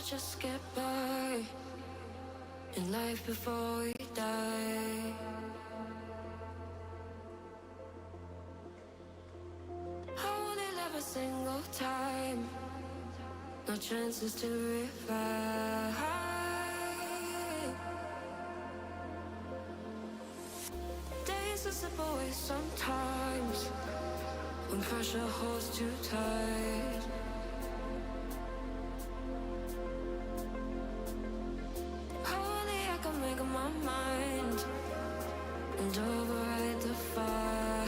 just get by in life before we die. I only live a single time, no chances to revive. Days are slip away sometimes when pressure holds too tight. Only I can make up my mind and override the fight.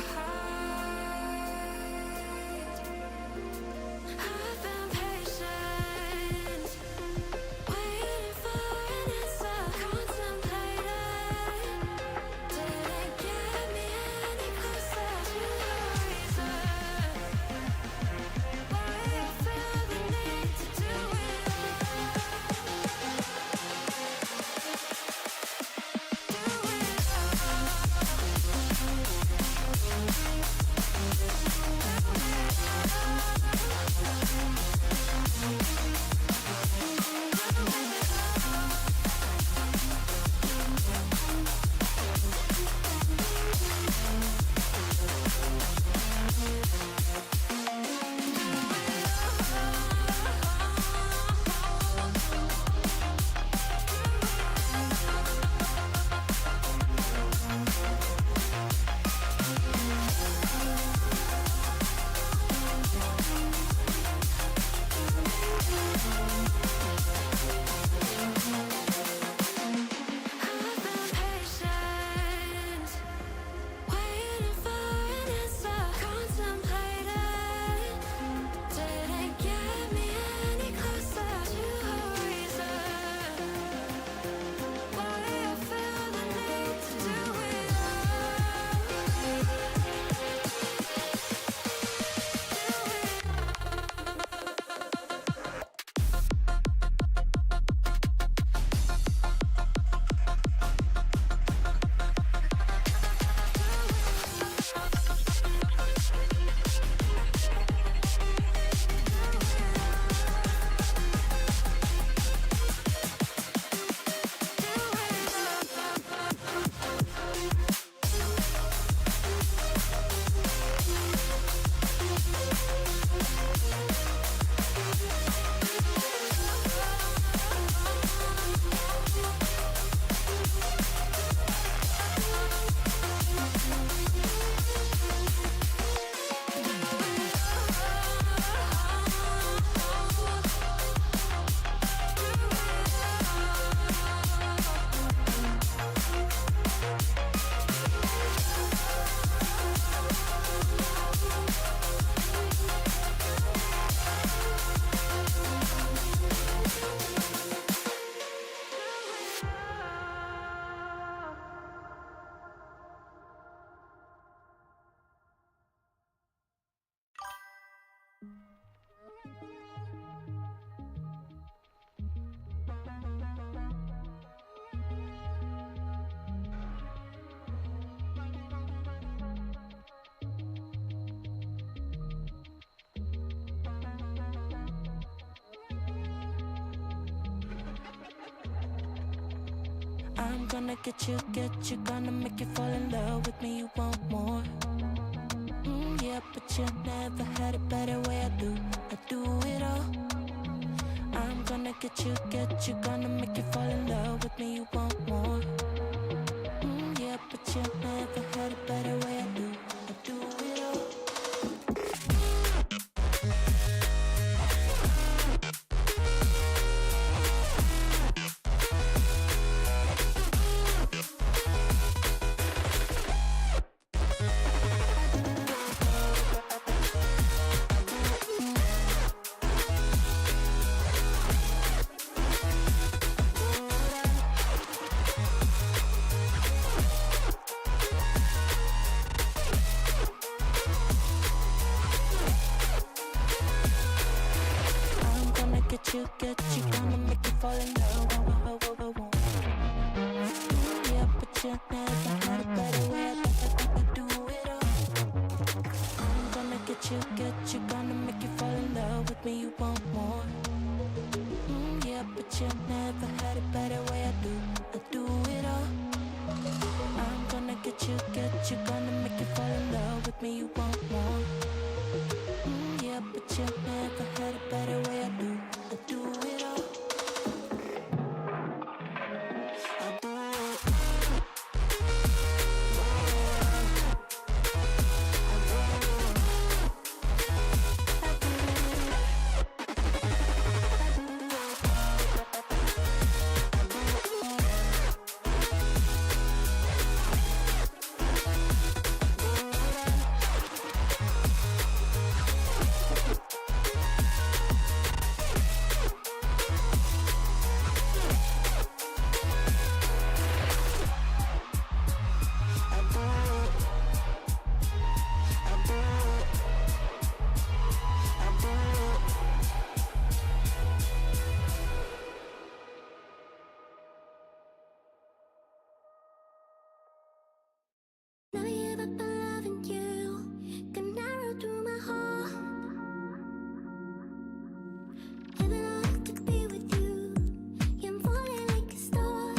I've been patient, waiting for an answer, contemplating. Didn't get me any closer to the reason why I feel the need to do it all. I'm gonna get you, gonna make you fall in love with me, you want more. Yeah, but you never had it better way I do it all. I'm gonna get you, gonna make you fall in love with me, you want more. Yeah, but you never had it better way I do it all. Get you, gonna make you fall in love. Yeah, but you never had it better way I do it all. I'm gonna get you, gonna make you fall in love with me, you want more. Yeah, but with me, you want more. Yeah, but you never had a better way. I do it all. I do it. Never give up on loving you. Can narrow through my heart. Heaven on earth to be with you. Yeah, I'm falling like a star.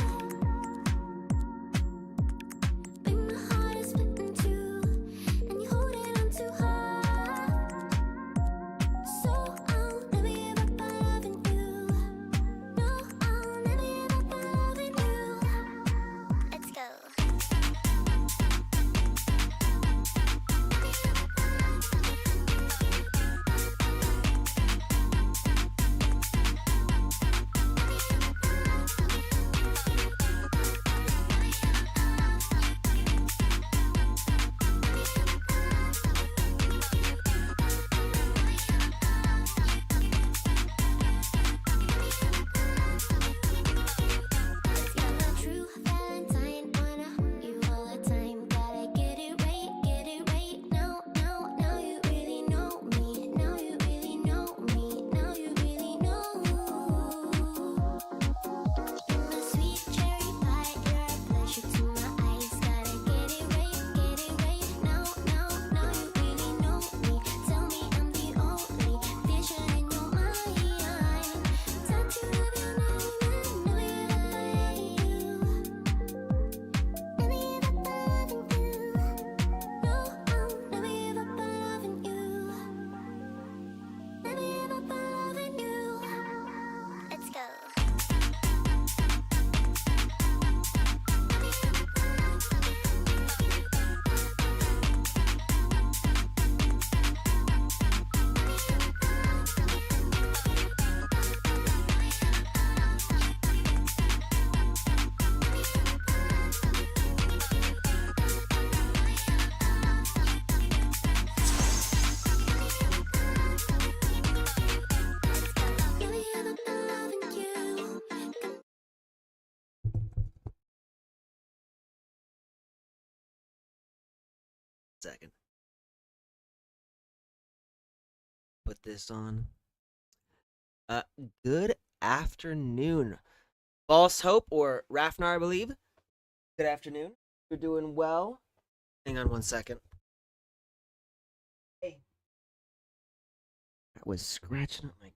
But my heart is split in two, and you hold it on too hard. So I'll never give up on loving you. No, I'll never give up on loving you. Let's go. True Valentine, wanna hold you all the time. Gotta get it right now. Now you really know me. Now you really know me. Now you really know. You're my sweet cherry pie. You're a pleasure to my eyes. Gotta get it right now. Now you really know me. Tell me I'm the only vision in your mind. Tattoo of your name and never you. Never give up on loving you. No, I'll never give up on loving you. Never give up on loving you. Let's go. Never give up on loving you. Second. Put this on. Good afternoon. False Hope or Rafnar, I believe. Good afternoon. You're doing well. Hang on 1 second. Hey. That was scratching up my.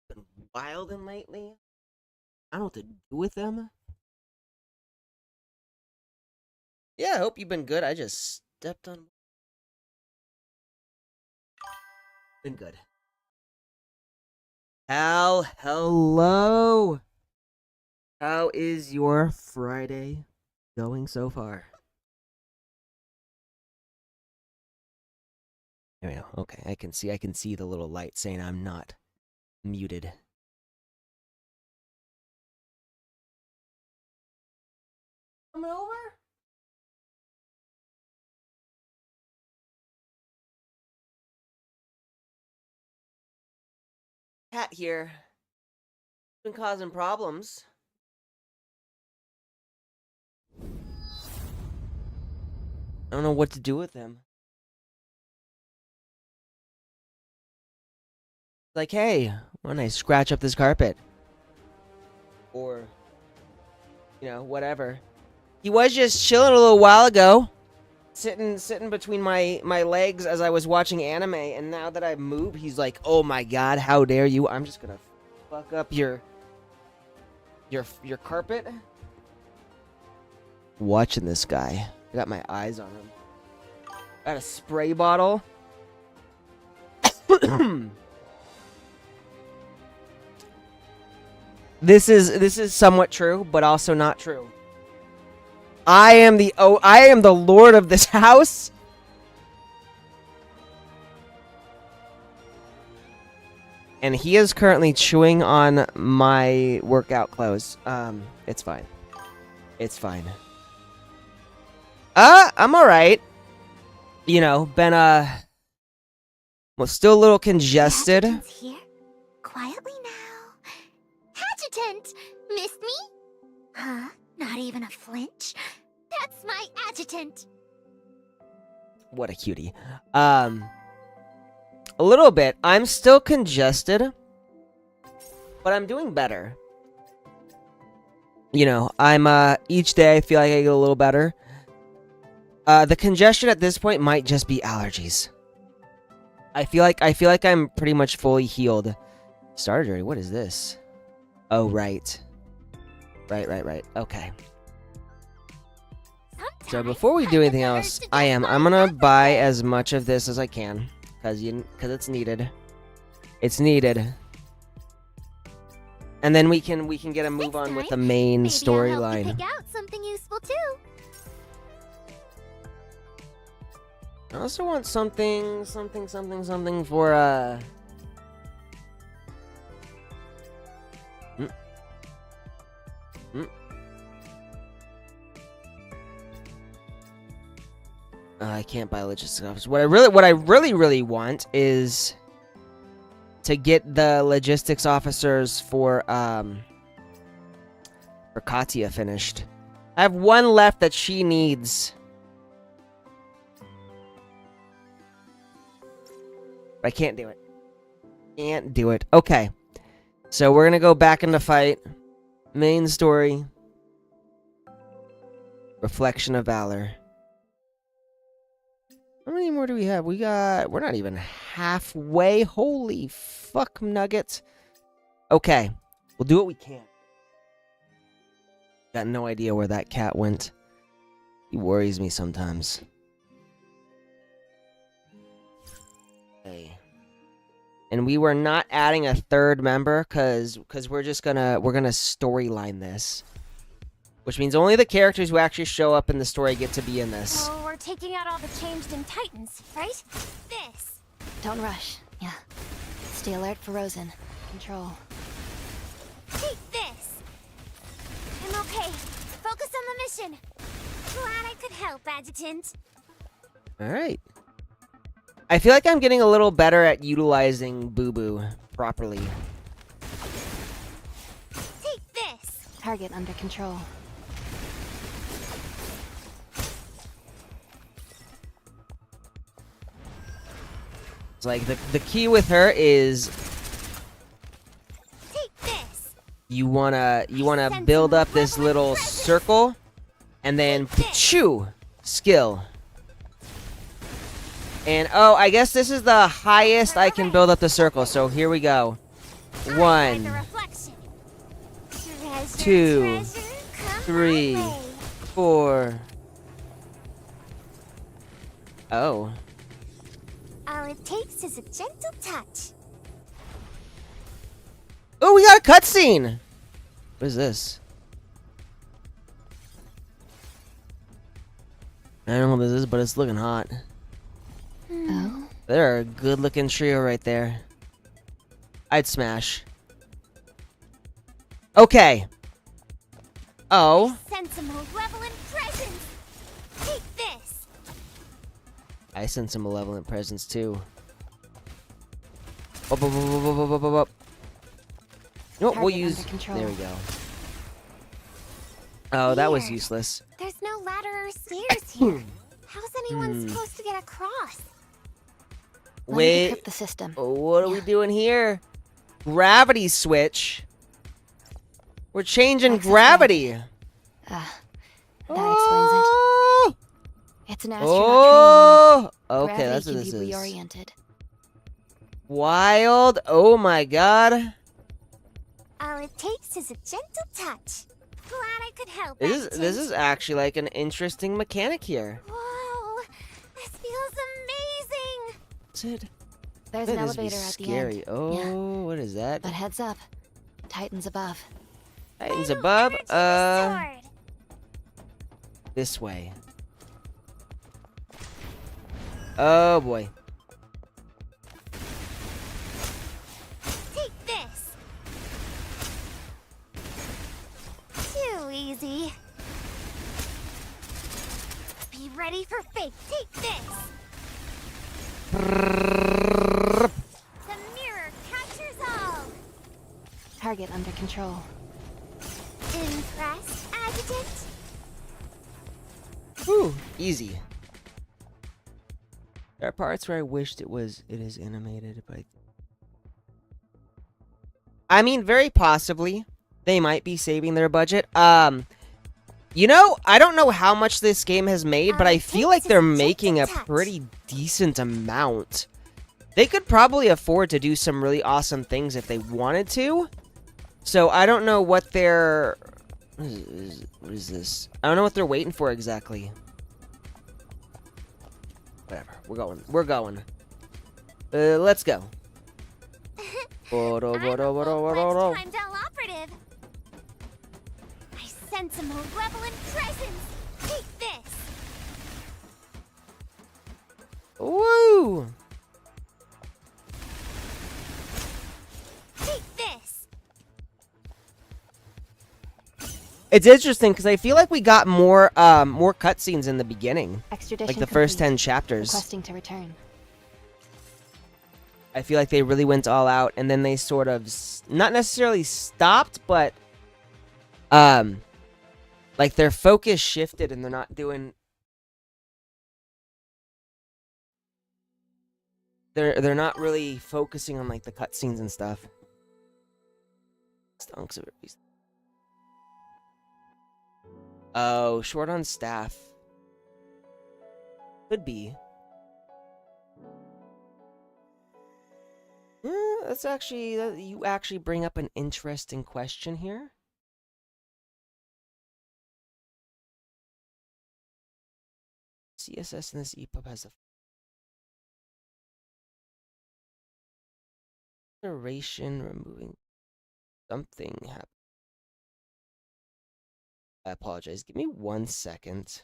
Been wilding lately. I don't know what to do with them. Yeah, I hope you've been good. I just stepped on. Been good. Hal, hello. How is your Friday going so far? There we go. Okay, I can see the little light saying I'm not muted. Coming over? Cat here. Been causing problems. I don't know what to do with him. Like, hey, why don't I scratch up this carpet? Or, whatever. He was just chilling a little while ago. Sitting between my legs as I was watching anime, and now that I've moved, he's like, oh my god, how dare you. I'm just gonna fuck up your carpet. Watching this guy. I got my eyes on him. I got a spray bottle. This is somewhat true, but also not true. I am the lord of this house. And he is currently chewing on my workout clothes. It's fine. It's fine. I'm alright. You know, been, well, still a little congested. Adjutant's here. Quietly now. Adjutant! Missed me? Huh? Not even a flinch? That's my adjutant! What a cutie. A little bit. I'm still congested, but I'm doing better. You know, each day I feel like I get a little better. The congestion at this point might just be allergies. I feel like I'm pretty much fully healed. Starter journey, what is this? Oh, right. Right. Okay. So before we do anything else, I'm gonna buy as much of this as I can. Cause it's needed. It's needed. And then we can get a move on with the main storyline. Pick out something useful too. I also want something for I can't buy logistics officer. What I really want is to get the logistics officers for Katya finished. I have one left that she needs. But I can't do it. Can't do it. Okay. So we're gonna go back into fight. Main story. Reflection of Valor. How many more do we have? We're not even halfway. Holy fuck nuggets. Okay. We'll do what we can. Got no idea where that cat went. He worries me sometimes. Okay. And we were not adding a third member because we're gonna storyline this. Which means only the characters who actually show up in the story get to be in this. So we're taking out all the changed in Titans, right? This. Don't rush. Yeah. Stay alert for Rosen. Control. Take this. I'm okay. Focus on the mission. Glad I could help, Adjutant. Alright. I feel like I'm getting a little better at utilizing Boo Boo properly. Take this. Target under control. It's like the key with her is Take this. you wanna build up this little circle and then shoo skill. And oh, I guess this is the highest I can build up the circle. So here we go. 1, 2, 3, 4. Oh. All it takes is a gentle touch. Oh, we got a cutscene. What is this? I don't know what this is, but it's looking hot. Oh? They're a good-looking trio right there. I'd smash. Okay. Oh. Sense a malevolent presence. Take this. I sense a malevolent presence too. Up, up, up, up, up, up, up. You know what? We'll Target use. under control. There we go. Oh, that was Here. useless. There's no ladder or stairs here. How's anyone supposed to get across? Let me Wait. decrypt the system. What are we Yeah. doing here? Gravity switch. We're changing Access gravity. That explains Oh! it. It's an astronaut Oh! Okay, training wheel. that's what Gravity this can be is. reoriented. Wild. Oh my god. All it takes is a gentle touch. Glad I could help, This Adjutant. is actually like an interesting mechanic here. Whoa, this feels amazing. Is it? There's an elevator at the scary. end. Oh, Yeah. what is that? But heads up. Titans above. Titans Final above. energy restored. This way. Oh boy. Take this. Too easy. Be ready for fate. Take this. The mirror captures all. Target under control. Impressed, Adjutant? Whew, easy. There are parts where I wished it is animated, but I mean, very possibly they might be saving their budget. You know, I don't know how much this game has made, but I feel like they're making a pretty decent amount. They could probably afford to do some really awesome things if they wanted to. So I don't know what they're... What is this? I don't know what they're waiting for exactly. Whatever. We're going. Let's go. I'm a full-fledged Heimdall operative. I sense a malevolent presence. Take this. Woo! Take this. It's interesting because I feel like we got more cutscenes in the beginning, Extradition like the first complete. 10 chapters. Requesting to return. I feel like they really went all out, and then they sort of not necessarily stopped, but like their focus shifted, and they're not doing. They're not really focusing on like the cutscenes and stuff. Stunks of it. Oh, short on staff. Could be. That's actually you actually bring up an interesting question here. CSS in this EPUB has a iteration removing something happened. I apologize. Give me 1 second.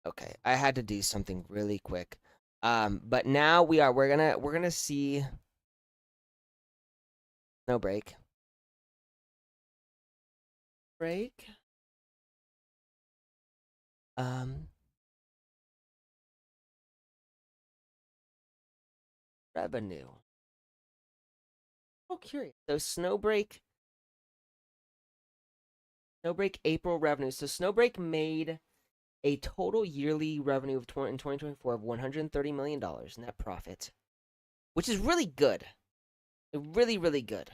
Okay, I had to do something really quick. But now we're gonna see Snowbreak. Break. Revenue. Oh, curious. So Snowbreak April revenue. So Snowbreak made a total yearly revenue of in 2024 of $130 million net profit, which is really good. Really, really good.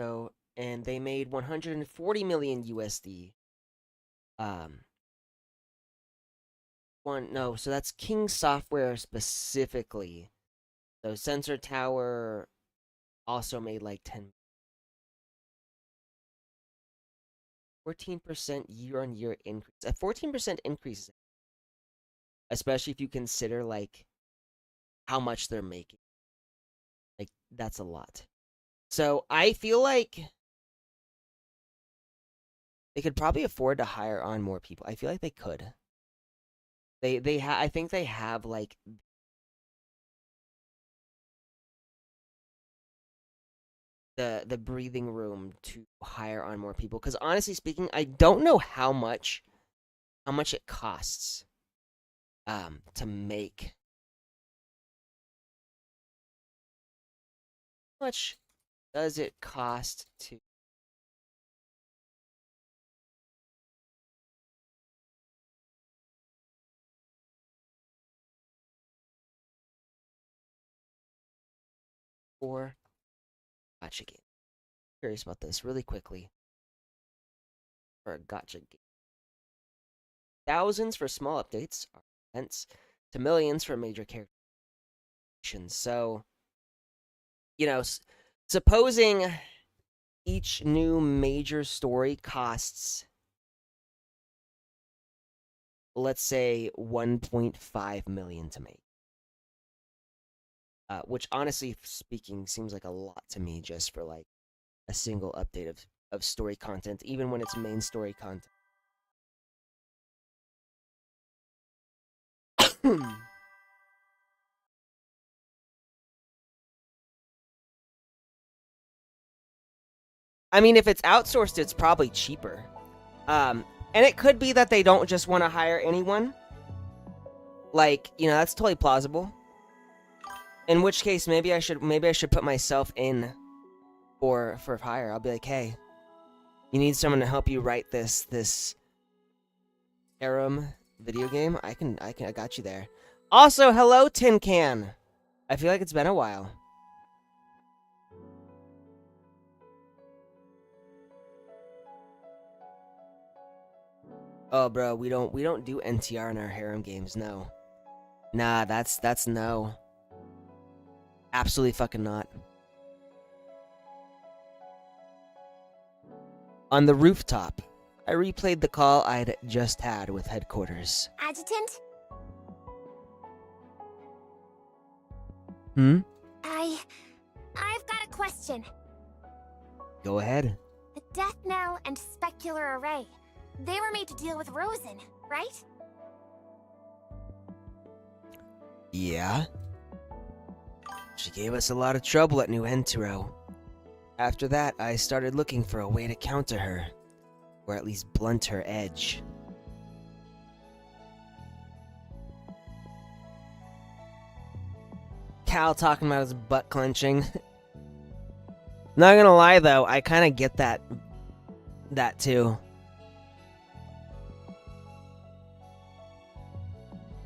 So, and they made 140 million USD. So that's King Software specifically. So Sensor Tower also made like 14% year-on-year increase. A 14% increase, especially if you consider like how much they're making. Like that's a lot. So I feel like they could probably afford to hire on more people. I feel like they could. I think they have like the breathing room to hire on more people, because honestly speaking, I don't know how much it costs to make. How much does it cost to for gotcha game. Curious about this really quickly. For a gotcha game. Thousands for small updates, hence to millions for major character. So, supposing each new major story costs, let's say, 1.5 million to make. Which, honestly speaking, seems like a lot to me just for, like, a single update of story content, even when it's main story content. I mean, if it's outsourced, it's probably cheaper. And it could be that they don't just want to hire anyone. Like, that's totally plausible. In which case, maybe I should put myself in for hire. I'll be like, hey, you need someone to help you write this harem video game? I got you there. Also, hello, Tin Can. I feel like it's been a while. Oh, bro, we don't do NTR in our harem games. No. Nah, that's no. Absolutely fucking not. On the rooftop, I replayed the call I'd just had with headquarters. Adjutant? I've got a question. Go ahead. The Death Knell and Specular Array. They were made to deal with Rosen, right? Yeah. She gave us a lot of trouble at New Entero. After that, I started looking for a way to counter her, or at least blunt her edge. Cal talking about his butt clenching. Not gonna lie though, I kind of get that too.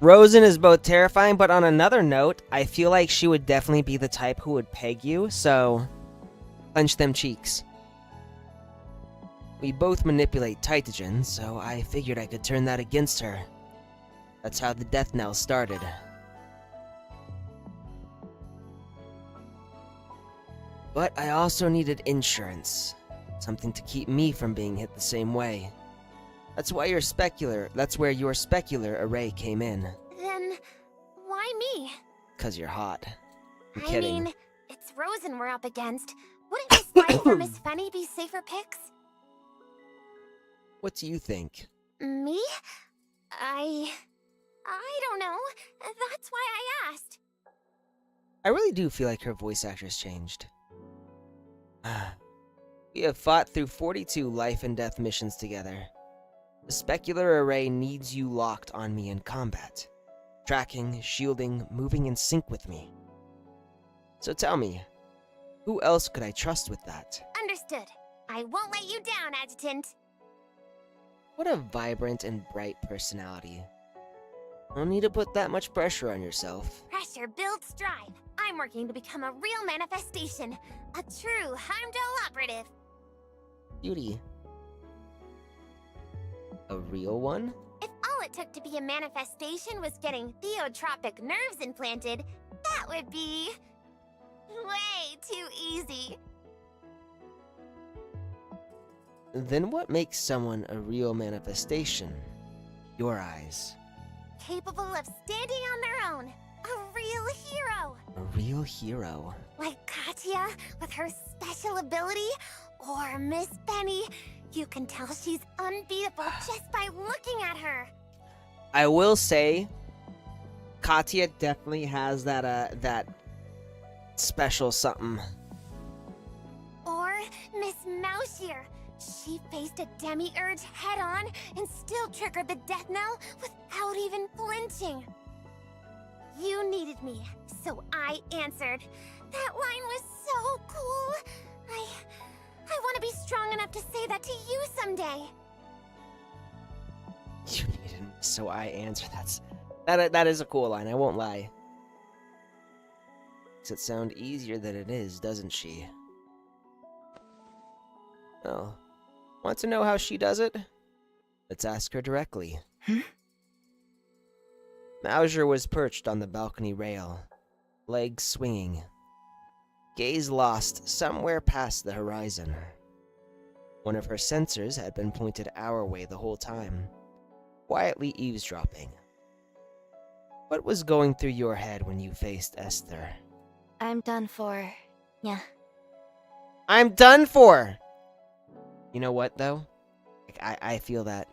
Rosen is both terrifying, but on another note, I feel like she would definitely be the type who would peg you, so clench them cheeks. We both manipulate Tytogen, so I figured I could turn that against her. That's how the Death Knell started. But I also needed insurance. Something to keep me from being hit the same way. That's where your specular array came in. Then, why me? 'Cause you're hot. I'm I kidding. mean, it's Rosen we're up against. Wouldn't Miss Life or Miss Fenny be safer picks? What do you think? Me? I don't know. That's why I asked. I really do feel like her voice actress changed. We have fought through 42 life and death missions together. The specular array needs you locked on me in combat. Tracking, shielding, moving in sync with me. So tell me, who else could I trust with that? Understood. I won't let you down, Adjutant. What a vibrant and bright personality. No need to put that much pressure on yourself. Pressure builds drive. I'm working to become a real manifestation. A true Heimdall operative. Beauty. A real one? If all it took to be a manifestation was getting theotropic nerves implanted, that would be way too easy. Then what makes someone a real manifestation? Your eyes. Capable of standing on their own. A real hero. A real hero. Like Katya with her special ability, or Miss Benny. You can tell she's unbeatable just by looking at her. I will say, Katya definitely has that special something. Or Miss Mousier. She faced a demiurge head-on and still triggered the death knell without even flinching. You needed me, so I answered. That line was so cool. I want to be strong enough to say that to you someday. You needed me, so I answered. That is a cool line, I won't lie. Makes it sound easier than it is, doesn't she? Oh, want to know how she does it? Let's ask her directly. Mauser was perched on the balcony rail, legs swinging, gaze lost somewhere past the horizon. One of her sensors had been pointed our way the whole time, quietly eavesdropping. What was going through your head when you faced Esther? I'm done for. Yeah. I'm done for! You know what, though? I feel that.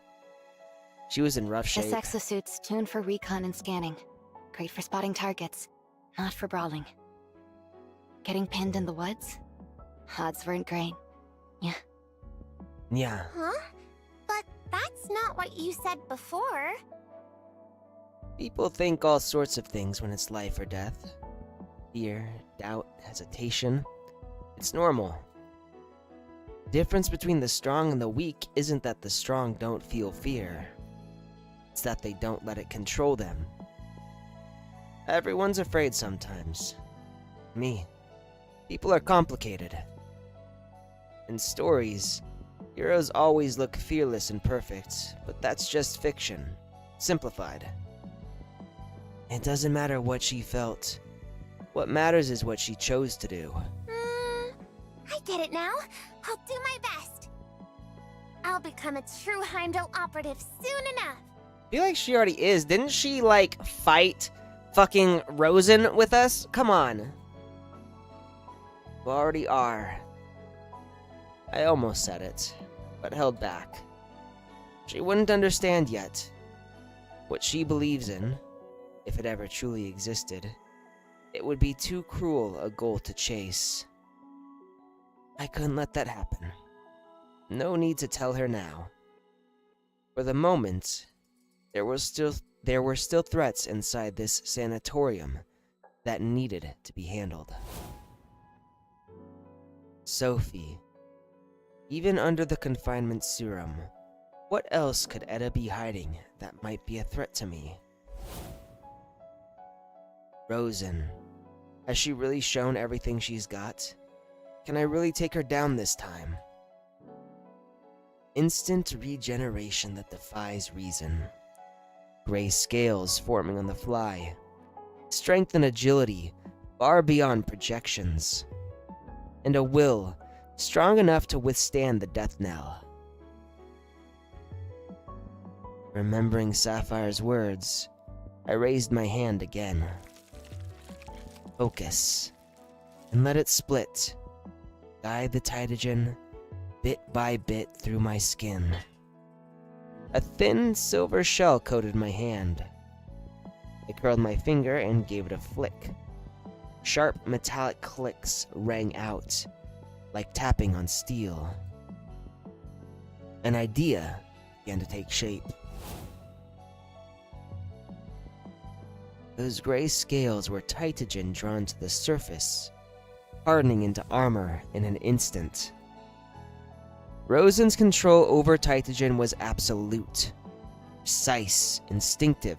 She was in rough shape. This exosuit's tuned for recon and scanning. Great for spotting targets, not for brawling. Getting pinned in the woods? Odds weren't great. Yeah. Yeah. Huh? But that's not what you said before. People think all sorts of things when it's life or death. Fear, doubt, hesitation. It's normal. The difference between the strong and the weak isn't that the strong don't feel fear. It's that they don't let it control them. Everyone's afraid sometimes. Me. People are complicated. In stories, heroes always look fearless and perfect, but that's just fiction. Simplified. It doesn't matter what she felt. What matters is what she chose to do. I get it now. I'll do my best. I'll become a true Heimdall operative soon enough. I feel like she already is. Didn't she, like, fight fucking Rosen with us? Come on. You already are. I almost said it, but held back. She wouldn't understand yet. What she believes in, if it ever truly existed, it would be too cruel a goal to chase. I couldn't let that happen. No need to tell her now. For the moment, there were still threats inside this sanatorium that needed to be handled. Sophie. Even under the confinement serum, what else could Etta be hiding that might be a threat to me? Rosen. Has she really shown everything she's got? Can I really take her down this time? Instant regeneration that defies reason. Gray scales forming on the fly. Strength and agility far beyond projections. And a will strong enough to withstand the death knell. Remembering Sapphire's words, I raised my hand again. Focus, and let it split. Guide the Tytogen bit by bit through my skin. A thin silver shell coated my hand. I curled my finger and gave it a flick. Sharp metallic clicks rang out, like tapping on steel. An idea began to take shape. Those gray scales were Tytogen drawn to the surface, hardening into armor in an instant. Rosen's control over Tytogen was absolute, precise, instinctive.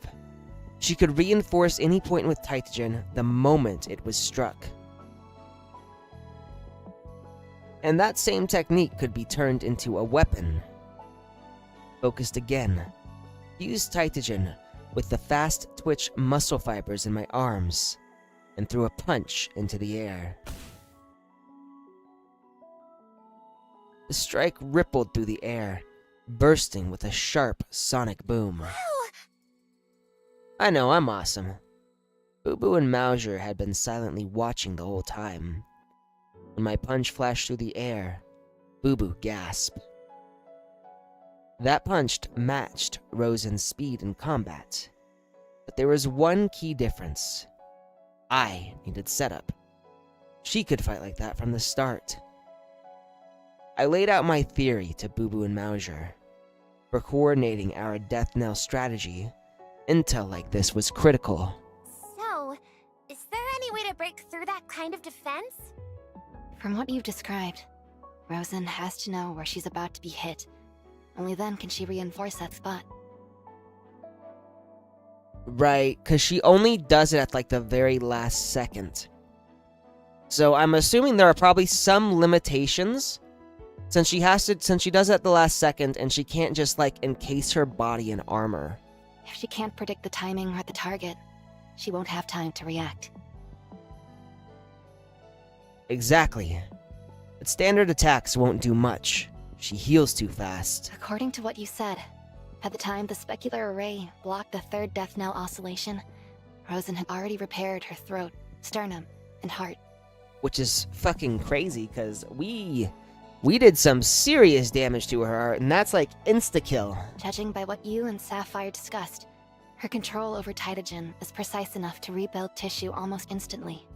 She could reinforce any point with Tytogen the moment it was struck. And that same technique could be turned into a weapon. Focused again, used Tytogen with the fast twitch muscle fibers in my arms, and threw a punch into the air. The strike rippled through the air, bursting with a sharp sonic boom. Wow! I know, I'm awesome. Boo Boo and Mauser had been silently watching the whole time. When my punch flashed through the air, Boo Boo gasped. That punch matched Rosen's speed in combat. But there was one key difference. I needed setup. She could fight like that from the start. I laid out my theory to Boo Boo and Mauser. For coordinating our death knell strategy, intel like this was critical. So, is there any way to break through that kind of defense? From what you've described, Rosen has to know where she's about to be hit. Only then can she reinforce that spot. Right, because she only does it at like the very last second. So I'm assuming there are probably some limitations, since she does it at the last second, and she can't just, like, encase her body in armor. If she can't predict the timing or the target, she won't have time to react. Exactly. But standard attacks won't do much. She heals too fast. According to what you said, at the time the specular array blocked the third death knell oscillation, Rosen had already repaired her throat, sternum, and heart. Which is fucking crazy, because we did some serious damage to her, and that's like insta-kill. Judging by what you and Sapphire discussed, her control over Titagen is precise enough to rebuild tissue almost instantly.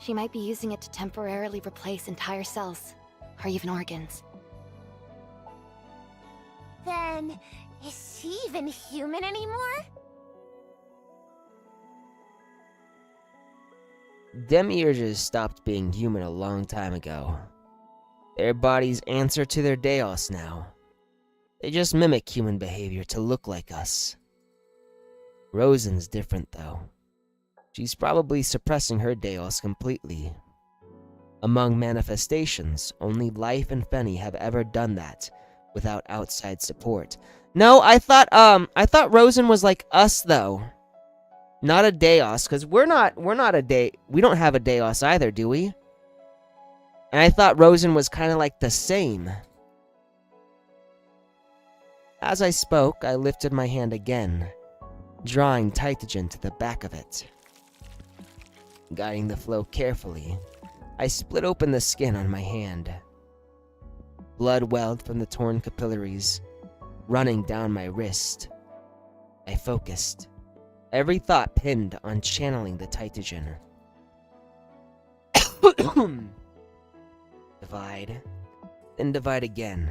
She might be using it to temporarily replace entire cells, or even organs. Then, is she even human anymore? Demiurges stopped being human a long time ago. Their bodies answer to their Deos now. They just mimic human behavior to look like us. Rosen's different, though. She's probably suppressing her Deos completely. Among manifestations, only Life and Fenny have ever done that without outside support. No, I thought Rosen was like us, though. Not a Deos, because we don't have a Deos either, do we? And I thought Rosen was kind of like the same. As I spoke, I lifted my hand again, drawing Titagen to the back of it. Guiding the flow carefully, I split open the skin on my hand. Blood welled from the torn capillaries, running down my wrist. I focused, every thought pinned on channeling the Titagen. Divide, then divide again.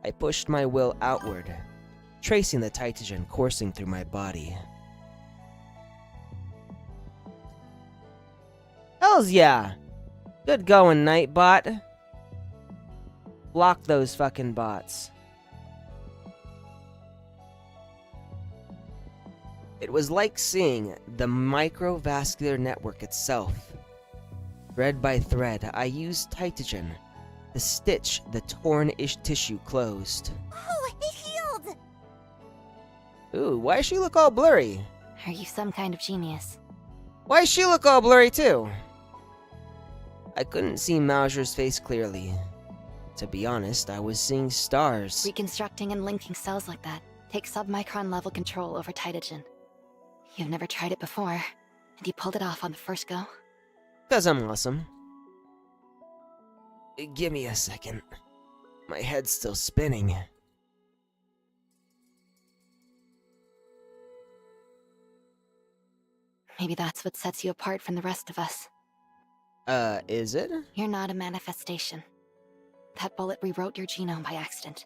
I pushed my will outward, tracing the Titagen coursing through my body. Hells yeah! Good going, Nightbot. Block those fucking bots. It was like seeing the microvascular network itself. Thread by thread, I used Titagen to stitch the torn-ish tissue closed. Oh, it healed! Ooh, why does she look all blurry? Are you some kind of genius? Why does she look all blurry too? I couldn't see Mauser's face clearly. To be honest, I was seeing stars. Reconstructing and linking cells like that takes submicron level control over Titagen. You've never tried it before, and you pulled it off on the first go? 'Cause I'm awesome. Give me a second. My head's still spinning. Maybe that's what sets you apart from the rest of us. Is it? You're not a manifestation. That bullet rewrote your genome by accident.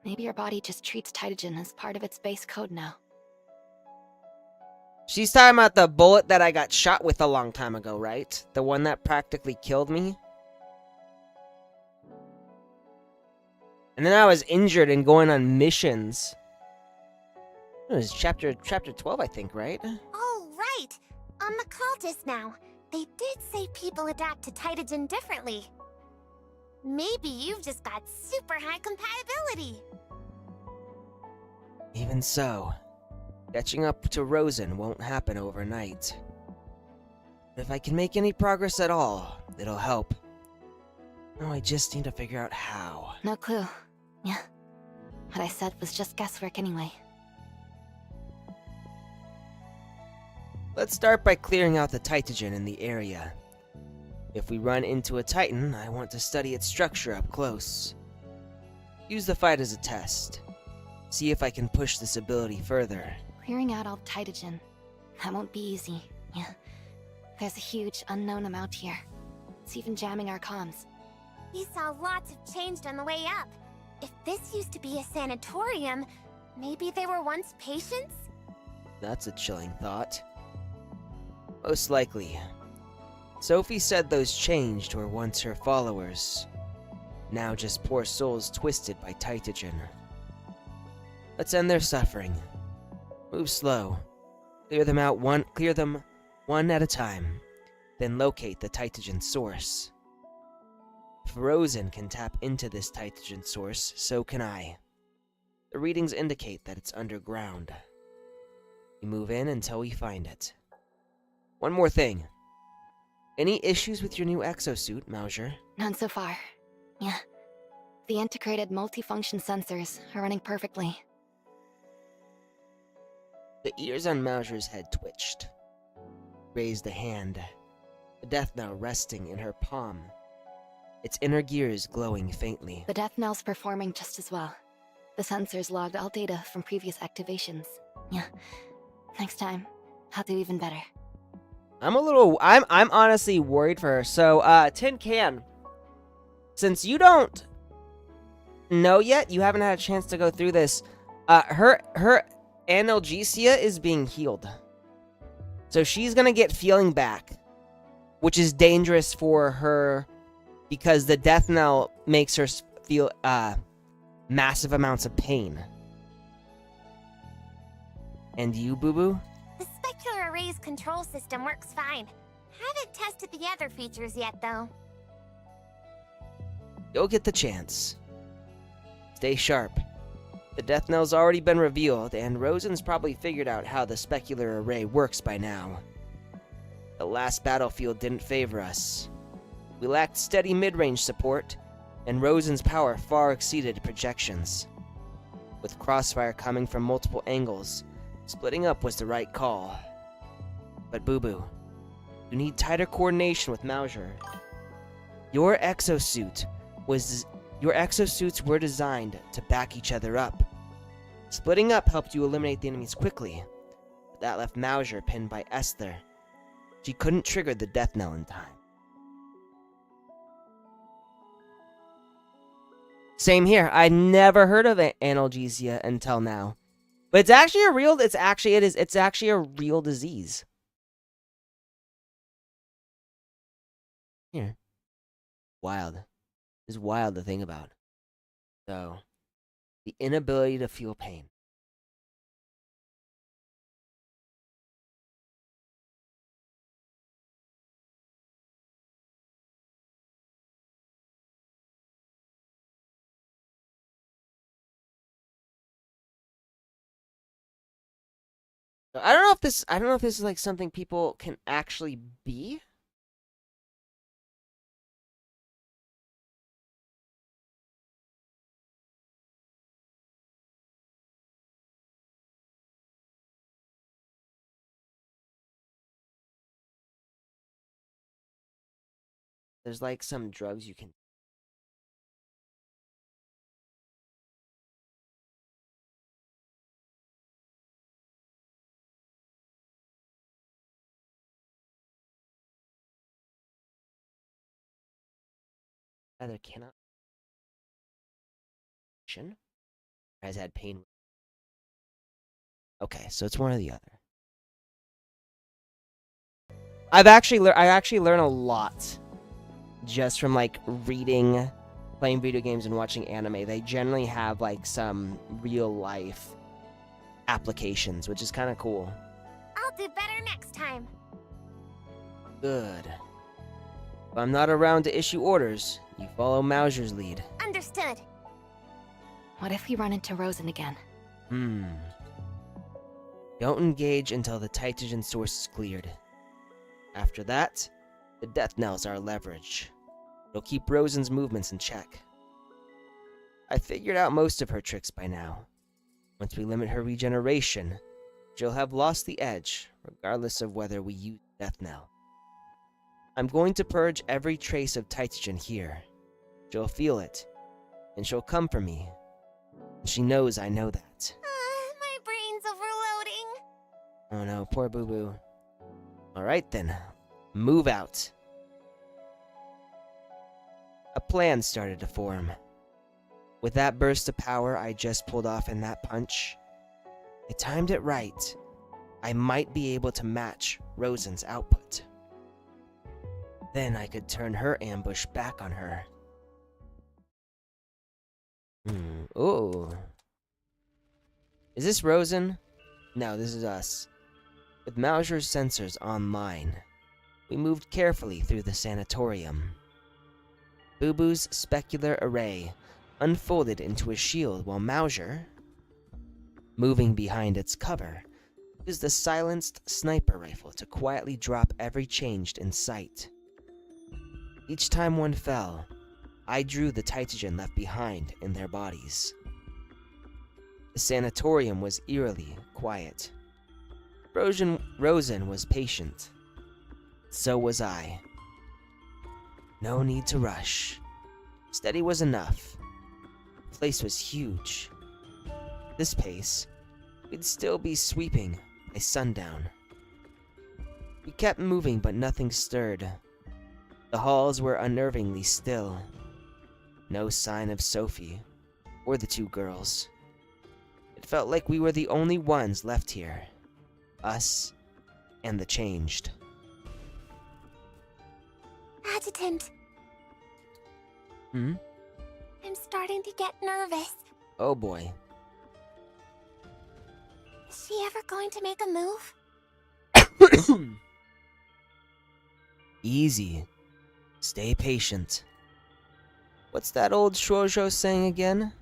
Maybe your body just treats Titagen as part of its base code now. She's talking about the bullet that I got shot with a long time ago, right? The one that practically killed me? And then I was injured and going on missions. It was chapter 12, I think, right? Oh, right! I'm a cultist now. They did say people adapt to Titagen differently. Maybe you've just got super high compatibility. Even so, catching up to Rosen won't happen overnight. But if I can make any progress at all, it'll help. No, I just need to figure out how. No clue. Yeah. What I said was just guesswork anyway. Let's start by clearing out the Titagen in the area. If we run into a Titan, I want to study its structure up close. Use the fight as a test. See if I can push this ability further. Clearing out all the Titagen. That won't be easy. Yeah. There's a huge unknown amount here. It's even jamming our comms. We saw lots have changed on the way up. If this used to be a sanatorium, maybe they were once patients? That's a chilling thought. Most likely. Sophie said those changed were once her followers. Now just poor souls twisted by Titagen. Let's end their suffering. Move slow. Clear them one at a time. then locate the Tytogen source. If Rosen can tap into this Tytogen source, so can I. The readings indicate that it's underground. We move in until we find it. One more thing. Any issues with your new exosuit, Mauser? None so far. Yeah. The integrated multifunction sensors are running perfectly. The ears on Mauser's head twitched. Raised a hand, the death knell resting in her palm, its inner gears glowing faintly. The death knell's performing just as well. The sensors logged all data from previous activations. Yeah. Next time, I'll do even better. I'm honestly worried for her. So, Tin Can, since you don't know yet, you haven't had a chance to go through this, her analgesia is being healed. So she's gonna get feeling back, which is dangerous for her because the death knell makes her feel massive amounts of pain. And you, Boo Boo? The specular array's control system works fine. Haven't tested the other features yet, though. You'll get the chance. Stay sharp. The death knell's already been revealed, and Rosen's probably figured out how the specular array works by now. The last battlefield didn't favor us. We lacked steady mid-range support, and Rosen's power far exceeded projections. With Crossfire coming from multiple angles, splitting up was the right call. But Boo Boo, you need tighter coordination with Mauser. Your exosuits were designed to back each other up. Splitting up helped you eliminate the enemies quickly, but that left Mauser pinned by Esther. She couldn't trigger the death knell in time. Same here. I never heard of analgesia until now. But it's actually a real disease. Here. Wild. It's wild to think about. So, the inability to feel pain. So I don't know if this is like something people can actually be. There's like some drugs you can. Either cannot. Has had pain. Okay, so it's one or the other. I actually learn a lot just from like reading, playing video games, and watching anime. They generally have like some real life applications, which is kind of cool. I'll do better next time. Good. If I'm not around to issue orders, you follow Mauser's lead. Understood. What if we run into Rosen again? Don't engage until the Tytogen source is cleared. After that, the death knell's our leverage. It'll keep Rosen's movements in check. I figured out most of her tricks by now. Once we limit her regeneration, she'll have lost the edge, regardless of whether we use death knell. I'm going to purge every trace of Tytogen here. She'll feel it, and she'll come for me. And she knows I know that. My brain's overloading. Oh no, poor Boo Boo. Alright then, move out. A plan started to form. With that burst of power I just pulled off in that punch, I timed it right. I might be able to match Rosen's output. Then I could turn her ambush back on her. Oh. Is this Rosen? No, this is us. With Mauser's sensors online, We moved carefully through the sanatorium. Boo Boo's specular array unfolded into a shield while Mauser, moving behind its cover, used the silenced sniper rifle to quietly drop every changed in sight. Each time one fell, I drew the Titagen left behind in their bodies. The sanatorium was eerily quiet. Rosen was patient. So was I. No need to rush. Steady was enough. The place was huge. This pace, we'd still be sweeping by sundown. We kept moving, but nothing stirred. The halls were unnervingly still. No sign of Sophie or the two girls. It felt like we were the only ones left here. Us and the changed. Adjutant, Hmm? I'm starting to get nervous. Oh boy. Is she ever going to make a move? Easy. Stay patient. What's that old shoujo saying again?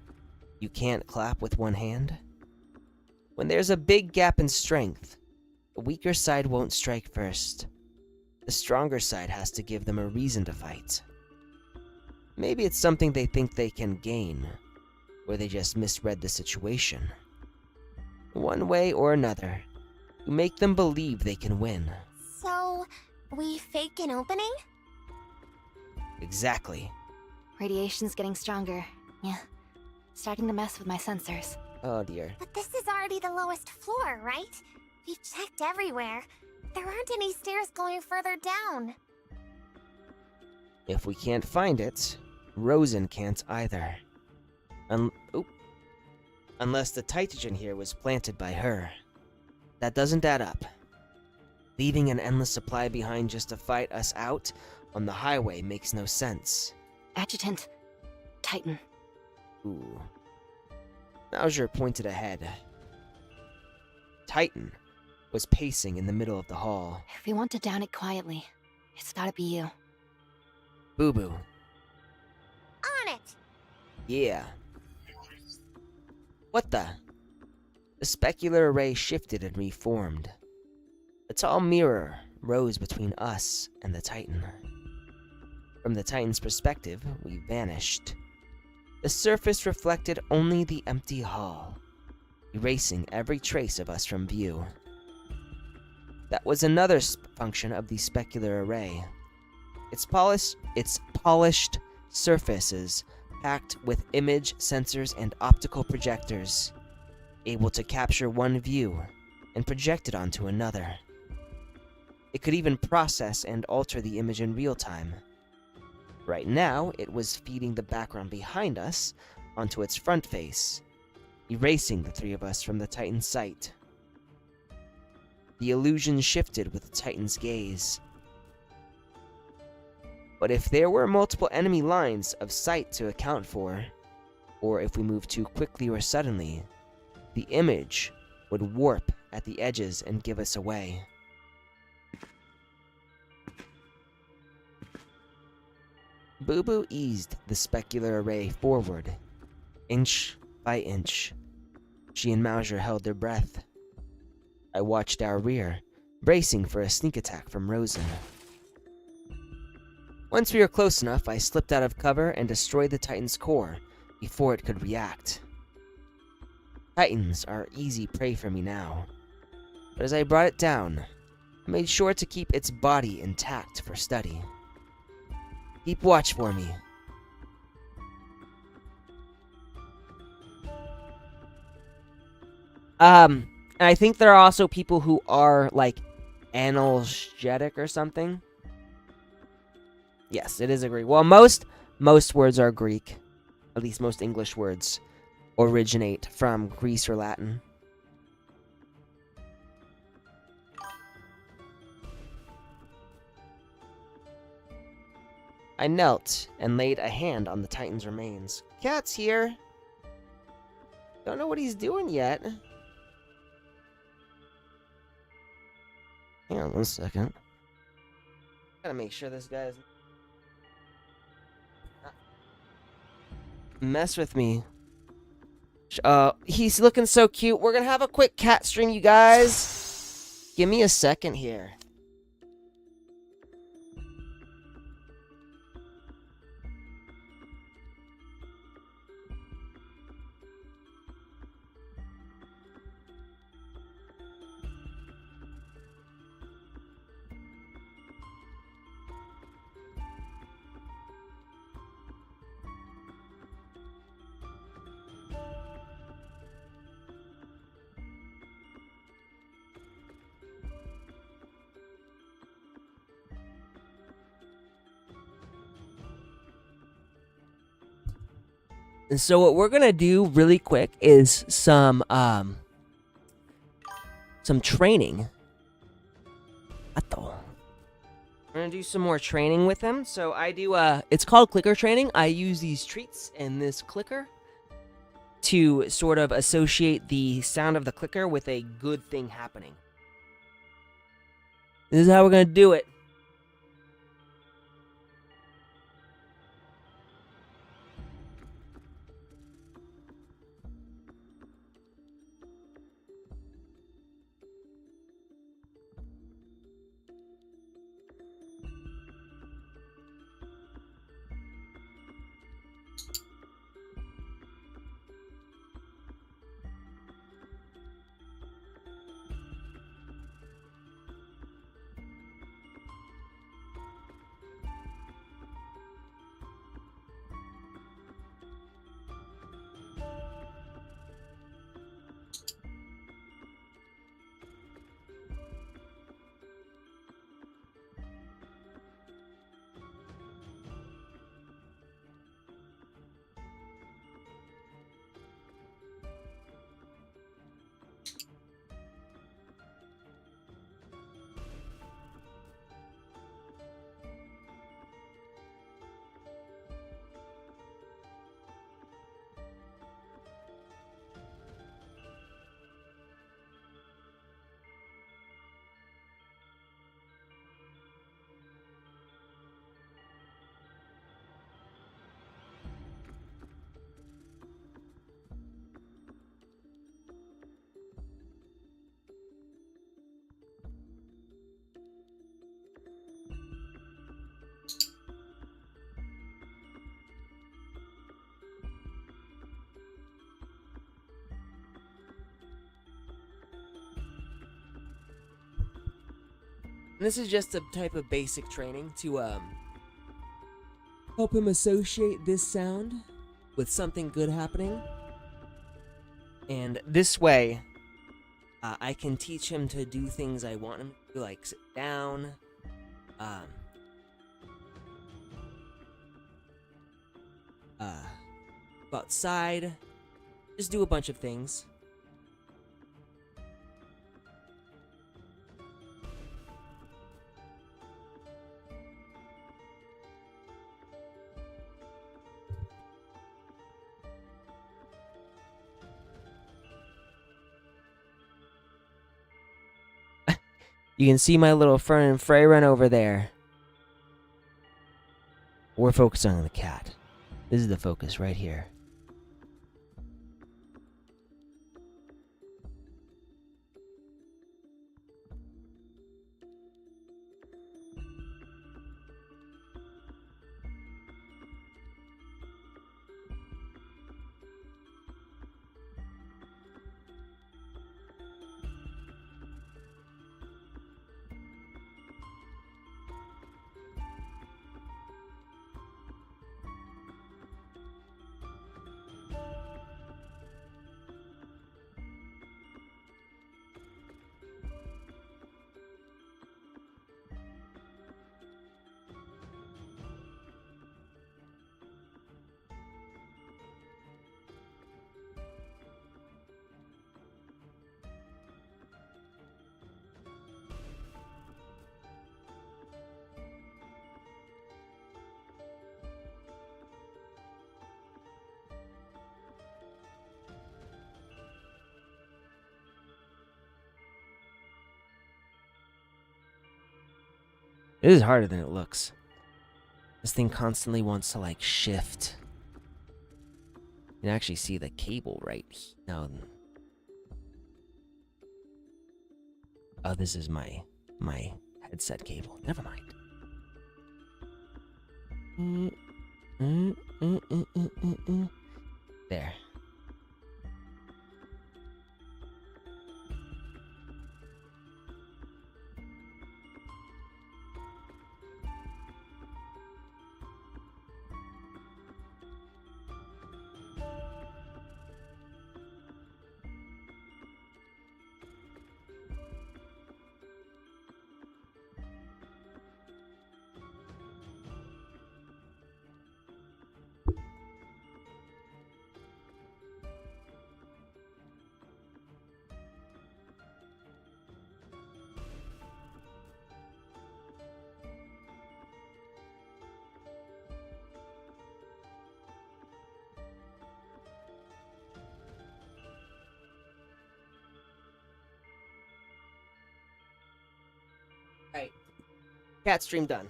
You can't clap with one hand? When there's a big gap in strength, the weaker side won't strike first. The stronger side has to give them a reason to fight. Maybe it's something they think they can gain, or they just misread the situation. One way or another, you make them believe they can win. So, we fake an opening? Exactly. Radiation's getting stronger. Yeah. Starting to mess with my sensors. Oh dear. But this is already the lowest floor, right? We've checked everywhere. There aren't any stairs going further down. If we can't find it, Rosen can't either. Unless the Titagen here was planted by her. That doesn't add up. Leaving an endless supply behind just to fight us out on the highway makes no sense. Adjutant. Titan. Ooh. Mauser pointed ahead. Titan was pacing in the middle of the hall. If we want to down it quietly, it's gotta be you. Boo Boo. On it! Yeah. What the? The specular array shifted and reformed. A tall mirror rose between us and the Titan. From the Titan's perspective, we vanished. The surface reflected only the empty hall, erasing every trace of us from view. That was another function of the specular array. Its polished surfaces packed with image sensors and optical projectors, able to capture one view and project it onto another. It could even process and alter the image in real time. Right now, it was feeding the background behind us onto its front face, erasing the three of us from the Titan's sight. The illusion shifted with the Titan's gaze. But if there were multiple enemy lines of sight to account for, or if we moved too quickly or suddenly, the image would warp at the edges and give us away. Boo Boo eased the specular array forward, inch by inch. She and Mauser held their breath. I watched our rear, bracing for a sneak attack from Rosen. Once we were close enough, I slipped out of cover and destroyed the Titan's core before it could react. Titans are easy prey for me now, but as I brought it down, I made sure to keep its body intact for study. Keep watch for me. And I think there are also people who are, like, analgetic or something. Yes, it is a Greek. Well, most words are Greek. At least most English words originate from Greece or Latin. I knelt and laid a hand on the Titan's remains. Cat's here. Don't know what he's doing yet. Hang on one second. Gotta make sure this guy's not mess with me. He's looking so cute. We're gonna have a quick cat stream, you guys. Give me a second here. And so what we're gonna do really quick is some training. We're gonna do some more training with him. So I do it's called clicker training. I use these treats and this clicker to sort of associate the sound of the clicker with a good thing happening. This is how we're gonna do it. And this is just a type of basic training to help him associate this sound with something good happening. And this way, I can teach him to do things I want him to do, like sit down, go outside, just do a bunch of things. You can see my little Fern and Frey run over there. We're focusing on the cat. This is the focus right here. It is harder than it looks. This thing constantly wants to, like, shift. You can actually see the cable right here. No. Oh, this is my headset cable. Never mind. There. Alright. Cat stream done.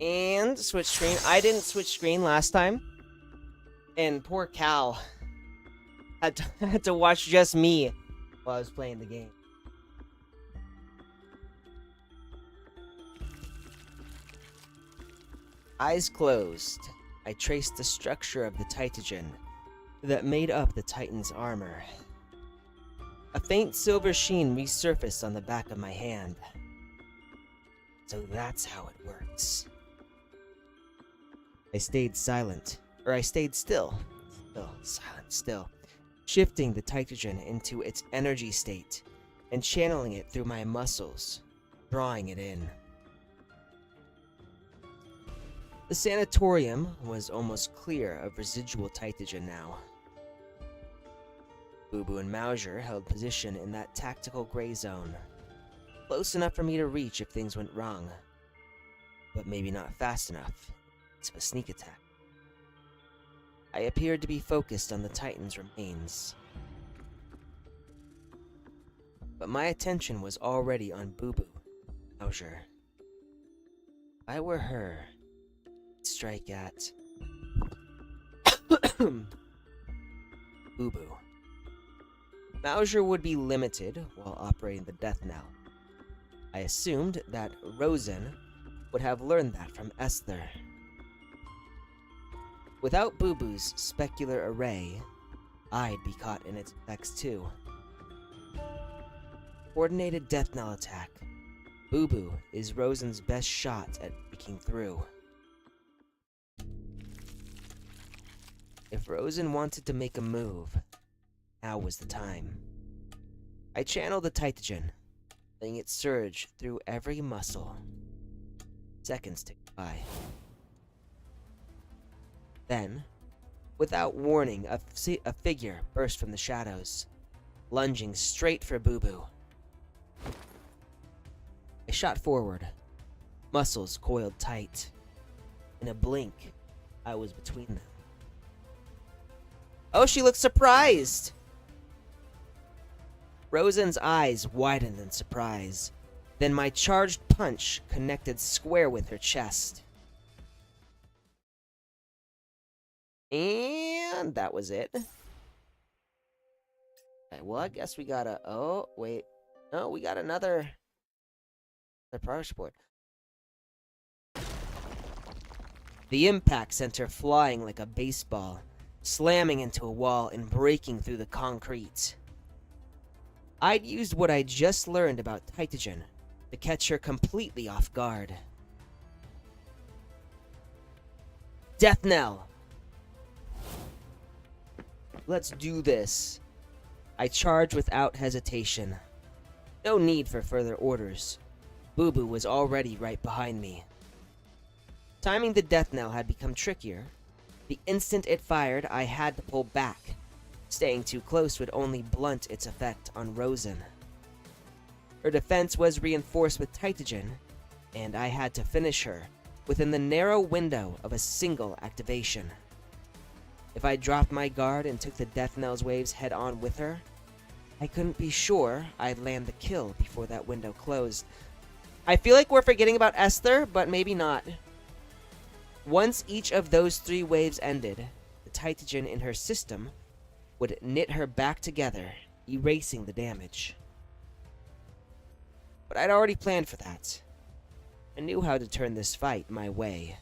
And switch screen. I didn't switch screen last time. And poor Cal had to watch just me while I was playing the game. Eyes closed, I traced the structure of the Titagen that made up the Titan's armor. A faint silver sheen resurfaced on the back of my hand. So that's how it works. I stayed still, shifting the Titagen into its energy state and channeling it through my muscles, drawing it in. The sanatorium was almost clear of residual Titagen now. Boo-Boo and Mauser held position in that tactical gray zone, close enough for me to reach if things went wrong, but maybe not fast enough to a sneak attack. I appeared to be focused on the Titan's remains, but my attention was already on Boo-Boo, Mauser. If I were her, I'd strike at Boo-Boo. Mauser would be limited while operating the death knell. I assumed that Rosen would have learned that from Esther. Without Boo-Boo's specular array, I'd be caught in its effects too. Coordinated death knell attack. Boo-Boo is Rosen's best shot at breaking through. If Rosen wanted to make a move, now was the time. I channeled the Titagen, letting it surge through every muscle. Seconds ticked by. Then, without warning, a figure burst from the shadows, lunging straight for Boo-Boo. I shot forward, muscles coiled tight. In a blink, I was between them. Oh, she looks surprised! Rosen's eyes widened in surprise. Then my charged punch connected square with her chest. And that was it. Okay, well, I guess we gotta... Oh, wait. No, we got another progress report. The impact sent her flying like a baseball, slamming into a wall and breaking through the concrete. I'd used what I just learned about Titagen to catch her completely off guard. Death knell! Let's do this. I charged without hesitation. No need for further orders. Boo-Boo was already right behind me. Timing the death knell had become trickier. The instant it fired, I had to pull back. Staying too close would only blunt its effect on Rosen. Her defense was reinforced with Titagen, and I had to finish her within the narrow window of a single activation. If I dropped my guard and took the Death Knell's waves head on with her, I couldn't be sure I'd land the kill before that window closed. I feel like we're forgetting about Esther, but maybe not. Once each of those 3 waves ended, the Tytogen in her system would knit her back together, erasing the damage. But I'd already planned for that. I knew how to turn this fight my way.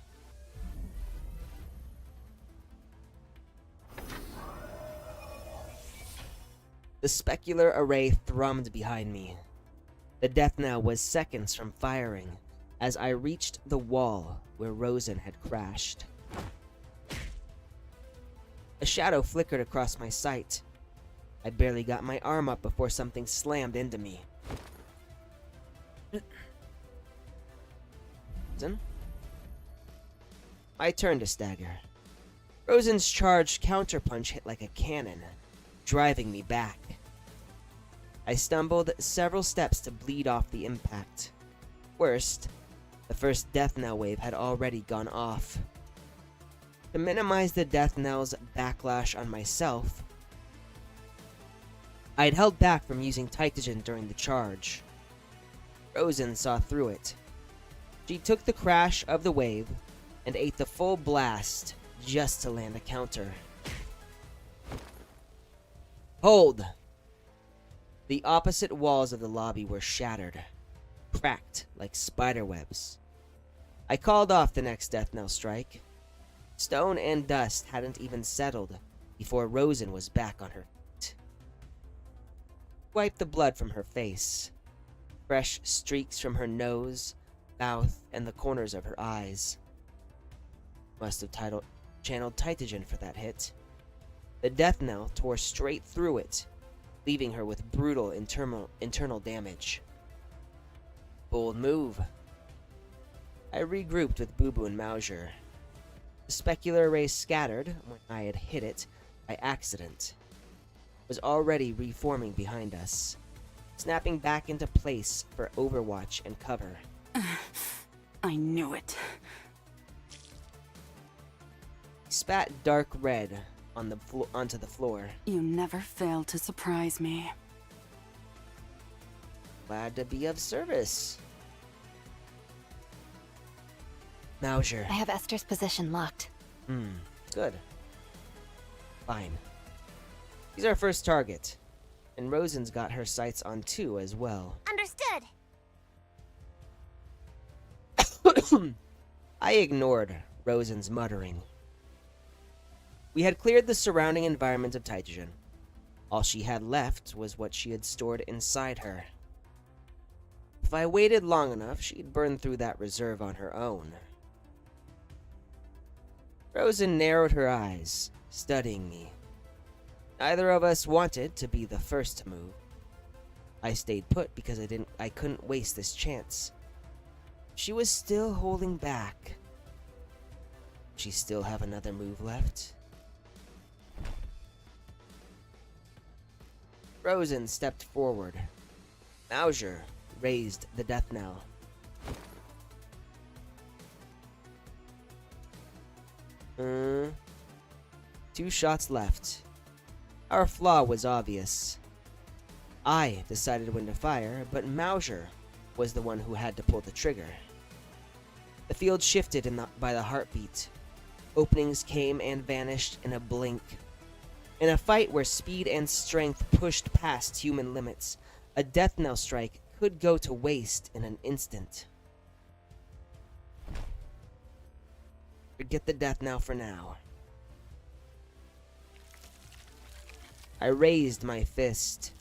The specular array thrummed behind me. The death knell was seconds from firing as I reached the wall where Rosen had crashed. A shadow flickered across my sight. I barely got my arm up before something slammed into me. Rosen? I turned to stagger. Rosen's charged counterpunch hit like a cannon, driving me back. I stumbled several steps to bleed off the impact. Worst, the first death knell wave had already gone off. To minimize the death knell's backlash on myself, I had held back from using Tytogen during the charge. Rosen saw through it. She took the crash of the wave and ate the full blast just to land a counter. Hold! The opposite walls of the lobby were shattered, cracked like spiderwebs. I called off the next death knell strike. Stone and dust hadn't even settled before Rosen was back on her feet. Wiped the blood from her face. Fresh streaks from her nose, mouth, and the corners of her eyes. Must have channeled Tytogen for that hit. The death knell tore straight through it, leaving her with brutal internal damage. Bold move. I regrouped with Boo Boo and Mauser. The specular ray scattered when I had hit it by accident. Was already reforming behind us, snapping back into place for overwatch and cover. I knew it. Spat dark red on onto the floor. You never fail to surprise me. Glad to be of service. Mauser. I have Esther's position locked. Good. Fine. He's our first target, and Rosen's got her sights on 2 as well. Understood. I ignored Rosen's muttering. We had cleared the surrounding environment of Tytogen. All she had left was what she had stored inside her. If I waited long enough, she'd burn through that reserve on her own. Rosen narrowed her eyes, studying me. Neither of us wanted to be the first to move. I stayed put because I couldn't waste this chance. She was still holding back. She still have another move left? Rosen stepped forward. Mauser raised the death knell. Two shots left. Our flaw was obvious. I decided when to fire, but Mauser was the one who had to pull the trigger. The field shifted by the heartbeat. Openings came and vanished in a blink. In a fight where speed and strength pushed past human limits, a death knell strike could go to waste in an instant. Forget the death knell for now. I raised my fist,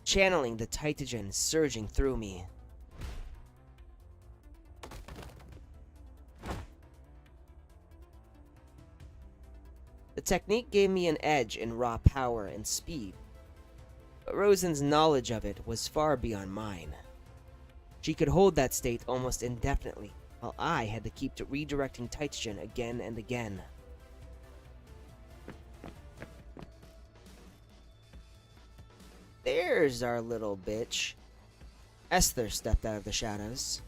channeling the Tytogen surging through me. The technique gave me an edge in raw power and speed, but Rosen's knowledge of it was far beyond mine. She could hold that state almost indefinitely, while I had to keep redirecting Tytogen again and again. There's our little bitch. Esther stepped out of the shadows.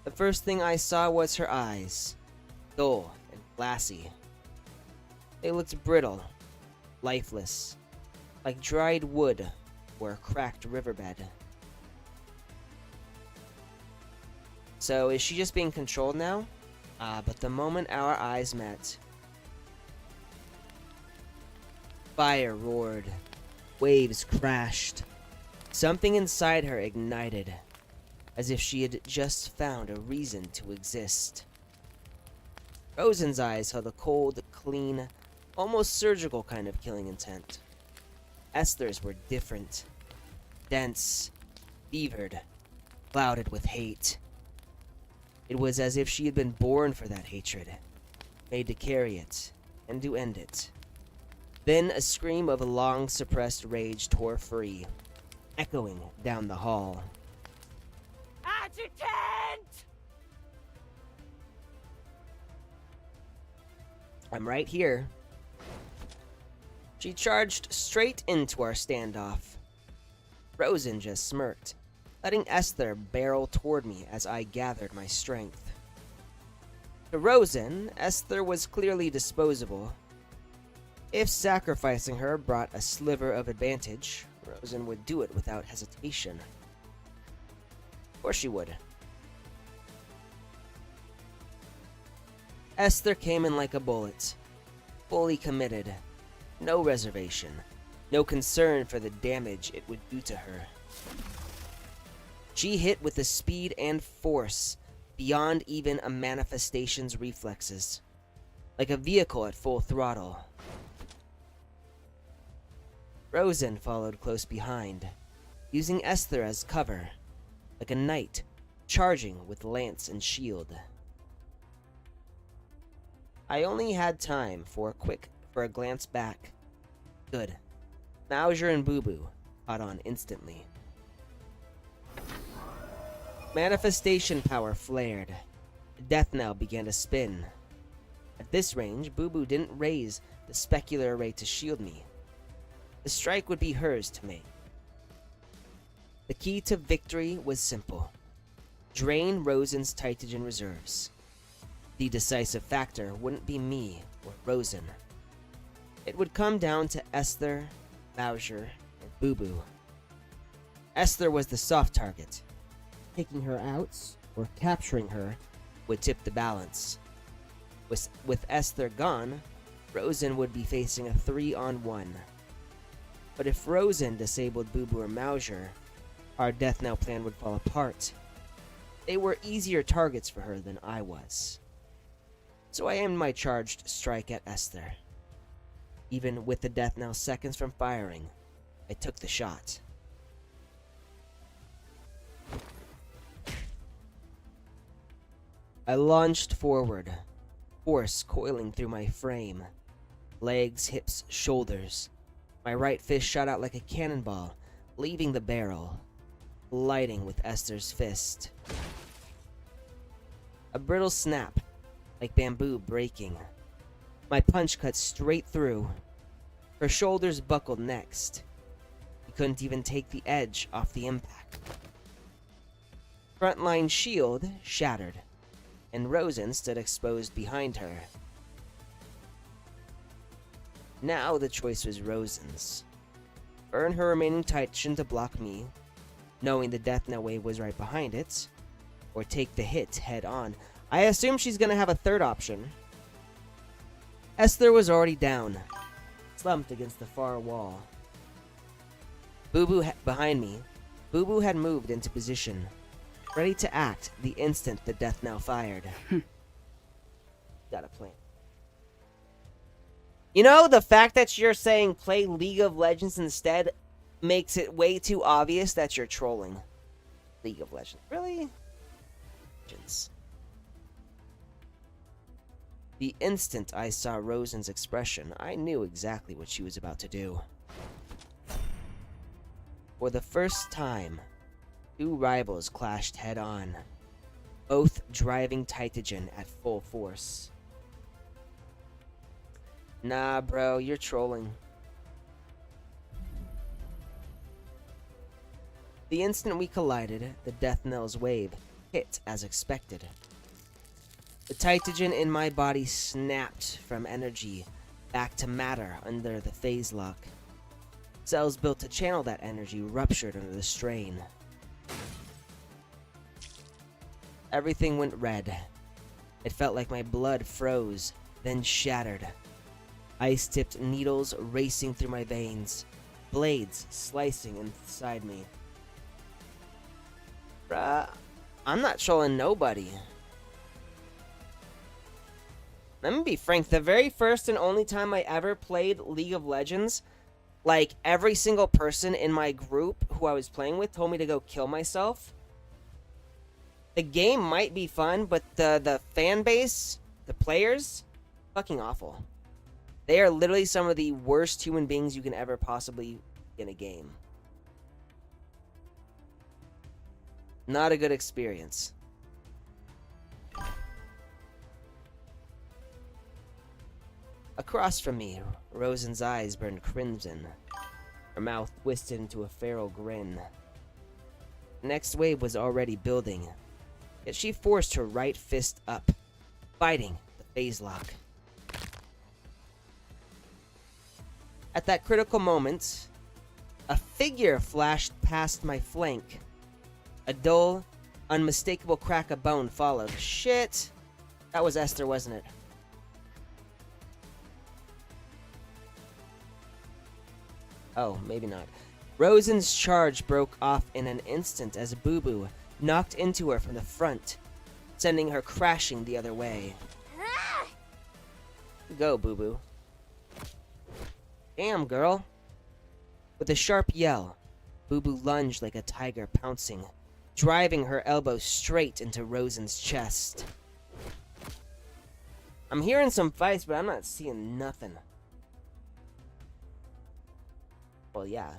The first thing I saw was her eyes, dull and glassy. They looked brittle, lifeless, like dried wood or a cracked riverbed. So is she just being controlled now? But the moment our eyes met, fire roared, waves crashed. Something inside her ignited, as if she had just found a reason to exist. Rosen's eyes held a cold, clean, almost surgical kind of killing intent. Esther's were different. Dense, fevered, clouded with hate. It was as if she had been born for that hatred, made to carry it, and to end it. Then a scream of long-suppressed rage tore free, echoing down the hall. Adjutant! I'm right here. She charged straight into our standoff. Rosen just smirked, letting Esther barrel toward me as I gathered my strength. To Rosen, Esther was clearly disposable. If sacrificing her brought a sliver of advantage, Rosen would do it without hesitation. Of course she would. Esther came in like a bullet, fully committed, no reservation, no concern for the damage it would do to her. She hit with a speed and force beyond even a manifestation's reflexes, like a vehicle at full throttle. Rosen followed close behind, using Esther as cover, like a knight charging with lance and shield. I only had time for a glance back. Good. Mauser and Boo Boo caught on instantly. Manifestation power flared. The death knell began to spin. At this range, Boo Boo didn't raise the specular array to shield me. The strike would be hers to make. The key to victory was simple. Drain Rosen's Titagen reserves. The decisive factor wouldn't be me or Rosen. It would come down to Esther, Mauser, and Boo Boo. Esther was the soft target. Taking her out or capturing her would tip the balance. With Esther gone, Rosen would be facing a 3-on-1. But if Rosen disabled Boo Boo or Mauser, our death knell plan would fall apart. They were easier targets for her than I was. So I aimed my charged strike at Esther. Even with the death knell seconds from firing, I took the shot. I launched forward, force coiling through my frame. Legs, hips, shoulders. My right fist shot out like a cannonball, leaving the barrel, colliding with Esther's fist. A brittle snap, like bamboo breaking. My punch cut straight through. Her shoulders buckled next. He couldn't even take the edge off the impact. Frontline shield shattered, and Rosen stood exposed behind her. Now the choice was Rosen's. Burn her remaining Titagen to block me, knowing the death knell wave was right behind it, or take the hit head on. I assume she's gonna have a third option. Esther was already down, slumped against the far wall. Boo Boo behind me. Boo Boo had moved into position, ready to act the instant the death knell fired. Got a plan. You know, the fact that you're saying play League of Legends instead makes it way too obvious that you're trolling. League of Legends. Really? Legends. The instant I saw Rosen's expression, I knew exactly what she was about to do. For the first time, two rivals clashed head-on, both driving Titagen at full force. Nah, bro, you're trolling. The instant we collided, the death knell's wave hit as expected. The Titagen in my body snapped from energy, back to matter under the phase lock. Cells built to channel that energy ruptured under the strain. Everything went red. It felt like my blood froze, then shattered. Ice-tipped needles racing through my veins, blades slicing inside me. Bruh, I'm not trolling nobody. Let me be frank, the very first and only time I ever played League of Legends, like, every single person in my group who I was playing with told me to go kill myself. The game might be fun, but the fan base, the players, fucking awful. They are literally some of the worst human beings you can ever possibly in a game. Not a good experience. Across from me, Rosen's eyes burned crimson. Her mouth twisted into a feral grin. The next wave was already building, yet she forced her right fist up, fighting the phase lock. At that critical moment, a figure flashed past my flank. A dull, unmistakable crack of bone followed. Shit! That was Esther, wasn't it? Oh, maybe not. Rosen's charge broke off in an instant as Boo Boo knocked into her from the front, sending her crashing the other way. Go, Boo Boo. Damn, girl. With a sharp yell, Boo Boo lunged like a tiger pouncing, driving her elbow straight into Rosen's chest. I'm hearing some fights, but I'm not seeing nothing. Well, yeah.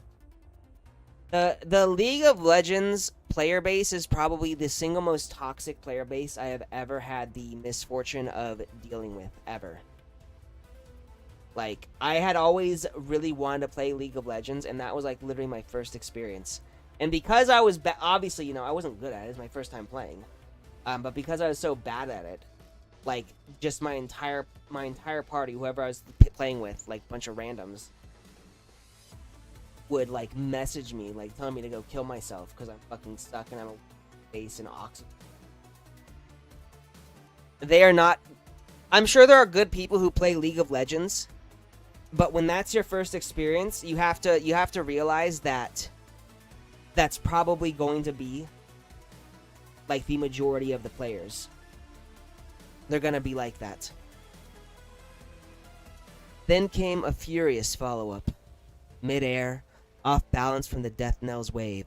The League of Legends player base is probably the single most toxic player base I have ever had the misfortune of dealing with, ever. Like, I had always really wanted to play League of Legends, and that was, like, literally my first experience. And because I was, obviously, you know, I wasn't good at it. It was my first time playing. But because I was so bad at it, like, just my entire party, whoever I was playing with, like, bunch of randoms, would, like, message me, like, telling me to go kill myself because I'm fucking stuck and I'm a base in oxygen. They are not... I'm sure there are good people who play League of Legends, but when that's your first experience, you have to realize that that's probably going to be, like, the majority of the players. They're gonna be like that. Then came a furious follow-up. Mid-air, off balance from the death knell's wave,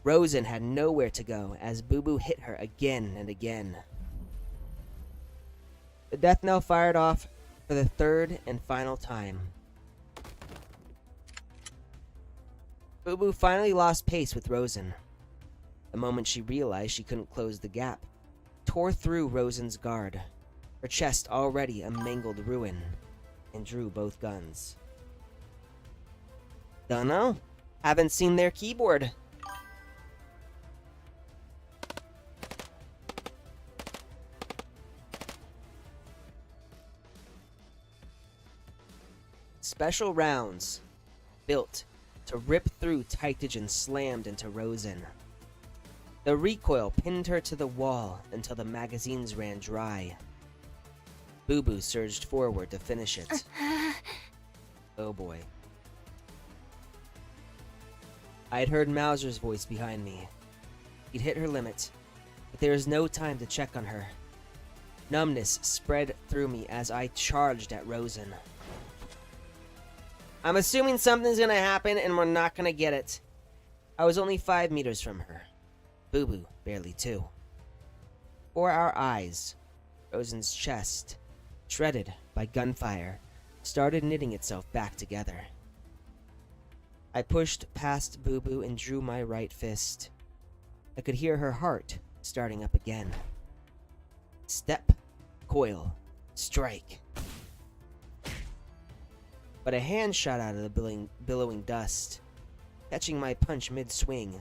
Rosen had nowhere to go as Boo Boo hit her again and again. The death knell fired off for the third and final time. Boo Boo finally lost pace with Rosen. The moment she realized she couldn't close the gap, tore through Rosen's guard, her chest already a mangled ruin, and drew both guns. Dunno. Haven't seen their keyboard. Special rounds, built to rip through Tytogen, slammed into Rosen. The recoil pinned her to the wall until the magazines ran dry. Boo Boo surged forward to finish it. Oh boy. I had heard Mauser's voice behind me. He'd hit her limit, but there was no time to check on her. Numbness spread through me as I charged at Rosen. I'm assuming something's gonna happen and we're not gonna get it. I was only 5 meters from her. Boo Boo barely 2. Before our eyes, Rosen's chest, shredded by gunfire, started knitting itself back together. I pushed past Boo Boo and drew my right fist. I could hear her heart starting up again. Step, coil, strike. But a hand shot out of the billowing dust, catching my punch mid-swing,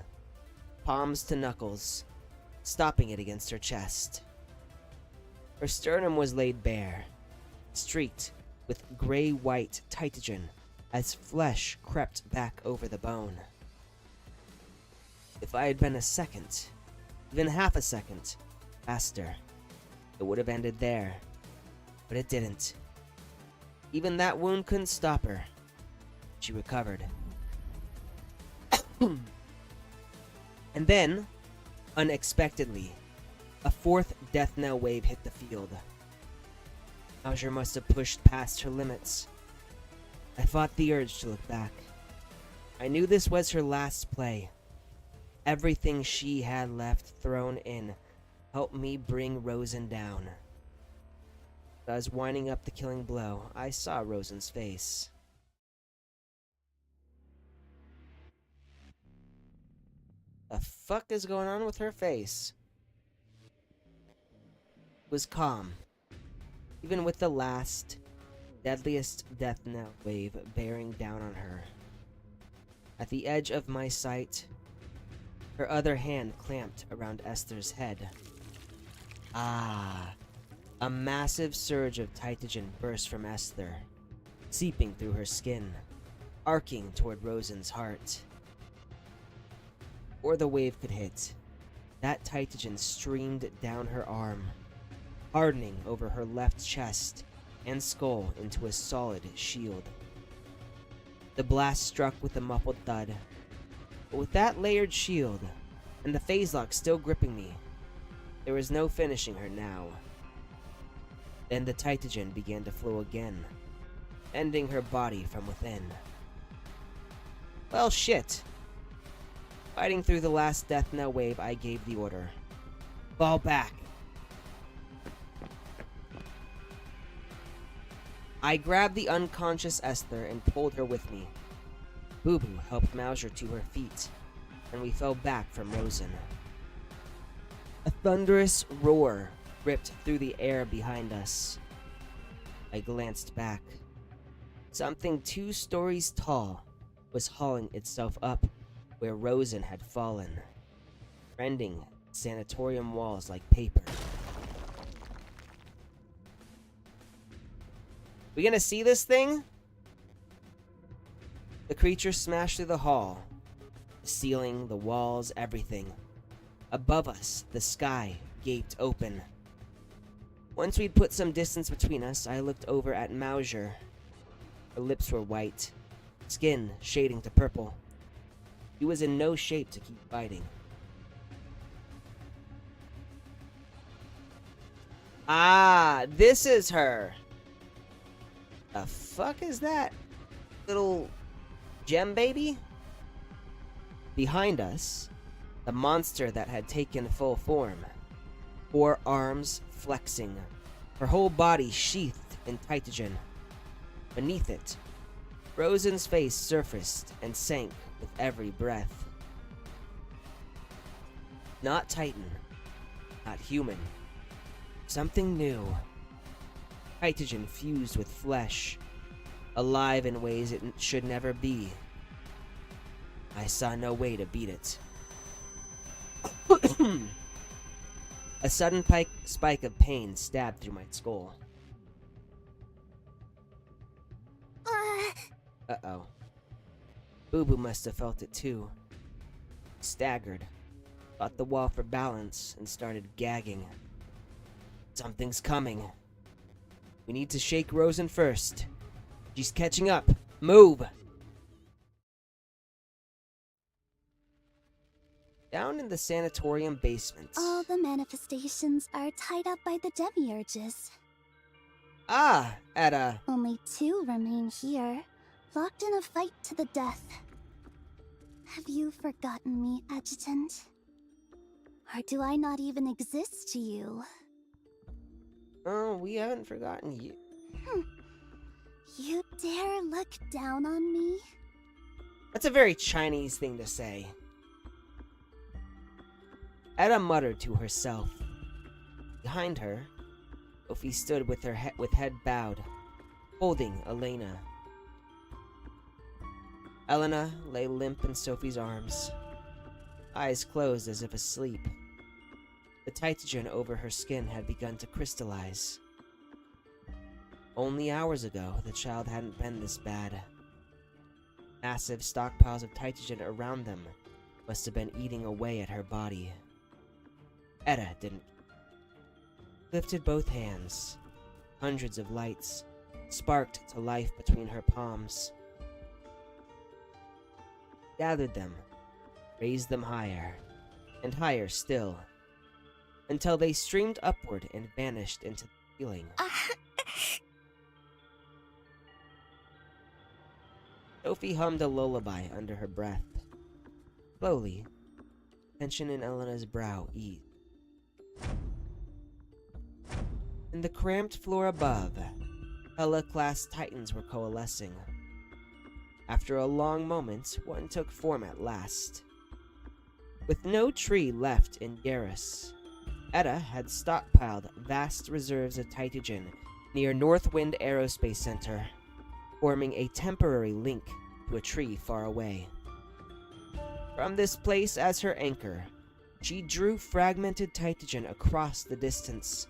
palms to knuckles, stopping it against her chest. Her sternum was laid bare, streaked with gray-white Titagen as flesh crept back over the bone. If I had been a second, even half a second, faster, it would have ended there. But it didn't. Even that wound couldn't stop her. She recovered. And then, unexpectedly, a fourth death knell wave hit the field. Mauser must have pushed past her limits. I fought the urge to look back. I knew this was her last play. Everything she had left thrown in helped me bring Rosen down. As I was winding up the killing blow, I saw Rosen's face. The fuck is going on with her face? It was calm, even with the last, deadliest death knell wave bearing down on her. At the edge of my sight, her other hand clamped around Esther's head. Ah, a massive surge of Titagen burst from Esther, seeping through her skin, arcing toward Rosen's heart. Before the wave could hit, that Titagen streamed down her arm, hardening over her left chest and skull into a solid shield. The blast struck with a muffled thud, but with that layered shield and the phase lock still gripping me, there was no finishing her now. Then the Titagen began to flow again, ending her body from within. Well, shit. Fighting through the last death knell wave, I gave the order. Fall back. I grabbed the unconscious Esther and pulled her with me. Boo Boo helped Mauser to her feet, and we fell back from Rosen. A thunderous roar ripped through the air behind us. I glanced back. Something 2 stories tall was hauling itself up where Rosen had fallen, rending sanatorium walls like paper. We gonna see this thing? The creature smashed through the hall. The ceiling, the walls, everything. Above us, the sky gaped open. Once we'd put some distance between us, I looked over at Mauser. Her lips were white, skin shading to purple. He was in no shape to keep fighting. Ah, this is her. The fuck is that? Little gem baby? Behind us, the monster that had taken full form. 4 arms flexing, her whole body sheathed in Titagen. Beneath it, Rosen's face surfaced and sank with every breath. Not Titan, not human. Something new. Titagen fused with flesh, alive in ways it should never be. I saw no way to beat it. A sudden spike of pain stabbed through my skull. Uh-oh. Boo Boo must have felt it too. He staggered, fought the wall for balance, and started gagging. Something's coming. We need to shake Rosen first. She's catching up. Move! Down in the sanatorium basement. All the manifestations are tied up by the demiurges. Ah, Etta. Only 2 remain here, locked in a fight to the death. Have you forgotten me, Adjutant? Or do I not even exist to you? Oh, we haven't forgotten you. You dare look down on me? That's a very Chinese thing to say. Etta muttered to herself. Behind her, Sophie stood with head bowed, holding Elena. Elena lay limp in Sophie's arms, eyes closed as if asleep. The Titagen over her skin had begun to crystallize. Only hours ago, the child hadn't been this bad. Massive stockpiles of Tytogen around them must have been eating away at her body. Etta didn't. Lifted both hands. Hundreds of lights sparked to life between her palms. Gathered them, raised them higher, and higher still, until they streamed upward and vanished into the ceiling. Sophie hummed a lullaby under her breath. Slowly, tension in Elena's brow eased. In the cramped floor above, Hela-class Titans were coalescing. After a long moment, one took form at last. With no tree left in Yaris, Etta had stockpiled vast reserves of Tytogen near Northwind Aerospace Center, forming a temporary link to a tree far away. From this place as her anchor, she drew fragmented Tytogen across the distance,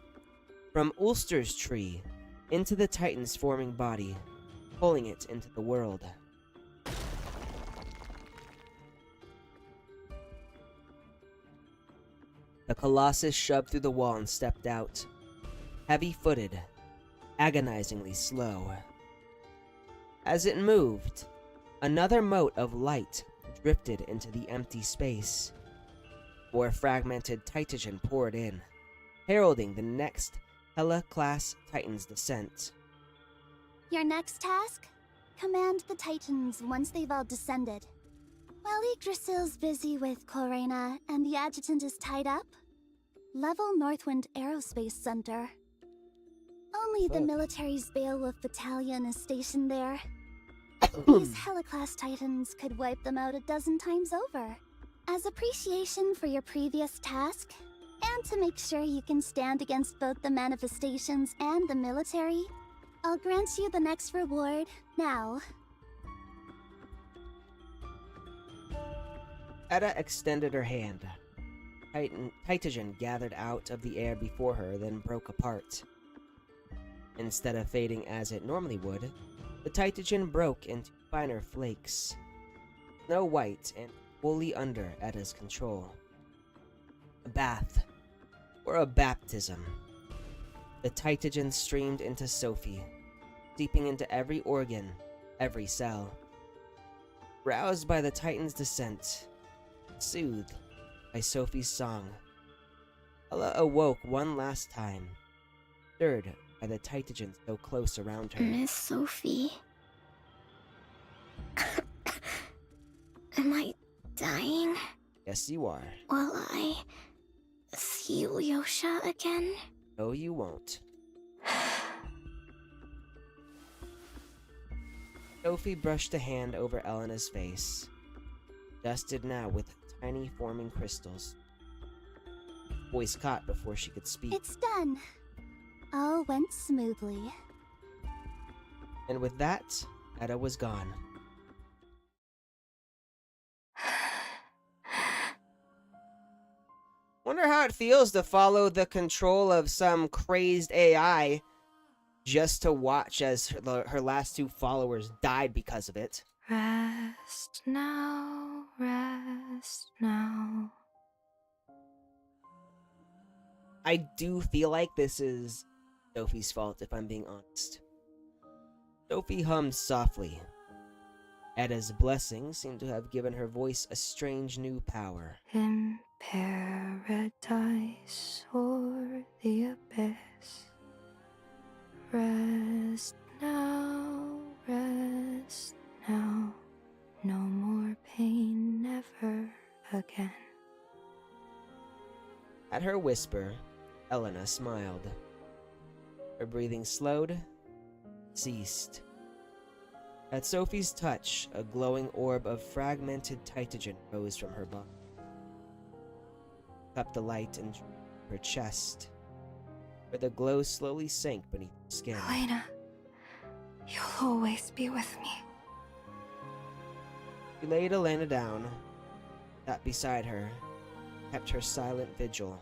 from Ulster's tree into the Titan's forming body, pulling it into the world. The Colossus shoved through the wall and stepped out, heavy-footed, agonizingly slow. As it moved, another mote of light drifted into the empty space. More fragmented Tytogen poured in, heralding the next Hela-class Titan's descent. Your next task? Command the Titans once they've all descended. While Yggdrasil's busy with Corena and the adjutant is tied up, level Northwind Aerospace Center. Only the military's Beowulf Battalion is stationed there. These Hela-class Titans could wipe them out a dozen times over. As appreciation for your previous task, and to make sure you can stand against both the manifestations and the military, I'll grant you the next reward now. Etta extended her hand. Tytogen gathered out of the air before her, then broke apart. Instead of fading as it normally would, the Tytogen broke into finer flakes, snow white and fully under Etta's control. A bath, or a baptism. The Tytogen streamed into Sophie, seeping into every organ, every cell. Roused by the Titan's descent, soothed by Sophie's song, Ella awoke one last time, stirred by the Tytogen so close around her. Miss Sophie. Am I dying? Yes, you are. Will I see Lyosha again? No, you won't. Sophie brushed a hand over Elena's face, dusted now with tiny forming crystals. Voice caught before she could speak. It's done. All went smoothly. And with that, Etta was gone. Wonder how it feels to follow the control of some crazed AI just to watch as her last two followers died because of it. Rest now, rest now. I do feel like this is Sophie's fault, if I'm being honest. Sophie hummed softly. Etta's blessing seemed to have given her voice a strange new power. In paradise or the abyss. Rest now, rest now. No more pain, never again. At her whisper, Elena smiled. Her breathing slowed, ceased. At Sophie's touch, a glowing orb of fragmented Tytogen rose from her body. Cupped the light and her chest, where the glow slowly sank beneath her skin. Elena, you'll always be with me. She laid Elena down, sat beside her, kept her silent vigil.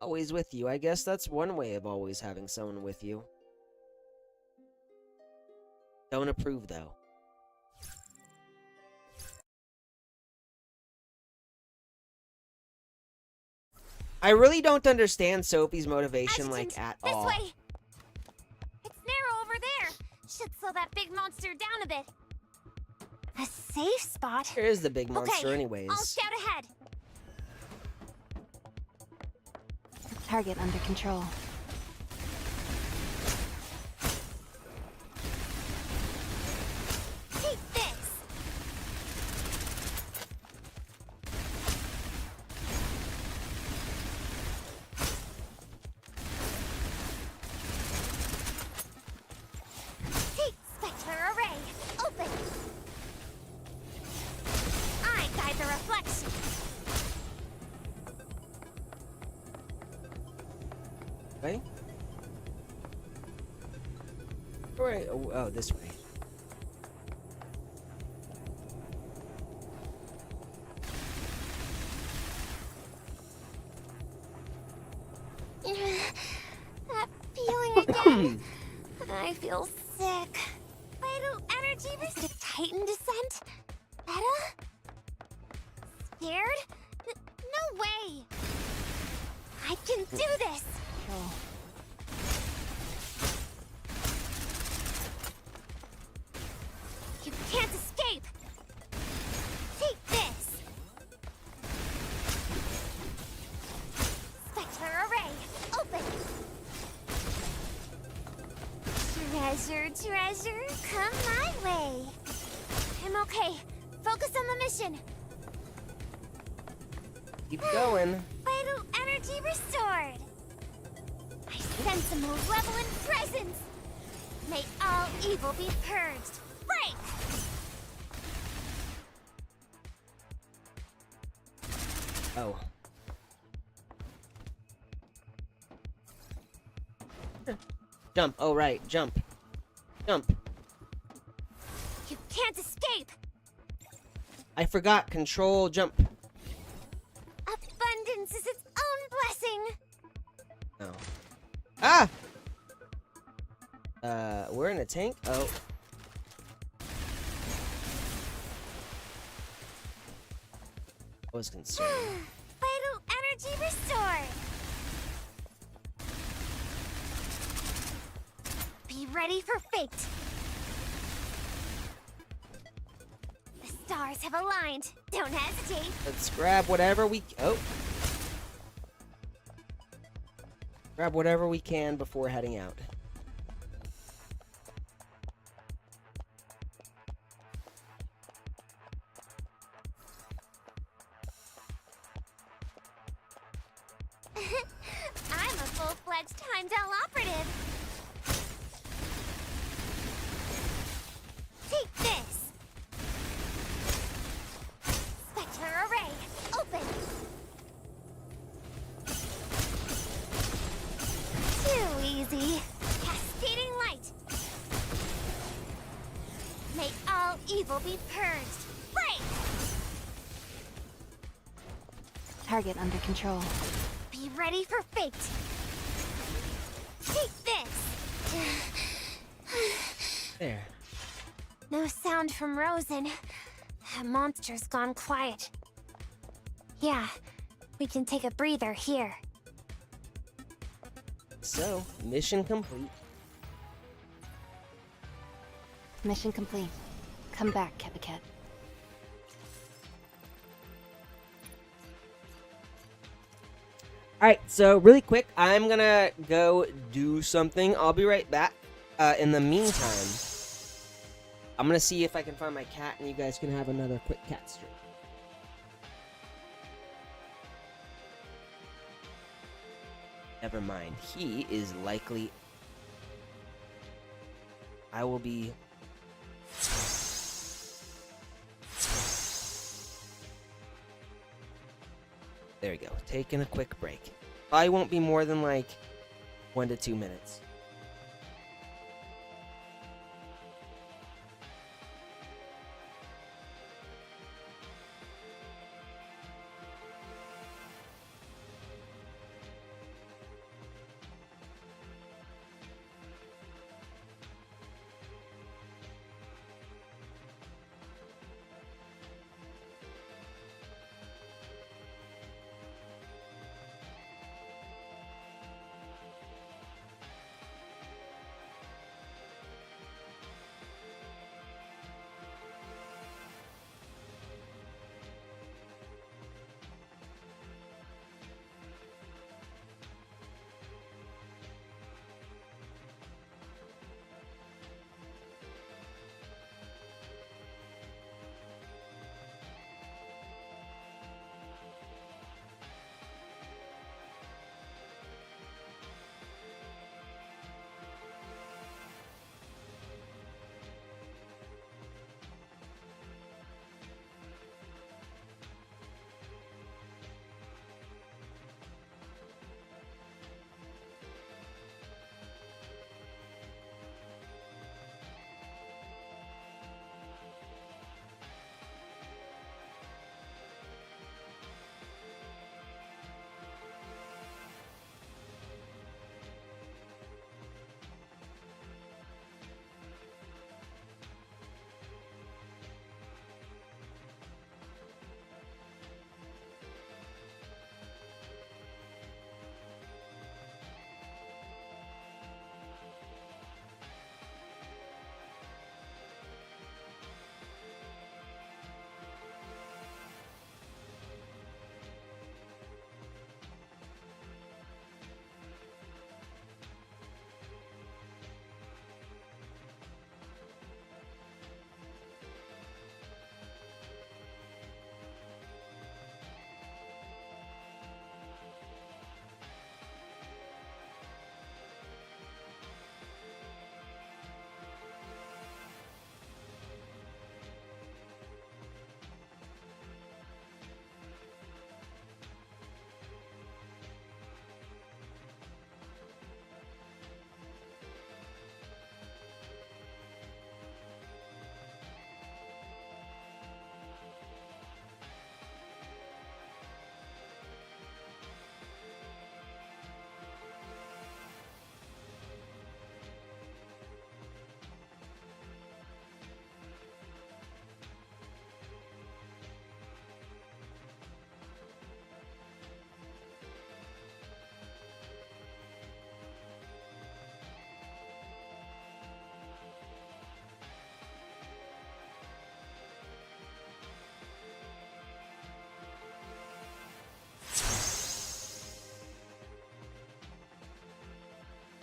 Always with you. I guess that's one way of always having someone with you. Don't approve, though. I really don't understand Sophie's motivation, Adjutant, like, at this all. way! It's narrow over there! Should slow that big monster down a bit. A safe spot? Here is the big monster Okay, anyways. I'll scout ahead. Target under control. Take this! Take Spectral Array! Open! I guide the reflection! Okay. Right. Oh, this way. That feeling again. I feel sick. Vital energy risk a Titan descent? Beta? Scared? No way! I can do this! Control. You can't escape! Take this! Spectral Array, open! Treasure, treasure, come my way! I'm okay. Focus on the mission. Keep going. Vital energy restored! I sense a malevolent presence! May all evil be purged! Break! Oh. Jump. Oh, right. Jump. Jump. You can't escape! I forgot. Control. Jump. Abundance is its own blessing! Oh. Ah! We're in a tank? Oh. I was concerned. Vital energy restored! Be ready for fate! The stars have aligned. Don't hesitate. Let's grab whatever we... Oh. Grab whatever we can before heading out. I'm a full-fledged Heimdall operative. Take this. Spectral Array, open. Too easy. Cascading light. May all evil be purged. Break! Target under control. Be ready for fate. Take this. There. No sound from Rosen. That monster's gone quiet. Yeah, we can take a breather here. So, mission complete. Mission complete. Come back, Kepiket. Alright, so really quick, I'm gonna go do something. I'll be right back. In the meantime, I'm gonna see if I can find my cat and you guys can have another quick cat stream. Never mind. He is likely... I will be... There we go. Taking a quick break. Probably won't be more than like 1 to 2 minutes.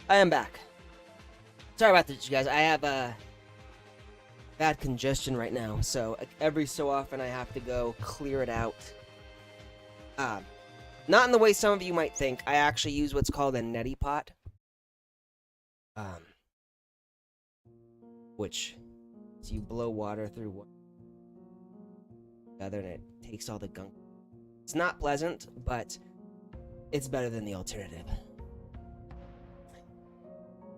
I am back. Sorry about this, you guys. I have bad congestion right now, so every so often I have to go clear it out. Not in the way some of you might think. I actually use what's called a neti pot. Which is you blow water through one together and it takes all the gunk. It's not pleasant, but it's better than the alternative.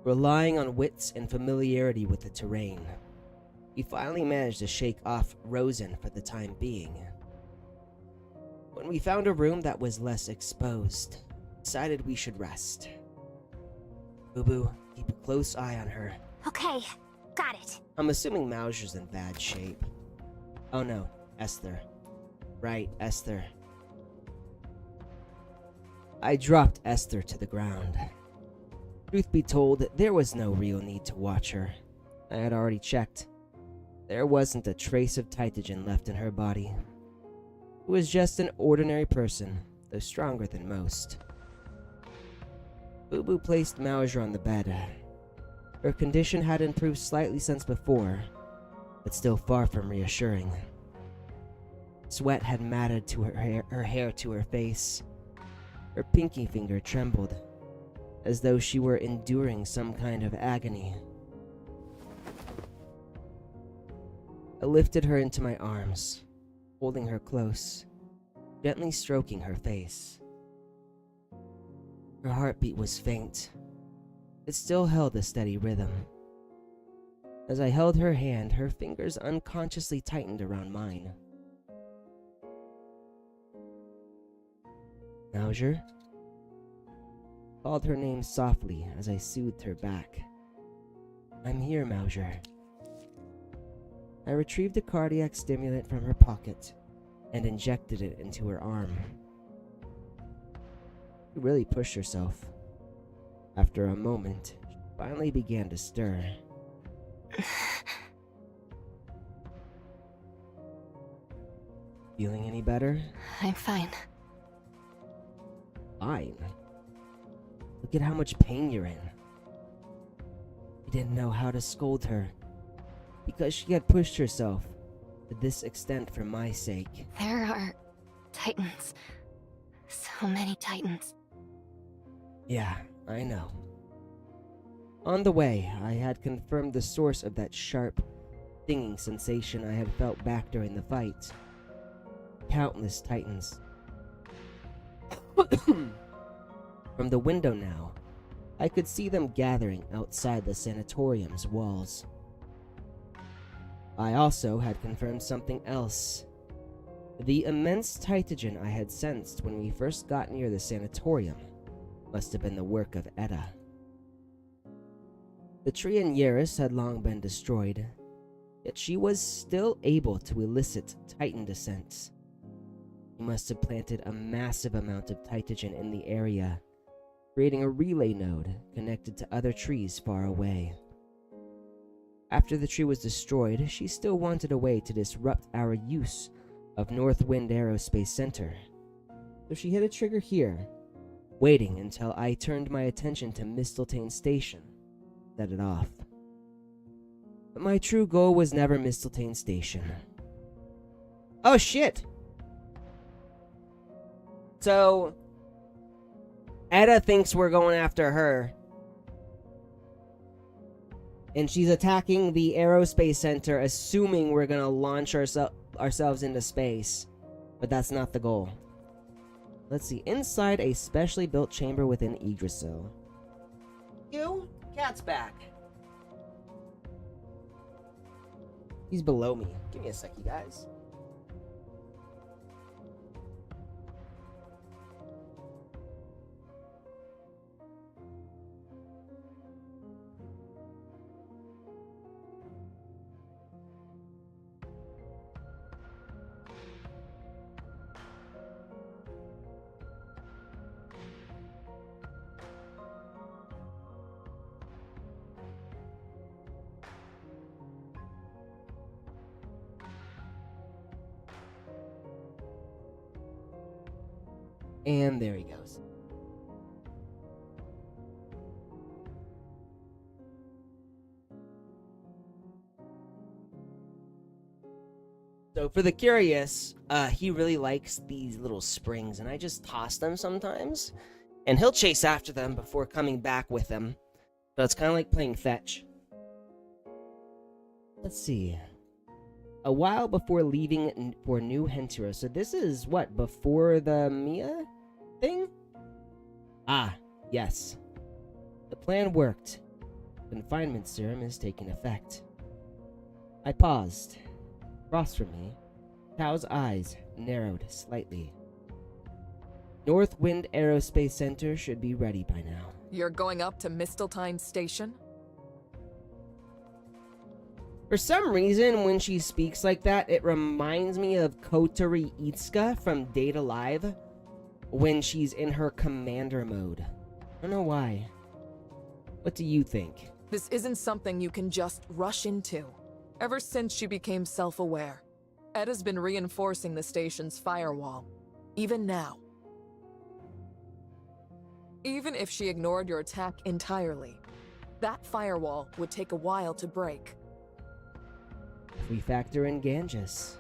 Relying on wits and familiarity with the terrain, we finally managed to shake off Rosen for the time being. When we found a room that was less exposed, decided we should rest. Boo-Boo, keep a close eye on her. Okay, got it. I'm assuming Mauser's in bad shape. Oh no, Esther. Right, Esther. I dropped Esther to the ground. Truth be told, there was no real need to watch her. I had already checked. There wasn't a trace of Tytogen left in her body. It was just an ordinary person, though stronger than most. Boo-Boo placed Mauser on the bed. Her condition had improved slightly since before, but still far from reassuring. Sweat had matted to her hair to her face. Her pinky finger trembled, as though she were enduring some kind of agony. I lifted her into my arms, holding her close, gently stroking her face. Her heartbeat was faint. It still held a steady rhythm. As I held her hand, her fingers unconsciously tightened around mine. Mauser? Called her name softly as I soothed her back. I'm here, Mauser. I retrieved a cardiac stimulant from her pocket and injected it into her arm. She really pushed herself. After a moment, she finally began to stir. Feeling any better? I'm fine. Fine? Look at how much pain you're in. I didn't know how to scold her, because she had pushed herself to this extent for my sake. There are Titans. So many Titans. Yeah, I know. On the way, I had confirmed the source of that sharp, stinging sensation I had felt back during the fight. Countless Titans. From the window now, I could see them gathering outside the sanatorium's walls. I also had confirmed something else. The immense Tytogen I had sensed when we first got near the sanatorium must have been the work of Edda. The tree in Yaris had long been destroyed, yet she was still able to elicit Titan descents. She must have planted a massive amount of Tytogen in the area, creating a relay node connected to other trees far away. After the tree was destroyed, she still wanted a way to disrupt our use of Northwind Aerospace Center. So she hit a trigger here, waiting until I turned my attention to Mistletoe Station, set it off. But my true goal was never Mistletoe Station. Oh shit! So, Edda thinks we're going after her. And she's attacking the aerospace center, assuming we're gonna launch ourselves into space. But that's not the goal. Let's see. Inside a specially built chamber within Yggdrasil. You? Cat's back. He's below me. Give me a sec, you guys. And there he goes. So for the curious, he really likes these little springs, and I just toss them sometimes, and he'll chase after them before coming back with them. So it's kind of like playing fetch. Let's see. A while before leaving for New Hentero. So this is what, before the Mia thing? Ah, yes. The plan worked. Confinement serum is taking effect. I paused. Across from me, Tao's eyes narrowed slightly. Northwind Aerospace Center should be ready by now. You're going up to Misteltein Station? For some reason, when she speaks like that, it reminds me of Kotori Itsuka from Date Alive when she's in her commander mode. I don't know why. What do you think? This isn't something you can just rush into. Ever since she became self-aware, Edda's been reinforcing the station's firewall. Even now. Even if she ignored your attack entirely, that firewall would take a while to break. If we factor in Ganges,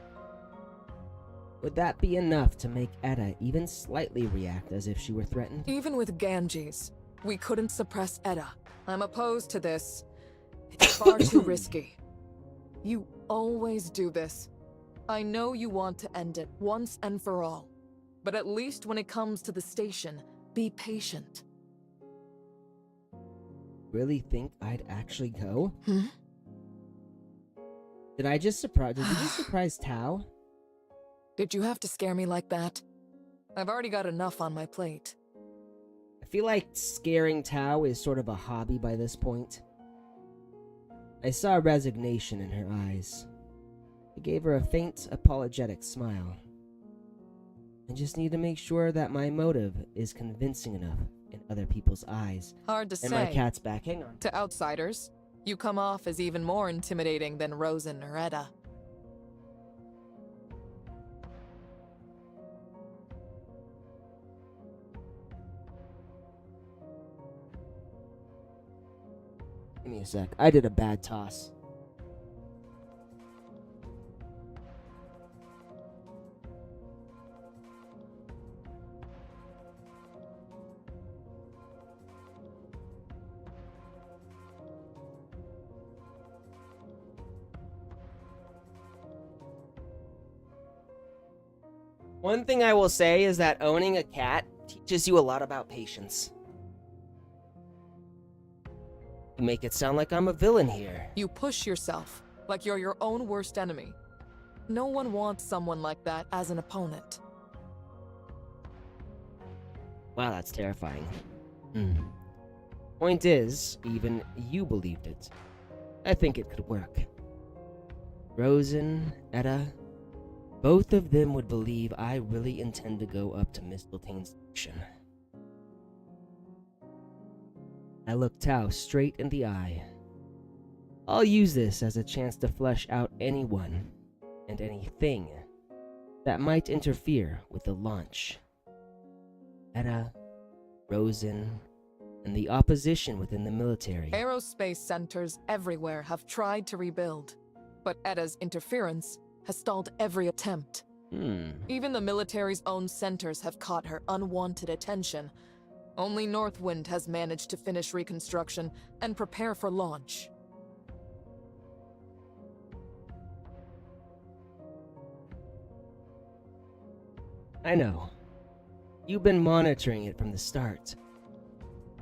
would that be enough to make Edda even slightly react as if she were threatened? Even with Ganges, we couldn't suppress Edda. I'm opposed to this. It's far too risky. You always do this. I know you want to end it once and for all. But at least when it comes to the station, be patient. Really think I'd actually go? Hmm? Did you just surprise Tao? Did you have to scare me like that? I've already got enough on my plate. I feel like scaring Tao is sort of a hobby by this point. I saw resignation in her eyes. I gave her a faint, apologetic smile. I just need to make sure that my motive is convincing enough in other people's eyes. Hard to And say. my cat's back. Hang on. To outsiders, you come off as even more intimidating than Rosen or Edda. Give me a sec. I did a bad toss. One thing I will say is that owning a cat teaches you a lot about patience. You make it sound like I'm a villain here. You push yourself, like you're your own worst enemy. No one wants someone like that as an opponent. Wow, that's terrifying. Point is, even you believed it. I think it could work. Rosen, Edda, both of them would believe I really intend to go up to Misteltein Station. I looked Tao straight in the eye. I'll use this as a chance to flesh out anyone and anything that might interfere with the launch. Edda, Rosen, and the opposition within the military. Aerospace centers everywhere have tried to rebuild, but Edda's interference has stalled every attempt. Even the military's own centers have caught her unwanted attention. Only Northwind has managed to finish reconstruction and prepare for launch. I know. You've been monitoring it from the start.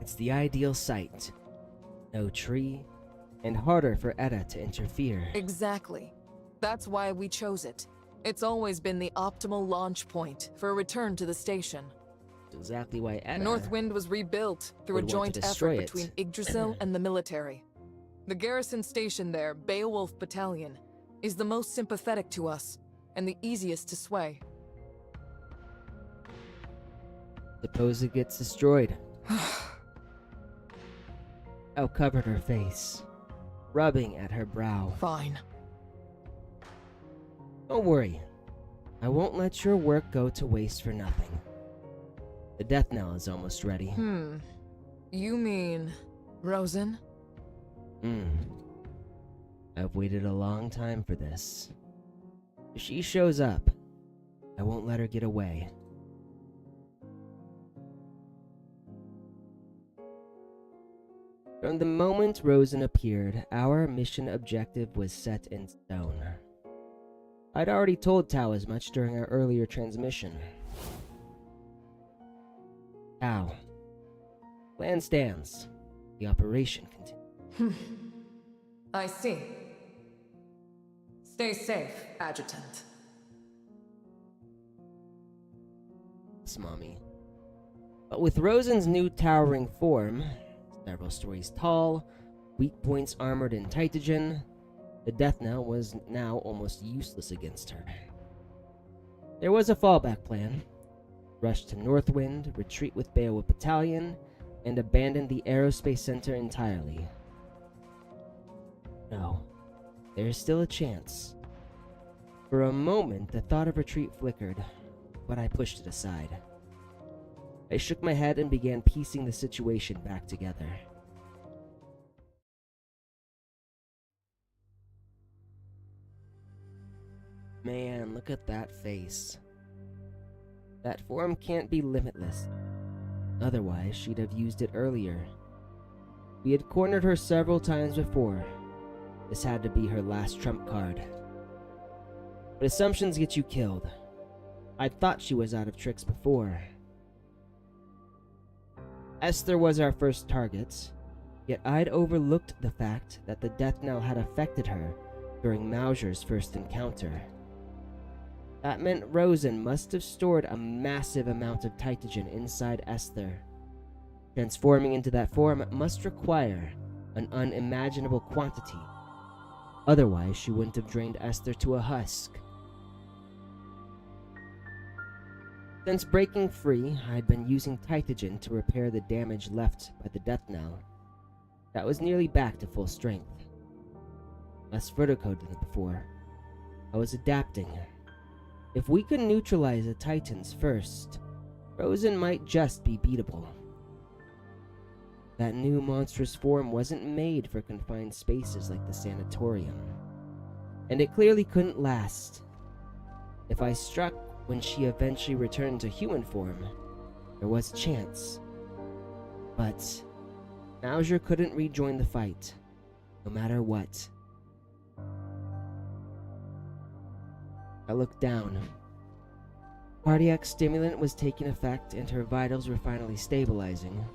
It's the ideal site. No tree, and harder for Edda to interfere. Exactly. That's why we chose it. It's always been the optimal launch point for a return to the station. Exactly why Edda... Northwind was rebuilt through a would want joint to effort destroy it. between Yggdrasil and the military. The garrison station there, Beowulf Battalion, is the most sympathetic to us and the easiest to sway. Suppose it gets destroyed. Al covered her face, rubbing at her brow. Fine. Don't worry. I won't let your work go to waste for nothing. The death knell is almost ready. You mean... Rosen? I've waited a long time for this. If she shows up, I won't let her get away. From the moment Rosen appeared, our mission objective was set in stone. I'd already told Tao as much during our earlier transmission. Tao. Plan stands. The operation continues. I see. Stay safe, Adjutant. Yes, Mommy. But with Rosen's new towering form, several stories tall, weak points armored in Titagen, the death knell was now almost useless against her. There was a fallback plan. Rush to Northwind, retreat with Beowulf Battalion, and abandon the Aerospace Center entirely. No, there's still a chance. For a moment, the thought of retreat flickered, but I pushed it aside. I shook my head and began piecing the situation back together. Man, look at that face. That form can't be limitless. Otherwise, she'd have used it earlier. We had cornered her several times before. This had to be her last trump card. But assumptions get you killed. I thought she was out of tricks before. Esther was our first target, yet I'd overlooked the fact that the death knell had affected her during Mauser's first encounter. That meant Rosen must have stored a massive amount of Titagen inside Esther. Transforming into that form must require an unimaginable quantity. Otherwise, she wouldn't have drained Esther to a husk. Since breaking free, I'd been using Titagen to repair the damage left by the death knell. That was nearly back to full strength. Less vertigo than before. I was adapting. If we could neutralize the Titans first, Rosen might just be beatable. That new monstrous form wasn't made for confined spaces like the sanatorium. And it clearly couldn't last. If I struck when she eventually returned to human form, there was a chance. But Mauser couldn't rejoin the fight, no matter what. I looked down. Cardiac stimulant was taking effect and her vitals were finally stabilizing.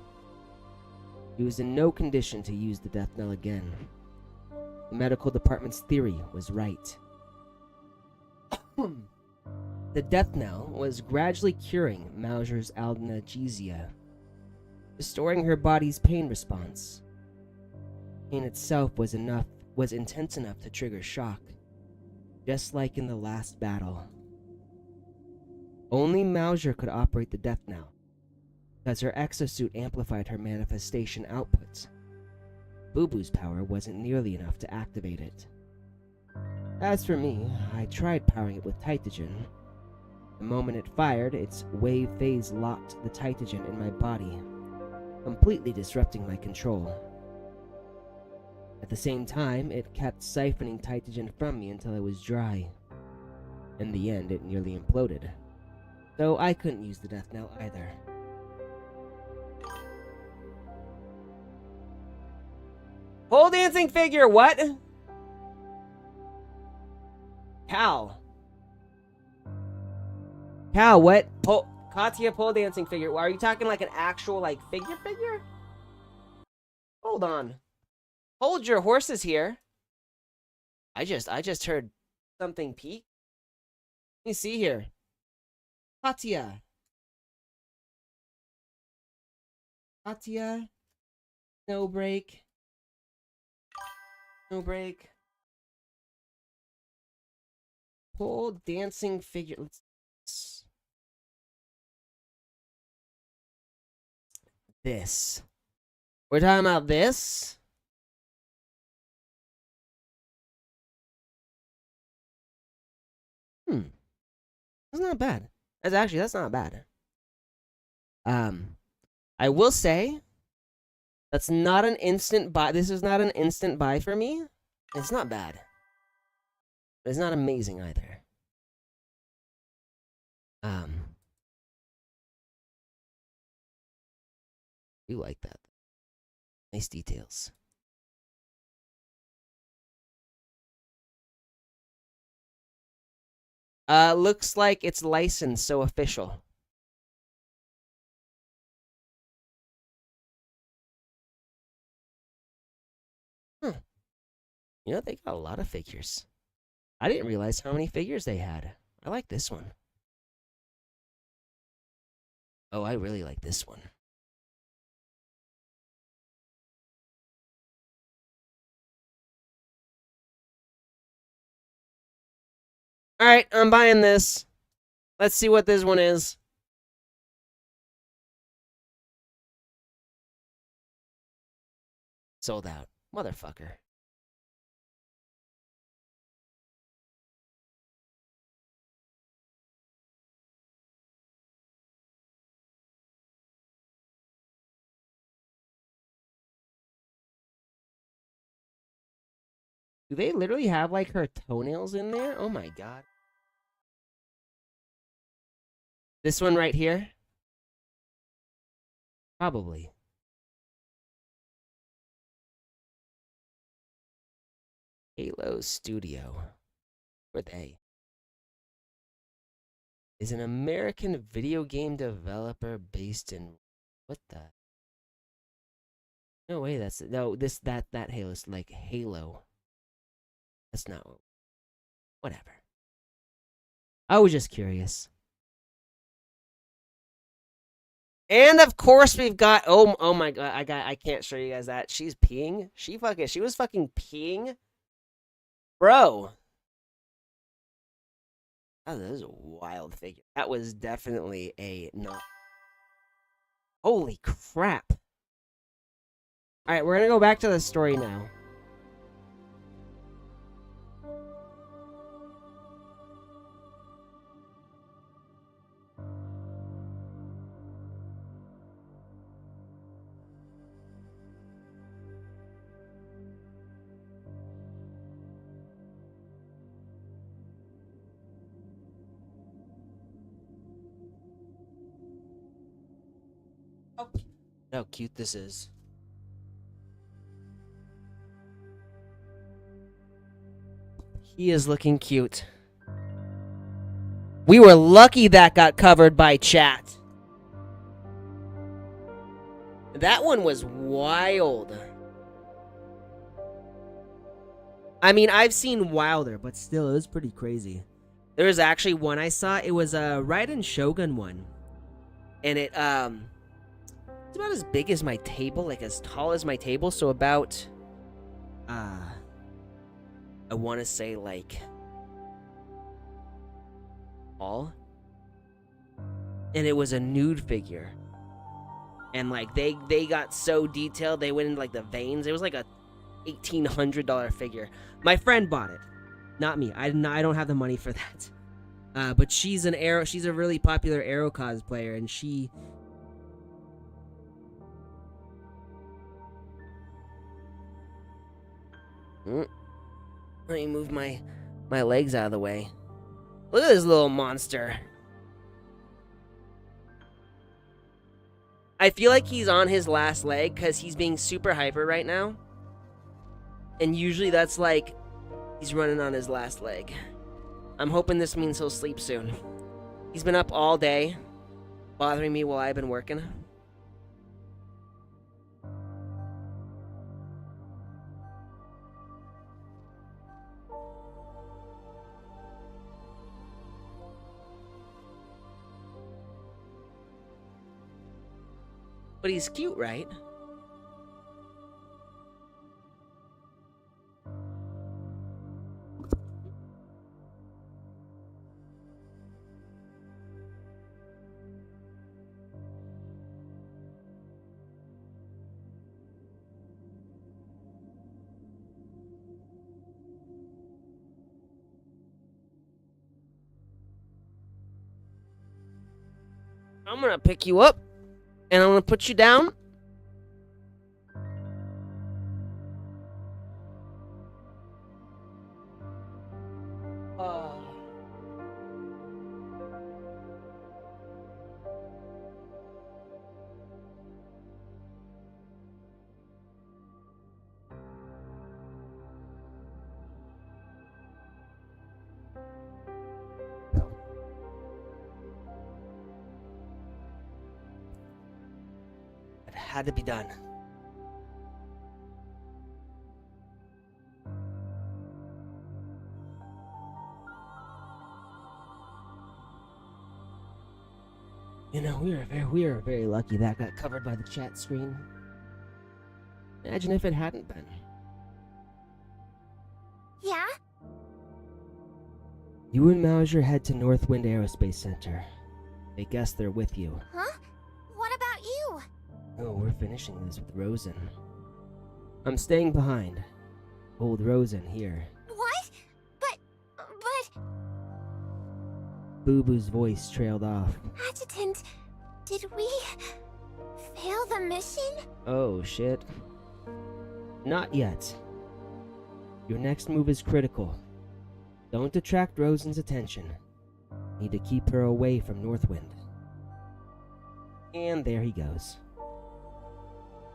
She was in no condition to use the death knell again. The medical department's theory was right. The death knell was gradually curing Mauser's analgesia, restoring her body's pain response. Pain itself was intense enough to trigger shock, just like in the last battle. Only Mauser could operate the death knell, because her exosuit amplified her manifestation output. Boo Boo's power wasn't nearly enough to activate it. As for me, I tried powering it with Titagen. The moment it fired, its wave phase locked the Titagen in my body, completely disrupting my control. At the same time, it kept siphoning Titagen from me until it was dry. In the end, it nearly imploded, so I couldn't use the death knell either. Pole dancing figure, what? Cal, what? Katya pole dancing figure. Are you talking like an actual, like, figure? Hold on. Hold your horses here. I just heard something peak. Let me see here. Katya. Snowbreak. Pole dancing figure. This. We're talking about this? That's not bad. That's not bad. I will say, that's not an instant buy. This is not an instant buy for me. It's not bad. But it's not amazing either. You like that? Nice details. Looks like it's licensed, so official. You know, they got a lot of figures. I didn't realize how many figures they had. I like this one. Oh, I really like this one. Alright, I'm buying this. Let's see what this one is. Sold out. Motherfucker. Do they literally have, like, her toenails in there? Oh my god. This one right here? Probably. Halo Studio. Who are they? Is an American video game developer based in... What the... No way, that's... No, that Halo's like Halo. That's not... Whatever. I was just curious. And of course we've got... Oh my god, I can't show you guys that. She's peeing. She was fucking peeing. Bro. Oh, that is a wild figure. That was definitely a not... Holy crap. Alright, we're gonna go back to the story now. How cute this is. He is looking cute. We were lucky that got covered by chat. That one was wild. I mean, I've seen wilder, but still, it was pretty crazy. There was actually one I saw. It was a Raiden Shogun one. And it's about as big as my table, like as tall as my table, so about I want to say like all. And it was a nude figure. And like they got so detailed, they went into like the veins. It was like a $1,800 figure. My friend bought it, not me. I don't have the money for that. But she's a really popular Arrow cosplayer, and she... Let me move my legs out of the way. Look at this little monster. I feel like he's on his last leg because he's being super hyper right now. And usually that's like he's running on his last leg. I'm hoping this means he'll sleep soon. He's been up all day, bothering me while I've been working. But he's cute, right? I'm gonna pick you up, and I'm gonna put you down. Had to be done. You know, we are very lucky that got covered by the chat screen. Imagine if it hadn't been. Yeah? You and Mauser head to Northwind Aerospace Center. They guess they're with you. Huh? What about you? Oh, we're finishing this with Rosen. I'm staying behind. Hold Rosen here. What? But... Boo Boo's voice trailed off. Adjutant, did we... fail the mission? Oh, shit. Not yet. Your next move is critical. Don't attract Rosen's attention. Need to keep her away from Northwind. And there he goes.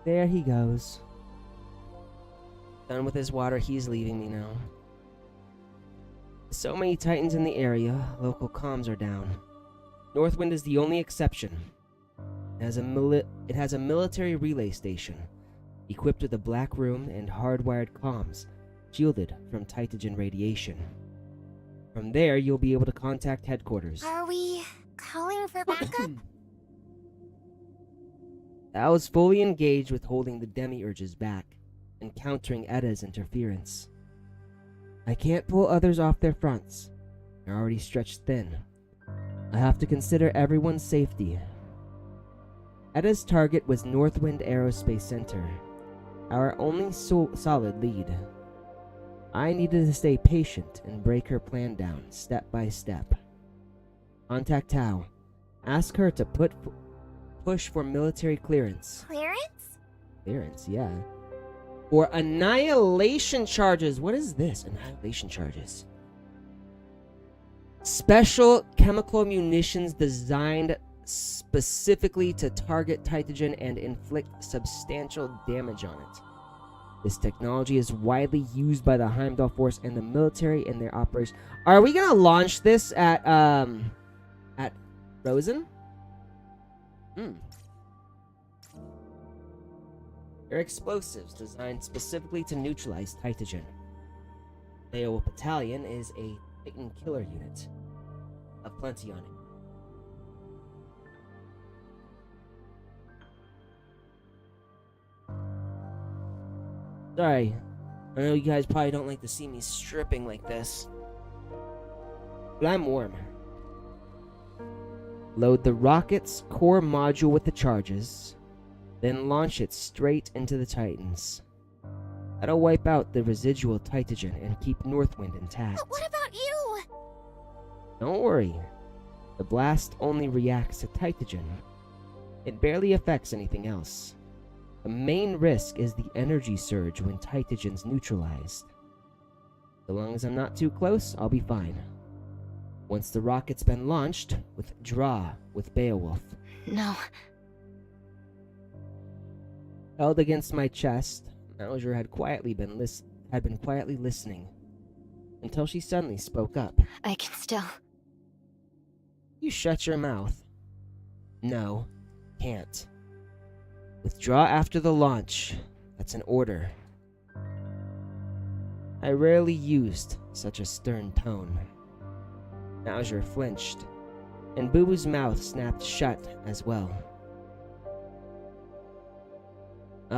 There he goes. Done with his water, he's leaving me now. So many Titans in the area, local comms are down. Northwind is the only exception. It has a military relay station, equipped with a black room and hardwired comms, shielded from Titagen radiation. From there, you'll be able to contact headquarters. Are we calling for backup? I was fully engaged with holding the demiurges back and countering Edda's interference. I can't pull others off their fronts. They're already stretched thin. I have to consider everyone's safety. Edda's target was Northwind Aerospace Center, our only solid lead. I needed to stay patient and break her plan down step by step. Contact Tao. Ask her to push for military clearance. Clearance? Clearance, yeah. For annihilation charges. What is this? Annihilation charges. Special chemical munitions designed specifically to target Titagen and inflict substantial damage on it. This technology is widely used by the Heimdall Force and the military in their operations. Are we gonna launch this at Rosen? They're explosives designed specifically to neutralize Titagen. The Iowa Battalion is a Titan killer unit. Have plenty on it. Sorry, I know you guys probably don't like to see me stripping like this, but I'm warm. Load the rocket's core module with the charges, then launch it straight into the Titans. That'll wipe out the residual Titagen and keep Northwind intact. But what about you? Don't worry. The blast only reacts to Titagen. It barely affects anything else. The main risk is the energy surge when Titagen's neutralized. So long as I'm not too close, I'll be fine. Once the rocket's been launched, withdraw with Beowulf. No. Held against my chest, Mauser had been quietly listening until she suddenly spoke up. I can still... You shut your mouth. No, can't. Withdraw after the launch. That's an order. I rarely used such a stern tone. Mauser flinched, and Boo Boo's mouth snapped shut as well.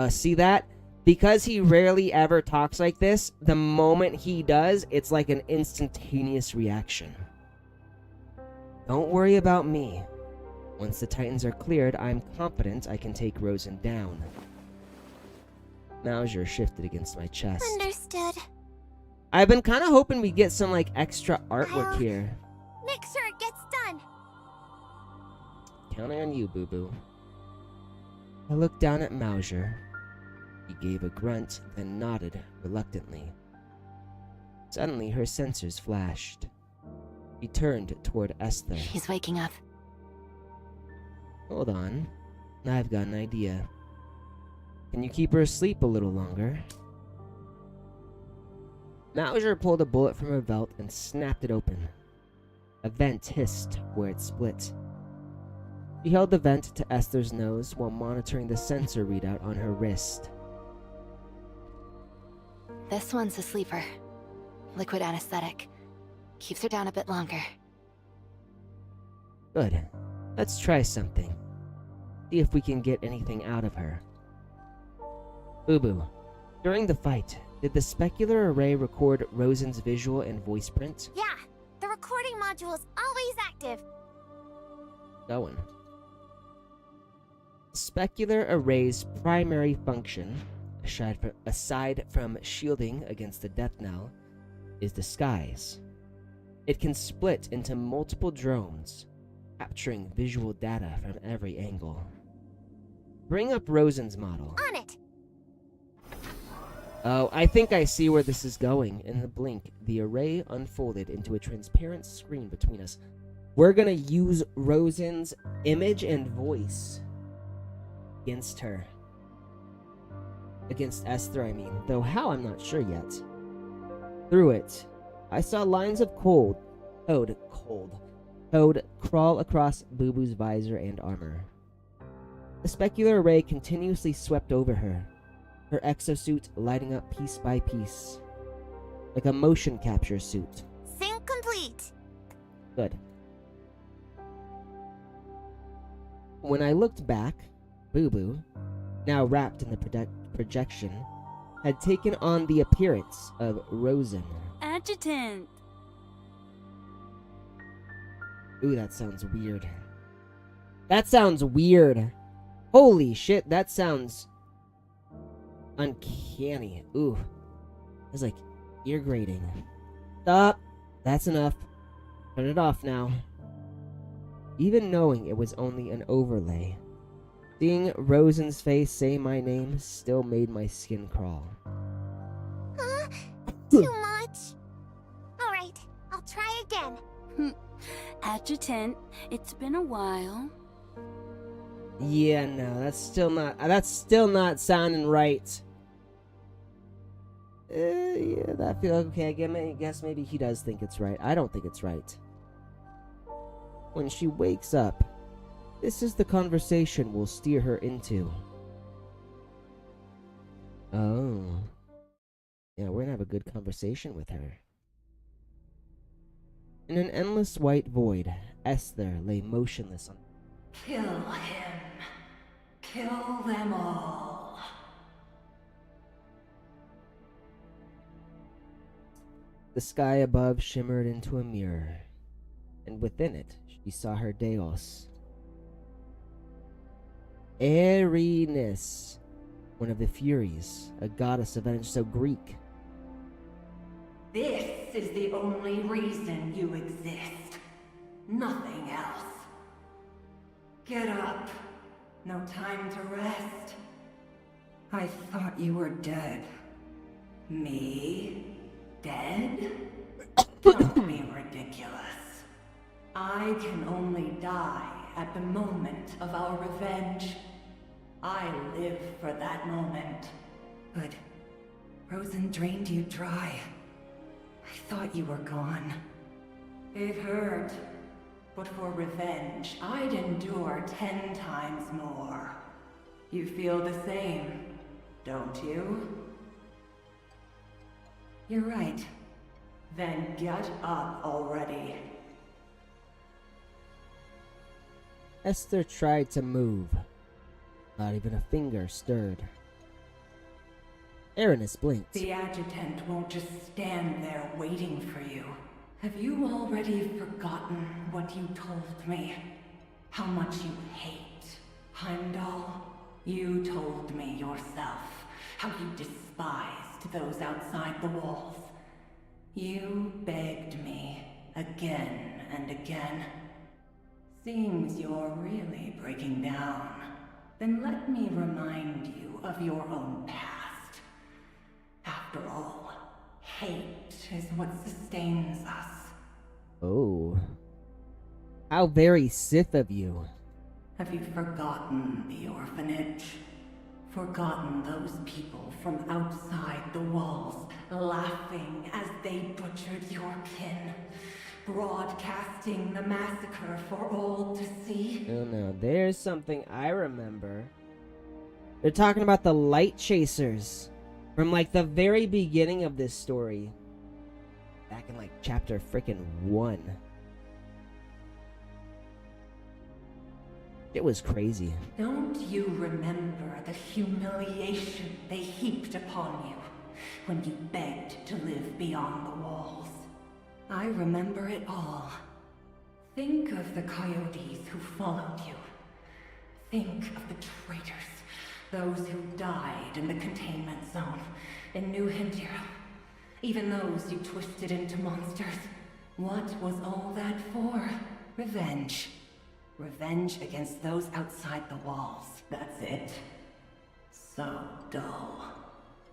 See that? Because he rarely ever talks like this, the moment he does, it's like an instantaneous reaction. Don't worry about me. Once the Titans are cleared, I'm confident I can take Rosen down. Mauser shifted against my chest. Understood. I've been kind of hoping we get some, like, extra artwork I'll here. make sure it gets done. Counting on you, Boo Boo. I looked down at Mauser. He gave a grunt, then nodded reluctantly. Suddenly, her sensors flashed. He turned toward Esther. He's waking up. Hold on. I've got an idea. Can you keep her asleep a little longer? Mauser pulled a bullet from her belt and snapped it open. A vent hissed where it split. She held the vent to Esther's nose while monitoring the sensor readout on her wrist. This one's a sleeper. Liquid anesthetic. Keeps her down a bit longer. Good. Let's try something. See if we can get anything out of her. Boo-boo. During the fight, did the specular array record Rosen's visual and voice print? Yeah, the recording module's always active. Going. The specular array's primary function, aside from shielding against the death knell, is disguise. It can split into multiple drones, capturing visual data from every angle. Bring up Rosen's model. On it! Oh, I think I see where this is going. In a blink, the array unfolded into a transparent screen between us. We're gonna use Rosen's image and voice against her. Against Esther, I mean. Though how, I'm not sure yet. Through it, I saw lines of code crawl across Boo Boo's visor and armor. The specular array continuously swept over her, her exosuit lighting up piece by piece, like a motion capture suit. Sync complete! Good. When I looked back, Boo Boo, now wrapped in the projection, had taken on the appearance of Rosen. Adjutant! Ooh, that sounds weird. That sounds weird. Holy shit, that sounds uncanny. Ooh. It's like ear grating. Stop. That's enough. Turn it off now. Even knowing it was only an overlay, seeing Rosen's face say my name still made my skin crawl. Huh? Too much? Alright, I'll try again. Adjutant, it's been a while. Yeah, no, that's still not sounding right. Yeah, that feels okay. I guess maybe he does think it's right. I don't think it's right. When she wakes up, this is the conversation we'll steer her into. Oh. Yeah, we're gonna have a good conversation with her. In an endless white void, Esther lay motionless on. Kill him. Kill them all. The sky above shimmered into a mirror, and within it, she saw her Deus. Erinys, one of the Furies, a goddess of energy, so Greek. This is the only reason you exist. Nothing else. Get up. No time to rest. I thought you were dead. Me? Dead? Don't be ridiculous. I can only die at the moment of our revenge. I live for that moment. But Rosen drained you dry. I thought you were gone. It hurt. But for revenge, I'd endure 10 times more. You feel the same, don't you? You're right. Then get up already. Esther tried to move. Not even a finger stirred. Erinys blinked. The adjutant won't just stand there waiting for you. Have you already forgotten what you told me? How much you hate Heimdall? You told me yourself how you despised those outside the walls. You begged me again and again. Seems you're really breaking down. Then let me remind you of your own past. After all, hate is what sustains us. Oh. How very Sith of you. Have you forgotten the orphanage? Forgotten those people from outside the walls, laughing as they butchered your kin? broadcasting the massacre for all to see. Oh no, there's something I remember. They're talking about the light chasers from like the very beginning of this story. Back in like chapter frickin' 1. It was crazy. Don't you remember the humiliation they heaped upon you when you begged to live beyond the walls? I remember it all. Think of the coyotes who followed you. Think of the traitors, those who died in the containment zone in New Hintiro. Even those you twisted into monsters. What was all that for? Revenge. Revenge against those outside the walls. That's it. So dull.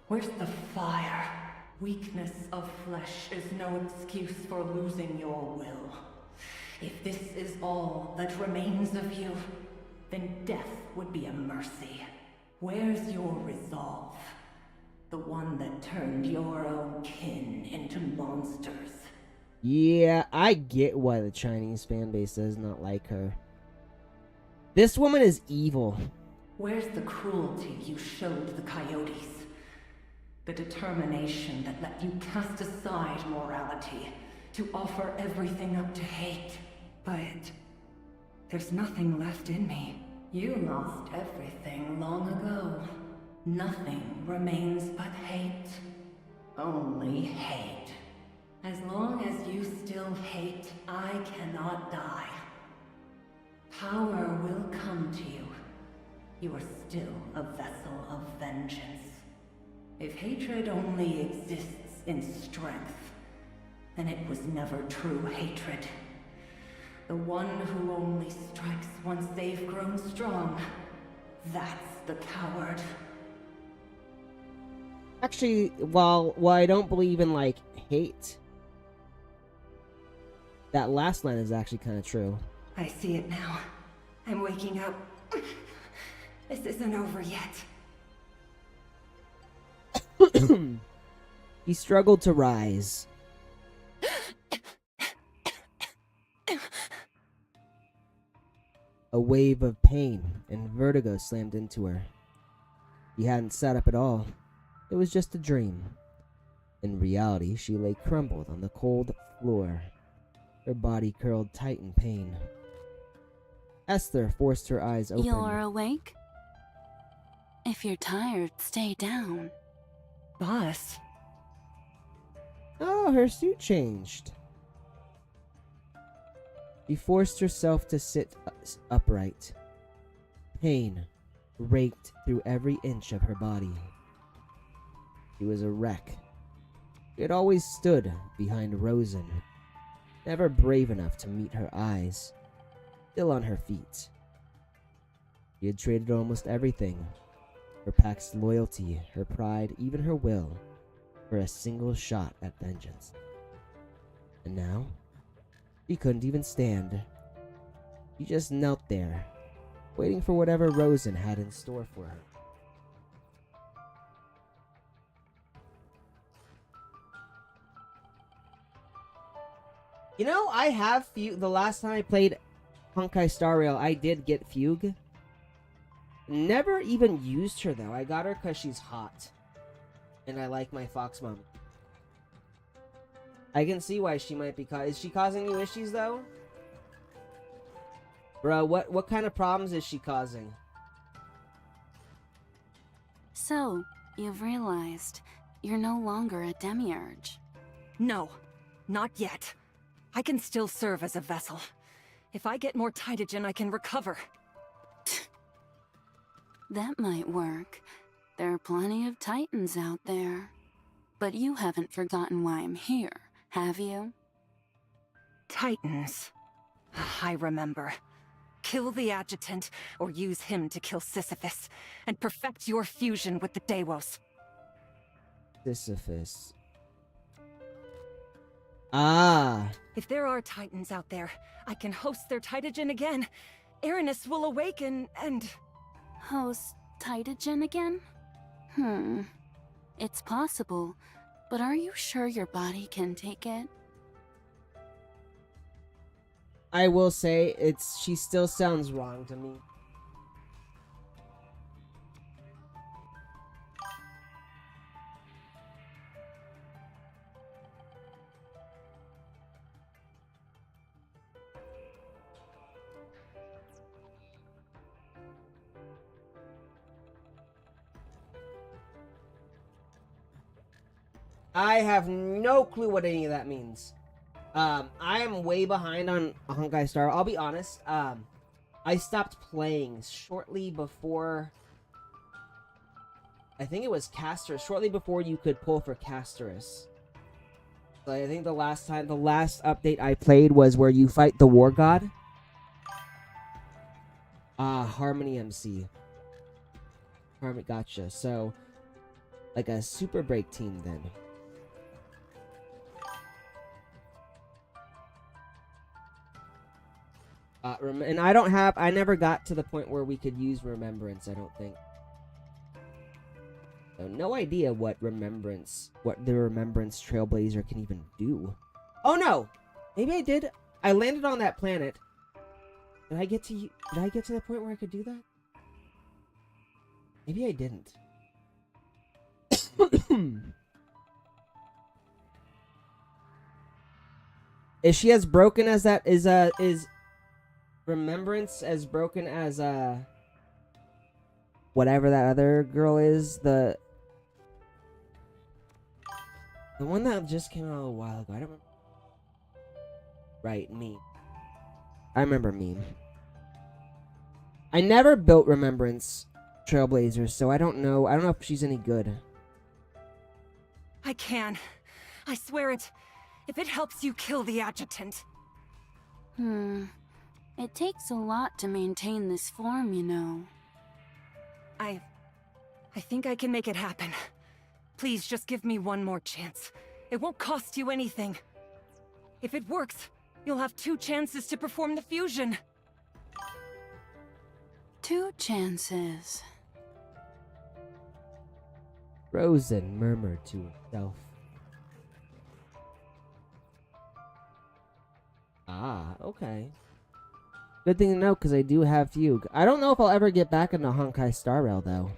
Where's the fire? Weakness of flesh is no excuse for losing your will. If this is all that remains of you, then death would be a mercy. Where's your resolve? The one that turned your own kin into monsters. Yeah, I get why the Chinese fan base does not like her. This woman is evil. Where's the cruelty you showed the coyotes? The determination that let you cast aside morality to offer everything up to hate. But there's nothing left in me. You lost everything long ago. Nothing remains but hate. Only hate. As long as you still hate, I cannot die. Power will come to you. You are still a vessel of vengeance. If hatred only exists in strength, then it was never true hatred. The one who only strikes once they've grown strong, that's the coward. Actually, while I don't believe in like hate, that last line is actually kind of true. I see it now. I'm waking up. This isn't over yet. He struggled to rise. A wave of pain and vertigo slammed into her. He hadn't sat up at all. It was just a dream. In reality, she lay crumpled on the cold floor, her body curled tight in pain. Esther forced her eyes open. You're awake? If you're tired, stay down. Boss? Oh, her suit changed. She forced herself to sit upright. Pain raked through every inch of her body. She was a wreck. She had always stood behind Rosen, never brave enough to meet her eyes, still on her feet. She had traded almost everything, her pack's loyalty, her pride, even her will, for a single shot at vengeance. And now, she couldn't even stand. She just knelt there, waiting for whatever Rosen had in store for her. You know, I have Fugue. The last time I played Honkai Star Rail, I did get Fugue. Never even used her, though. I got her because she's hot. And I like my Fox Mom. I can see why she might be is she causing you issues, though? Bro, what kind of problems is she causing? So, you've realized you're no longer a demiurge. No, not yet. I can still serve as a vessel. If I get more Titagen, I can recover. That might work. There are plenty of Titans out there. But you haven't forgotten why I'm here, have you? Titans. I remember. Kill the Adjutant, or use him to kill Sisyphus, and perfect your fusion with the Deimos. Sisyphus. Ah. If there are Titans out there, I can host their Titagen again. Aranus will awaken and... Host Titagen again? It's possible, but are you sure your body can take it? I will say she still sounds wrong to me. I have no clue what any of that means. I am way behind on Honkai Star. I'll be honest. I stopped playing shortly before. I think it was Casterus. Shortly before you could pull for Casterus. So I think the last update I played was where you fight the War God. Harmony MC. Harmony, gotcha. So, like a Super Break team then. And I never got to the point where we could use Remembrance, I don't think. So no idea what the Remembrance Trailblazer can even do. Oh no! Maybe I did. I landed on that planet. Did I get to the point where I could do that? Maybe I didn't. Is she as broken as that? Is Remembrance as broken as whatever that other girl is, the one that just came out a while ago? I don't remember. Right, Meme. I remember Meme. I never built Remembrance Trailblazers, so I don't know if she's any good. I can. I swear it. If it helps you kill the adjutant. It takes a lot to maintain this form, you know. I think I can make it happen. Please just give me one more chance. It won't cost you anything. If it works, you'll have 2 chances to perform the fusion. 2 chances. Rosen murmured to himself. Ah, okay. Good thing to know, because I do have Fugue. I don't know if I'll ever get back into Honkai Star Rail, though.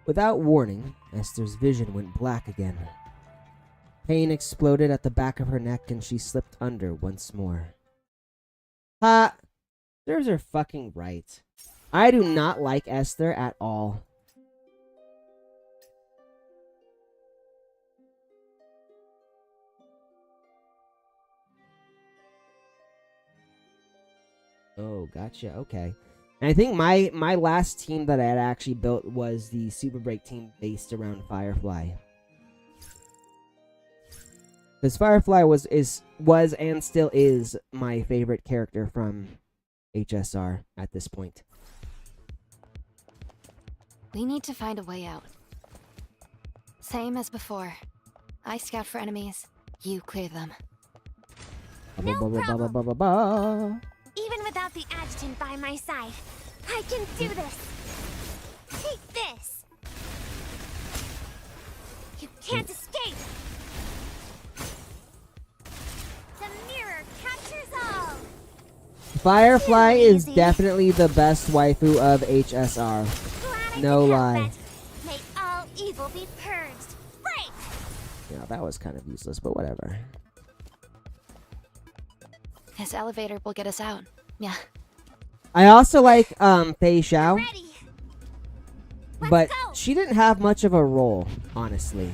Without warning, Esther's vision went black again. Pain exploded at the back of her neck, and she slipped under once more. Ha! Serves her fucking right. I do not like Esther at all. Oh, gotcha. Okay. And I think my last team that I had actually built was the Super Break team based around Firefly. Because Firefly was and still is my favorite character from HSR at this point. We need to find a way out. Same as before. I scout for enemies, you clear them. No problem. Even without the adjutant by my side, I can do this. Take this. You can't escape. The mirror captures all. Firefly is definitely the best waifu of HSR. No lie. May all evil be purged. Break! Yeah, that was kind of useless, but whatever. This elevator will get us out. Yeah. I also like Fei Xiao, Ready. but go. she didn't have much of a role, honestly.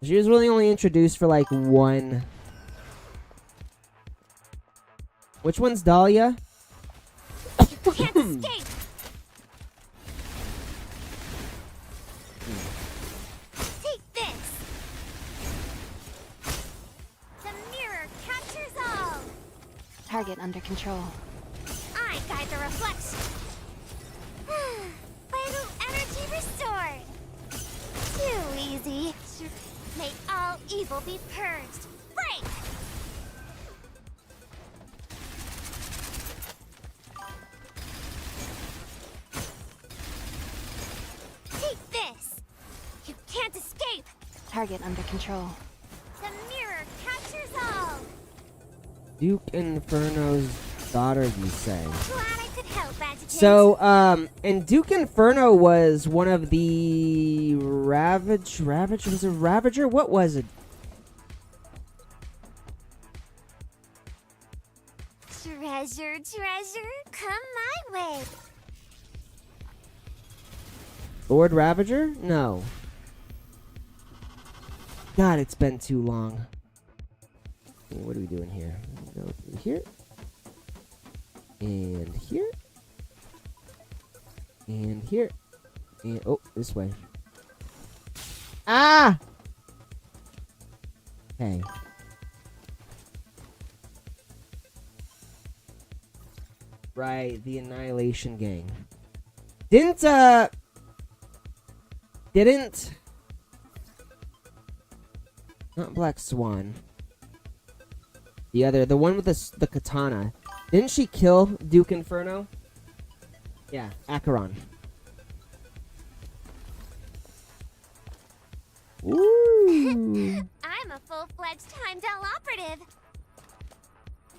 She was really only introduced for like one. Which one's Dahlia? You can't escape. Take this. The mirror captures all. Target under control. I guide the reflection. Vital energy restored. Too easy. May all evil be purged. Break! Take this. You can't escape. Target under control. The Duke Inferno's daughter, you say? Glad I could help, Adjutant. So, and Duke Inferno was one of the Ravage, was it Ravager? What was it? Treasure, come my way. Lord Ravager? No. God, it's been too long. What are we doing here? Go through here. And here. And here. And, oh, this way. Ah! Okay. Right, the Annihilation Gang. Didn't not Black Swan. The one with the katana. Didn't she kill Duke Inferno? Yeah, Acheron. Ooh. I'm a full-fledged Heimdall operative.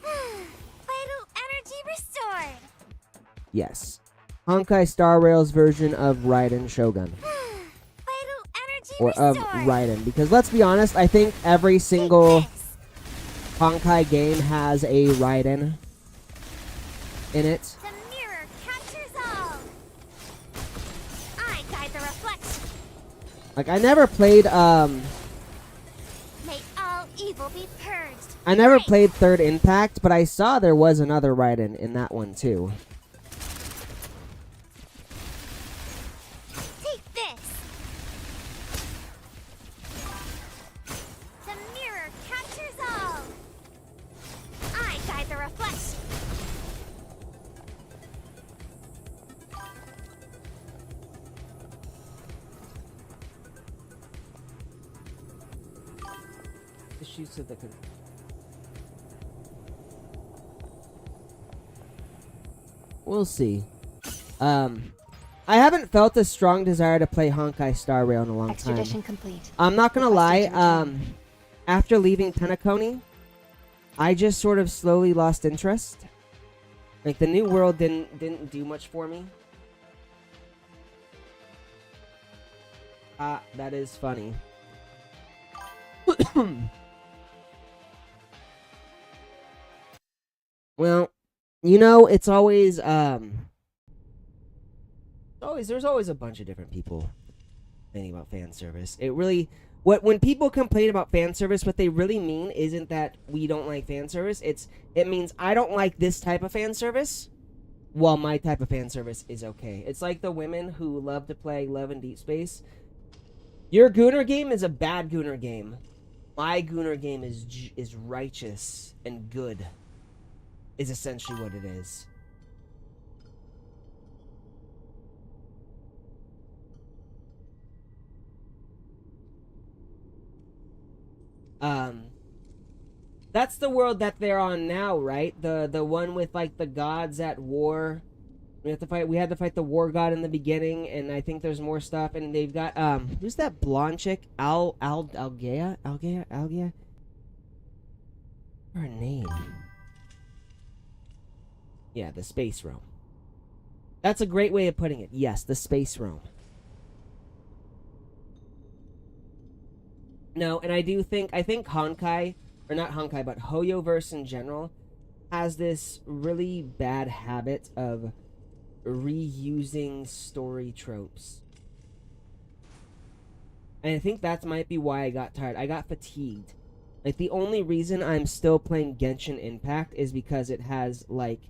Vital energy restored. Yes. Honkai Star Rail's version of Raiden Shogun. Vital energy Or restored. of Raiden. Because let's be honest, I think every single Honkai game has a Raiden in it. The mirror captures all. I guide the reflection. Like, I never played, May all evil be purged. I never played Third Impact, but I saw there was another Raiden in that one, too. Take this. The mirror captures all. I guide the reflection. Issues to the We'll see. I haven't felt a strong desire to play Honkai Star Rail in a long time. Extradition complete. I'm not gonna Requesting lie, to return. after leaving Penacony, I just sort of slowly lost interest. Like, the new world didn't do much for me. Ah, that is funny. Well, you know, it's always there's always a bunch of different people complaining about fan service. It really, when people complain about fan service, what they really mean isn't that we don't like fan service. It means I don't like this type of fan service, while my type of fan service is okay. It's like the women who love to play Love in Deep Space. Your Gooner game is a bad Gooner game. My Gooner game is righteous and good. Is essentially what it is. That's the world that they're on now, right? The one with like the gods at war. We had to fight the war god in the beginning, and I think there's more stuff. And they've got who's that blonde chick? Algaea? Her name. Yeah, the space realm. That's a great way of putting it. Yes, the space realm. No, and I think Honkai, or not Honkai, but Hoyoverse in general, has this really bad habit of reusing story tropes. And I think that might be why I got tired. I got fatigued. Like, the only reason I'm still playing Genshin Impact is because it has, like,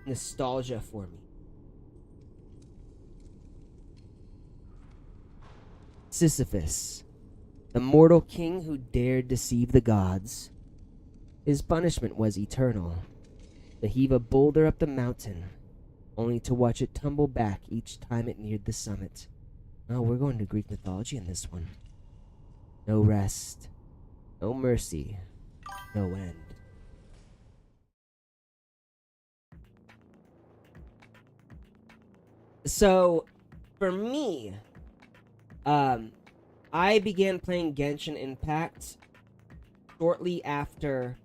nostalgia for me. Sisyphus, the mortal king who dared deceive the gods. His punishment was eternal, to heave a boulder up the mountain, only to watch it tumble back each time it neared the summit. Oh, we're going to Greek mythology in this one. No rest, no mercy, no end. So, for me, I began playing Genshin Impact shortly after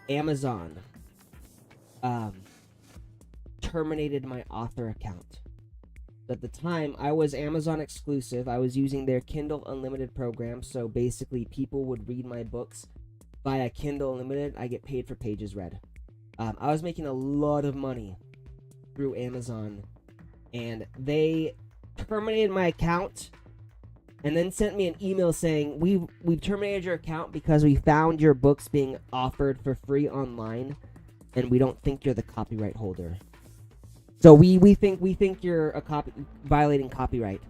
Amazon terminated my author account. At the time, I was Amazon exclusive. I was using their Kindle Unlimited program, so basically people would read my books via Kindle Unlimited. I get paid for pages read. I was making a lot of money through Amazon, and they terminated my account and then sent me an email saying, we've terminated your account because we found your books being offered for free online, and we don't think you're the copyright holder. So we think you're violating copyright,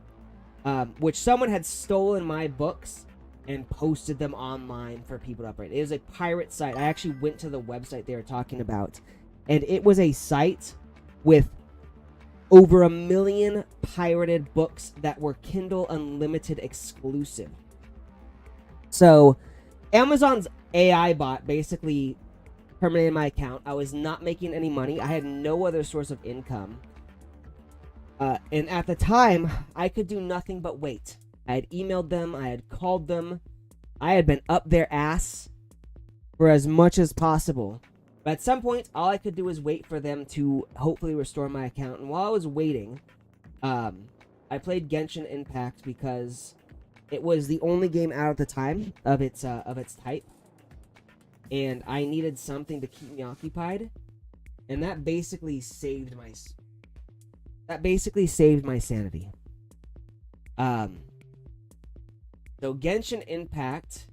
which someone had stolen my books and posted them online for people to upload. It is a pirate site. I actually went to the website they were talking about, and it was a site with over 1 million pirated books that were Kindle Unlimited exclusive. So Amazon's AI bot basically terminated my account. I was not making any money. I had no other source of income. And at the time, I could do nothing but wait. I had emailed them. I had called them. I had been up their ass for as much as possible. But at some point, all I could do was wait for them to hopefully restore my account. And while I was waiting, I played Genshin Impact because it was the only game out at the time of its type. And I needed something to keep me occupied, and that basically saved my sanity. So Genshin Impact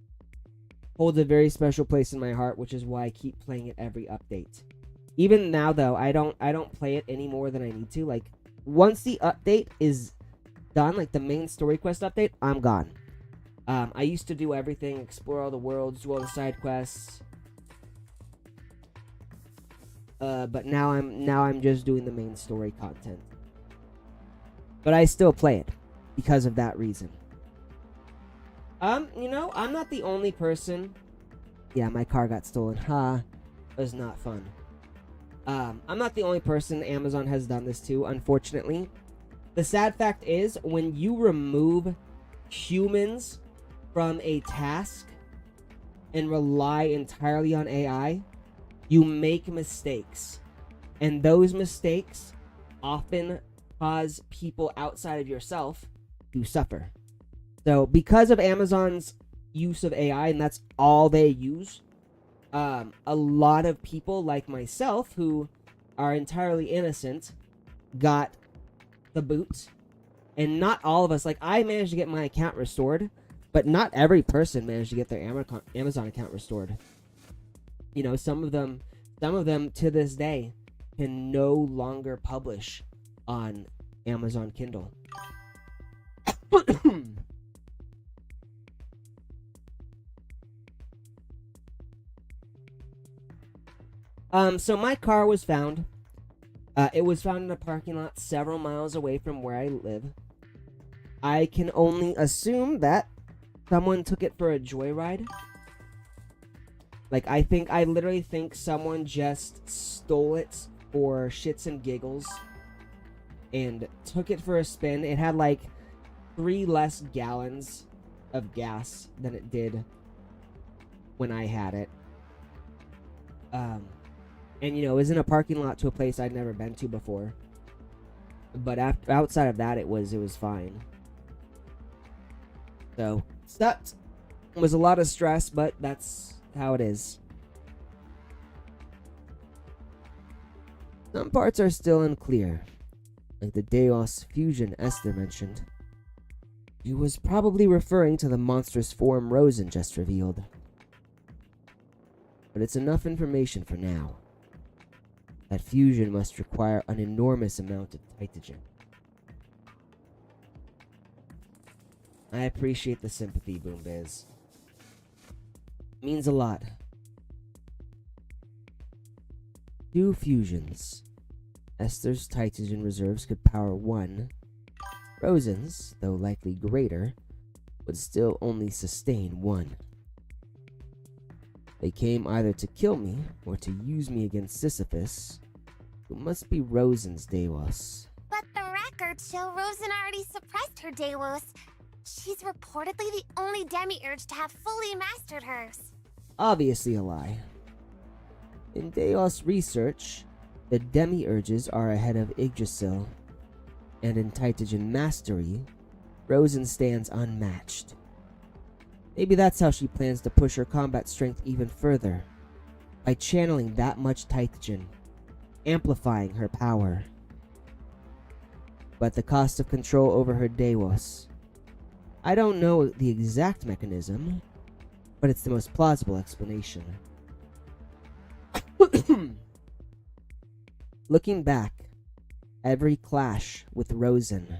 holds a very special place in my heart, which is why I keep playing it every update. Even now, though, I don't play it any more than I need to. Like, once the update is done, like the main story quest update, I'm gone. I used to do everything, explore all the worlds, do all the side quests. But now I'm just doing the main story content. But I still play it because of that reason. You know, I'm not the only person. Yeah, my car got stolen. It was not fun. I'm not the only person Amazon has done this to, unfortunately. The sad fact is, when you remove humans from a task and rely entirely on AI, you make mistakes. And those mistakes often cause people outside of yourself to suffer. So because of Amazon's use of AI, and that's all they use, a lot of people like myself who are entirely innocent got the boot. And not all of us, like, I managed to get my account restored, but not every person managed to get their Amazon account restored. You know, some of them to this day can no longer publish on Amazon Kindle. So my car was found. It was found in a parking lot several miles away from where I live. I can only assume that someone took it for a joyride. Like, I literally think someone just stole it for shits and giggles and took it for a spin. It had like 3 less gallons of gas than it did when I had it. And, you know, it was in a parking lot to a place I'd never been to before. But outside of that, it was fine. So, that was a lot of stress, but that's how it is. Some parts are still unclear, like the Deos fusion Esther mentioned. He was probably referring to the monstrous form Rosen just revealed. But it's enough information for now. That fusion must require an enormous amount of Titagen. I appreciate the sympathy, Boombiz. It means a lot. 2 fusions. Esther's Titagen reserves could power 1. Rosen's, though likely greater, would still only sustain 1. They came either to kill me or to use me against Sisyphus, who must be Rosen's Delos. But the records show Rosen already suppressed her Delos. She's reportedly the only demiurge to have fully mastered hers. Obviously a lie. In Deos research, the demiurges are ahead of Yggdrasil, and in Titagen mastery, Rosen stands unmatched. Maybe that's how she plans to push her combat strength even further, by channeling that much Titagen, amplifying her power. But the cost of control over her Deos. I don't know the exact mechanism, but it's the most plausible explanation. Looking back, every clash with Rosen,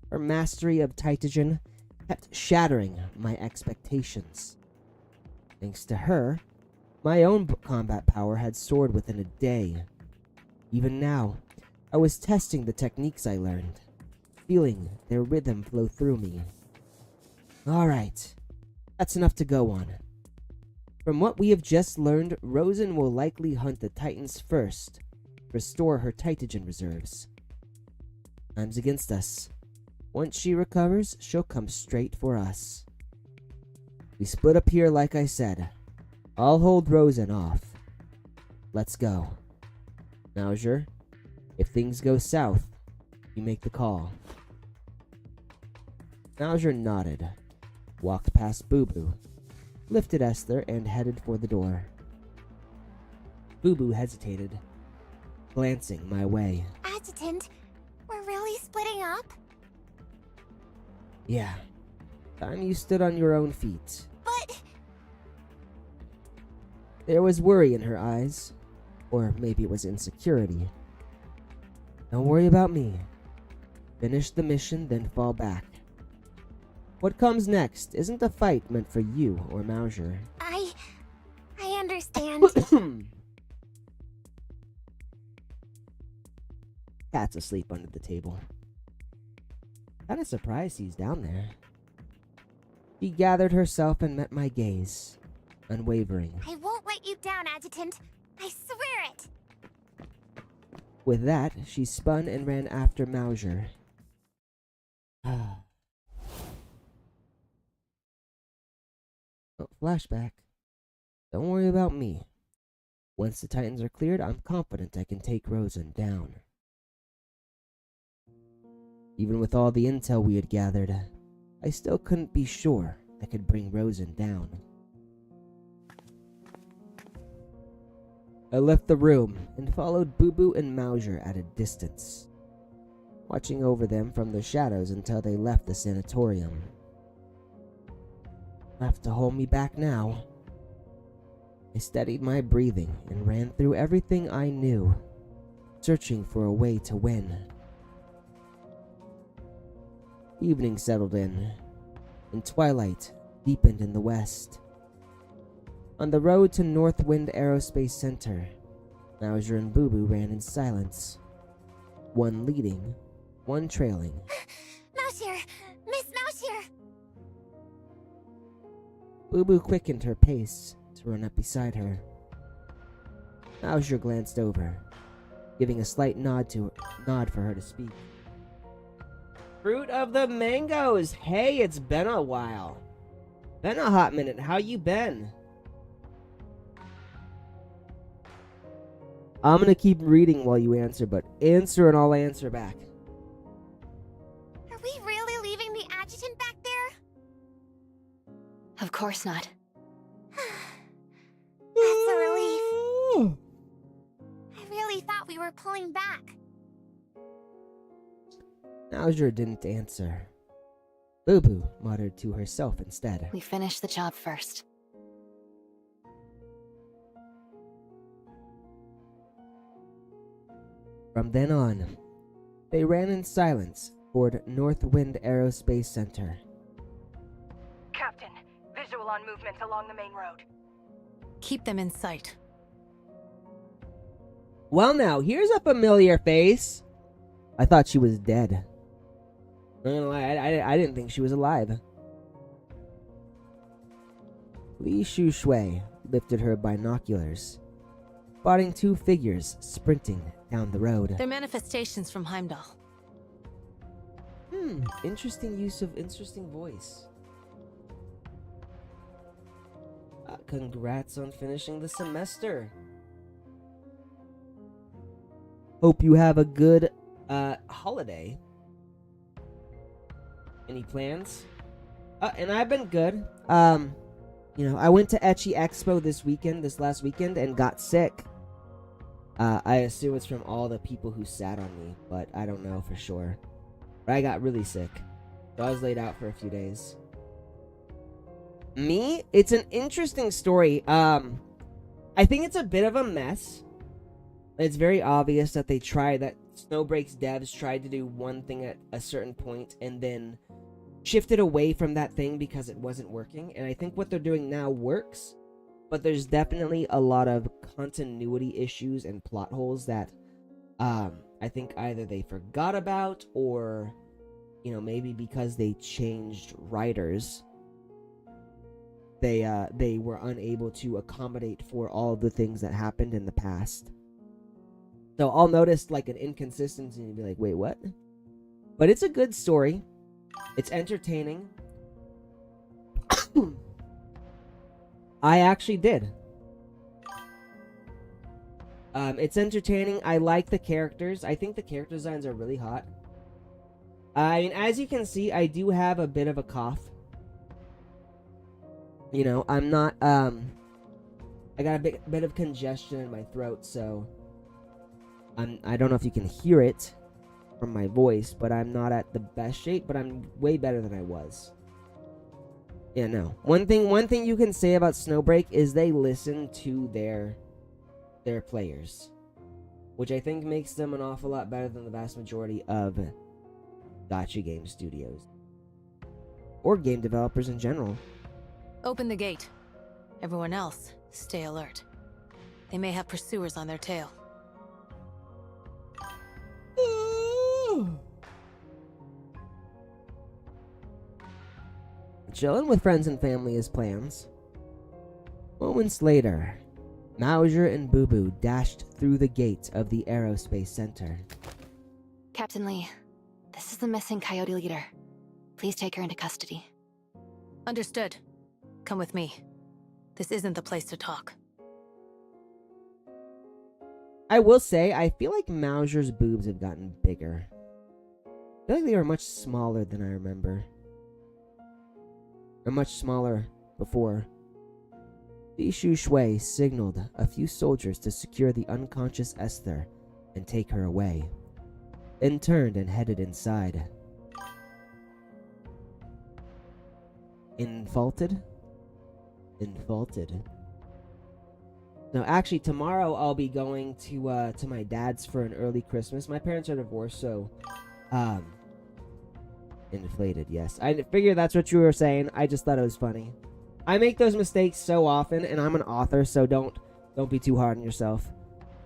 her mastery of Titagen kept shattering my expectations. Thanks to her, my own combat power had soared within a day. Even now, I was testing the techniques I learned, feeling their rhythm flow through me. Alright, that's enough to go on. From what we have just learned, Rosen will likely hunt the Titans first, restore her Titagen reserves. Time's against us. Once she recovers, she'll come straight for us. We split up here like I said. I'll hold Rosen off. Let's go. Mauser, if things go south, you make the call. Mauser nodded, walked past Boo Boo, lifted Esther, and headed for the door. Boo Boo hesitated, glancing my way. Adjutant, we're really splitting up? Yeah. Time you stood on your own feet. But... There was worry in her eyes. Or maybe it was insecurity. Don't worry about me. Finish the mission, then fall back. What comes next isn't a fight meant for you or Mauser. I understand. Cat's asleep under the table. Kinda surprised he's down there. She gathered herself and met my gaze, unwavering. I won't let you down, Adjutant. I swear it. With that, she spun and ran after Mauser. Oh, flashback. Don't worry about me. Once the Titans are cleared, I'm confident I can take Rosen down. Even with all the intel we had gathered, I still couldn't be sure I could bring Rosen down. I left the room and followed Boo Boo and Mauser at a distance, watching over them from the shadows until they left the sanatorium. Left to hold me back now. I steadied my breathing and ran through everything I knew, searching for a way to win. Evening settled in, and twilight deepened in the west. On the road to Northwind Aerospace Center, Mauser and Boo Boo ran in silence, one leading, one trailing. Mauser! Miss Mauser! Boo Boo quickened her pace to run up beside her. Mauser glanced over, giving a slight nod for her to speak. Fruit of the mangoes! Hey, it's been a while. Been a hot minute. How you been? I'm gonna keep reading while you answer, but answer and I'll answer back. Are we really leaving the Adjutant back there? Of course not. That's a relief. I really thought we were pulling back. Mauser didn't answer. Boo Boo muttered to herself instead. We finished the job first. From then on, they ran in silence toward Northwind Aerospace Center. Captain, visual on movement along the main road. Keep them in sight. Well now, here's a familiar face. I thought she was dead. I'm not gonna lie, I didn't think she was alive. Li Shui lifted her binoculars, spotting two figures sprinting down the road. They're manifestations from Heimdall. Interesting use of interesting voice. Congrats on finishing the semester. Hope you have a good holiday. Any plans? And I've been good. I went to Ecchi Expo this last weekend, and got sick. I assume it's from all the people who sat on me, but I don't know for sure. But I got really sick, so I was laid out for a few days. Me? It's an interesting story. I think it's a bit of a mess. It's very obvious that Snowbreak's devs tried to do one thing at a certain point and then shifted away from that thing because it wasn't working. And I think what they're doing now works, but there's definitely a lot of continuity issues and plot holes that I think either they forgot about, or maybe because they changed writers, they were unable to accommodate for all of the things that happened in the past. So I'll notice like an inconsistency and be like, wait, what? But it's a good story. It's entertaining. I actually did. It's entertaining. I like the characters. I think the character designs are really hot. I mean, as you can see, I do have a bit of a cough. I'm not, I got a bit of congestion in my throat, so I don't know if you can hear it from my voice, but I'm not at the best shape, but I'm way better than I was. Yeah, no. One thing you can say about Snowbreak is they listen to their players, which I think makes them an awful lot better than the vast majority of gacha game studios or game developers in general. Open the gate. Everyone else, stay alert. They may have pursuers on their tail. Chilling with friends and family as plans. Moments later, Mauser and Boo Boo dashed through the gate of the Aerospace Center. Captain Lee, this is the missing Coyote leader. Please take her into custody. Understood. Come with me. This isn't the place to talk. I will say, I feel like Mauser's boobs have gotten bigger. I feel like they were much smaller than I remember. Or much smaller before. Li Shui signaled a few soldiers to secure the unconscious Esther and take her away, then turned and headed inside. Infaulted? No, actually, tomorrow I'll be going to my dad's for an early Christmas. My parents are divorced, so inflated, yes. I figured that's what you were saying. I just thought it was funny. I make those mistakes so often, and I'm an author, so don't be too hard on yourself.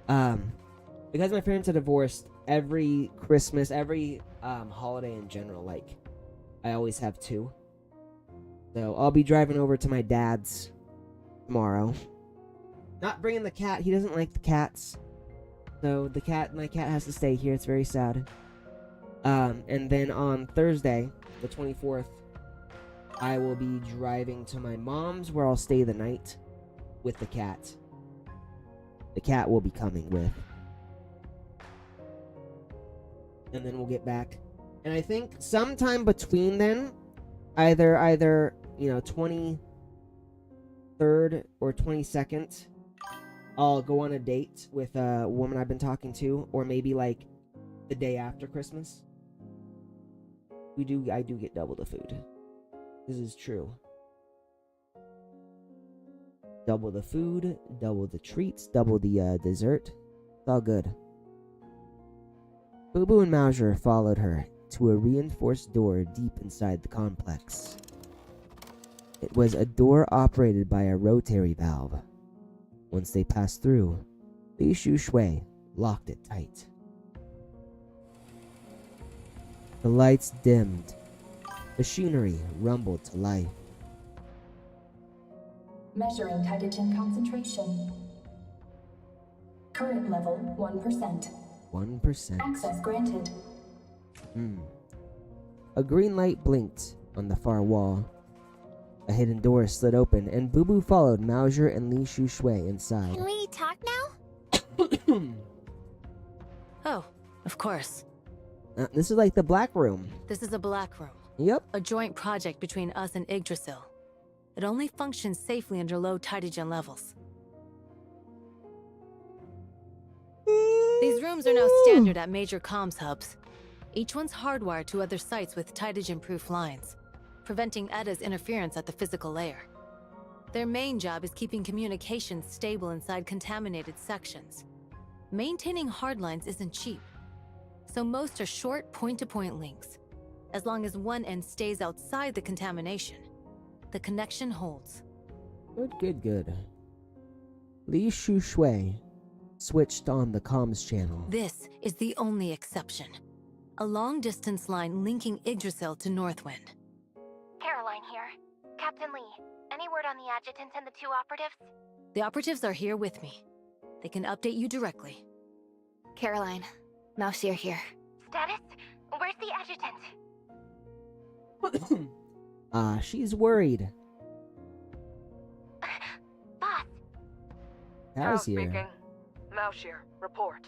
Because my parents are divorced, every Christmas, every holiday in general, like, I always have two. So I'll be driving over to my dad's tomorrow. Not bringing the cat. He doesn't like the cats. So my cat has to stay here. It's very sad. And then on Thursday, the 24th, I will be driving to my mom's where I'll stay the night with the cat. The cat will be coming with. And then we'll get back. And I think sometime between then, either 23rd or 22nd, I'll go on a date with a woman I've been talking to, or maybe like the day after Christmas. I do get double the food. This is true. Double the food, double the treats, double the dessert. It's all good. Boo Boo and Mauser followed her to a reinforced door deep inside the complex. It was a door operated by a rotary valve. Once they passed through, Li Shui locked it tight. The lights dimmed. Machinery rumbled to life. Measuring Titagen concentration. Current level 1%. 1%. Access granted. A green light blinked on the far wall. A hidden door slid open, and Boo Boo followed Mauser and Li Shui inside. Can we talk now? Oh, of course. This is like the Black Room. This is a Black Room. Yep. A joint project between us and Yggdrasil. It only functions safely under low Titagen levels. These rooms are now standard at major comms hubs. Each one's hardwired to other sites with Titagen-proof lines, preventing Edda's interference at the physical layer. Their main job is keeping communications stable inside contaminated sections. Maintaining hardlines isn't cheap, so most are short point-to-point links. As long as one end stays outside the contamination, the connection holds. Good. Li Shui switched on the comms channel. This is the only exception. A long-distance line linking Yggdrasil to Northwind. Caroline here. Captain Lee, any word on the adjutant and the 2 operatives? The operatives are here with me. They can update you directly. Caroline, Mousier here. Status? Where's the adjutant? She's worried. Boss. How's here? Speaking. Mousier, report.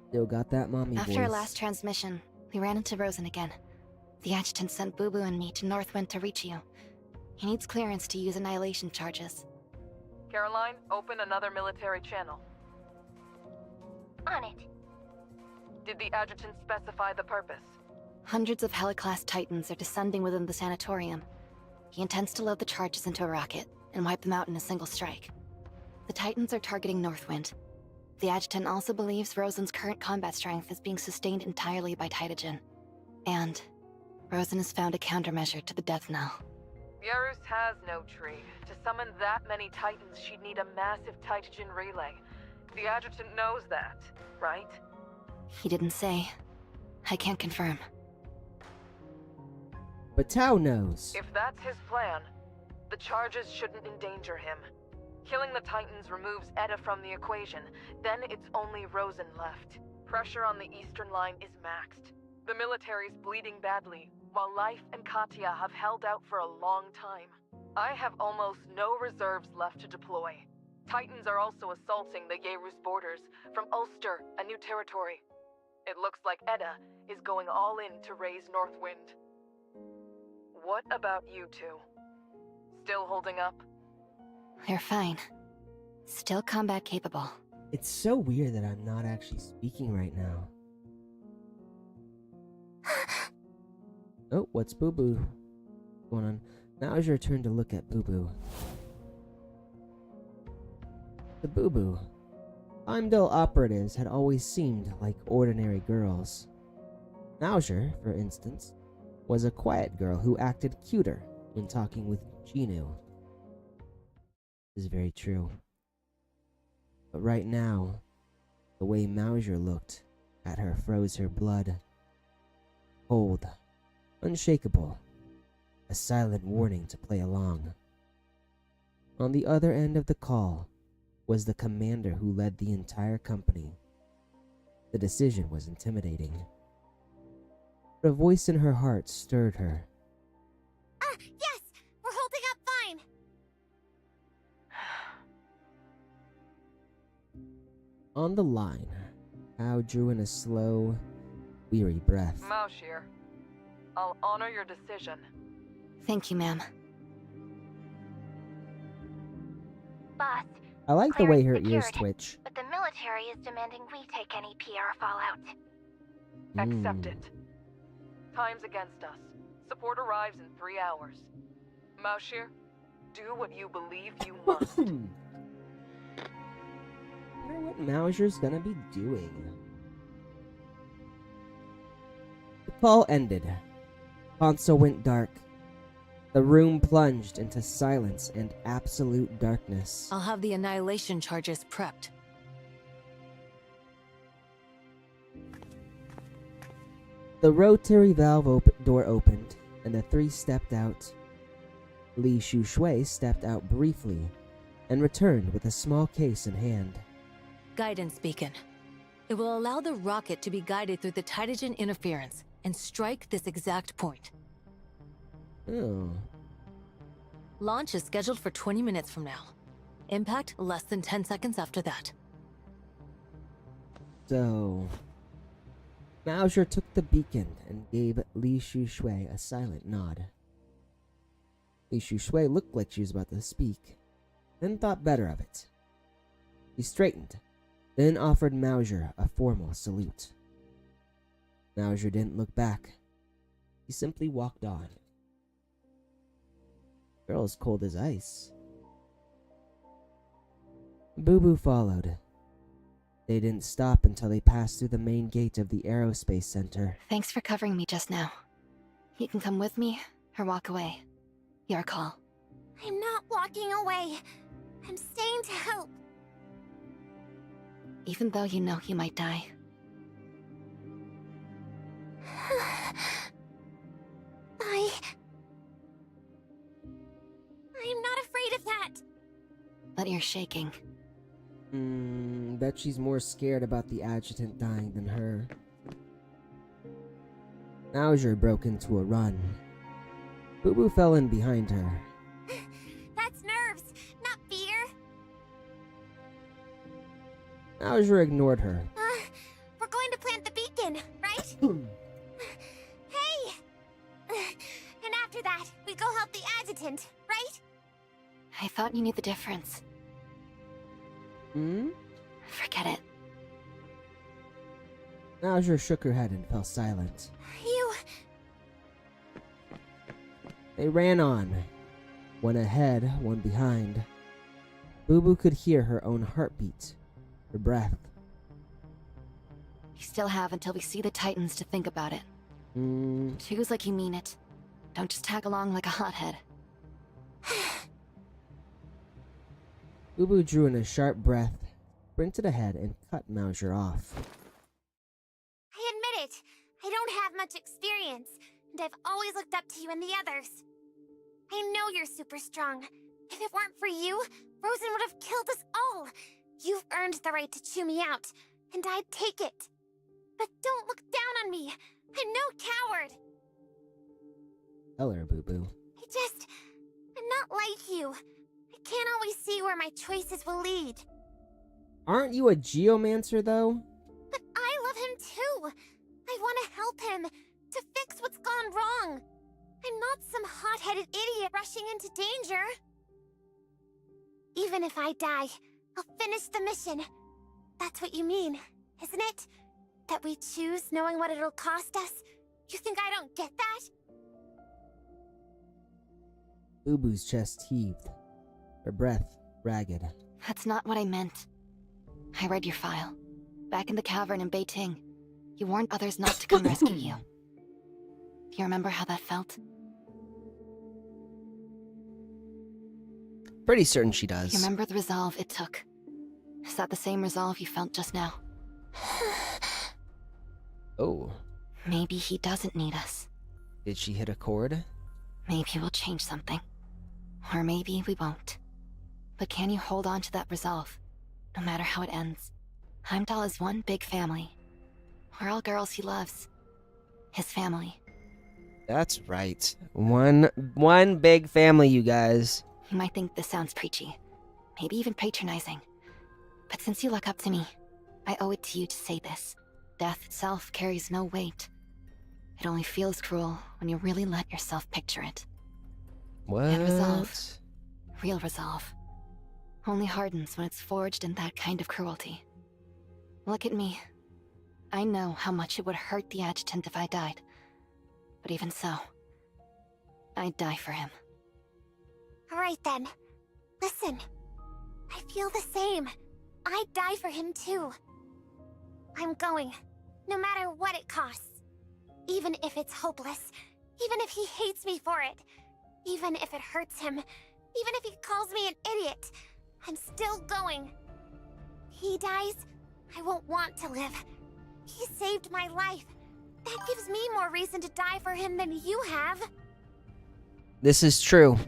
Still got that mommy After voice. our last transmission, we ran into Rosen again. The adjutant sent Boo Boo and me to Northwind to reach you. He needs clearance to use annihilation charges. Caroline, open another military channel. On it. Did the adjutant specify the purpose? Hundreds of Heli-class Titans are descending within the sanatorium. He intends to load the charges into a rocket and wipe them out in a single strike. The Titans are targeting Northwind. The adjutant also believes Rosen's current combat strength is being sustained entirely by Titagen. And Rosen has found a countermeasure to the death knell. Yarus has no tree. To summon that many Titans, she'd need a massive Titagen relay. The adjutant knows that, right? He didn't say. I can't confirm. But Tao knows. If that's his plan, the charges shouldn't endanger him. Killing the Titans removes Edda from the equation, then it's only Rosen left. Pressure on the eastern line is maxed. The military's bleeding badly, while Life and Katya have held out for a long time. I have almost no reserves left to deploy. Titans are also assaulting the Yerus borders, from Ulster, a new territory. It looks like Edda is going all in to raise Northwind. What about you two? Still holding up? They're fine. Still combat capable. It's so weird that I'm not actually speaking right now. Oh, what's Boo Boo going on? Now is your turn to look at Boo Boo. The Boo Boo. Heimdall operatives had always seemed like ordinary girls. Mauser, for instance, was a quiet girl who acted cuter when talking with Genu. This is very true. But right now, the way Mauser looked at her froze her blood. Cold, unshakable, a silent warning to play along. On the other end of the call was the commander who led the entire company. The decision was intimidating. But a voice in her heart stirred her. Yes! We're holding up fine! On the line, Hao drew in a slow, weary breath. Mausier, I'll honor your decision. Thank you, ma'am. Boss, I like the way her ears secured, twitch. but the military is demanding we take any PR fallout. Accept it. Time's against us. Support arrives in 3 hours. Mausier, do what you believe you must. I wonder what Mauser's gonna be doing. The call ended. Console went dark. The room plunged into silence and absolute darkness. I'll have the annihilation charges prepped. The rotary valve door opened, and the three stepped out. Li Shui stepped out briefly and returned with a small case in hand. Guidance beacon. It will allow the rocket to be guided through the Titagen interference and strike this exact point. Oh. Launch is scheduled for 20 minutes from now. Impact less than 10 seconds after that. So, Mauser took the beacon and gave Li Shui a silent nod. Li Shui looked like she was about to speak, then thought better of it. He straightened, then offered Mauser a formal salute. Mauser didn't look back. He simply walked on. Girl as cold as ice. Boo Boo followed. They didn't stop until they passed through the main gate of the Aerospace Center. Thanks for covering me just now. You can come with me or walk away. Your call. I'm not walking away. I'm staying to help. Even though you know you might die. I'm not afraid of that. But you're shaking. Bet she's more scared about the adjutant dying than her. Mauser broke into a run. Boo Boo fell in behind her. That's nerves, not fear. Mauser ignored her. We're going to plant the beacon, right? Hey! And after that, we go help the adjutant, right? I thought you knew the difference. Forget it. Mauser shook her head and fell silent. They ran on, one ahead, one behind. Boo Boo could hear her own heartbeat, her breath. You still have until we see the Titans to think about it. Choose like you mean it. Don't just tag along like a hothead. Boo Boo drew in a sharp breath, sprinted ahead, and cut Mauser off. I admit it. I don't have much experience, and I've always looked up to you and the others. I know you're super strong. If it weren't for you, Rosen would have killed us all. You've earned the right to chew me out, and I'd take it. But don't look down on me. I'm no coward. Tell her, Boo Boo. I'm not like you. I can't always see where my choices will lead. Aren't you a geomancer, though? But I love him too. I want to help him, to fix what's gone wrong. I'm not some hot-headed idiot rushing into danger. Even if I die, I'll finish the mission. That's what you mean, isn't it? That we choose knowing what it'll cost us? You think I don't get that? Boo Boo's chest heaved, her breath ragged. That's not what I meant. I read your file. Back in the cavern in Beijing, you warned others not to come rescue you. Do you remember how that felt? Pretty certain she does. You remember the resolve it took? Is that the same resolve you felt just now? Oh. Maybe he doesn't need us. Did she hit a chord? Maybe we'll change something. Or maybe we won't. But can you hold on to that resolve, no matter how it ends? Heimdall is one big family. We're all girls he loves. His family. That's right. One big family, you guys. You might think this sounds preachy, maybe even patronizing. But since you look up to me, I owe it to you to say this. Death itself carries no weight. It only feels cruel when you really let yourself picture it. What? And resolve, real resolve, only hardens when it's forged in that kind of cruelty. Look at me. I know how much it would hurt the adjutant if I died. But even so, I'd die for him. Alright then. Listen. I feel the same. I'd die for him too. I'm going, no matter what it costs. Even if it's hopeless. Even if he hates me for it. Even if it hurts him. Even if he calls me an idiot. I'm still going. He dies, I won't want to live. He saved my life. That gives me more reason to die for him than you have. This is true.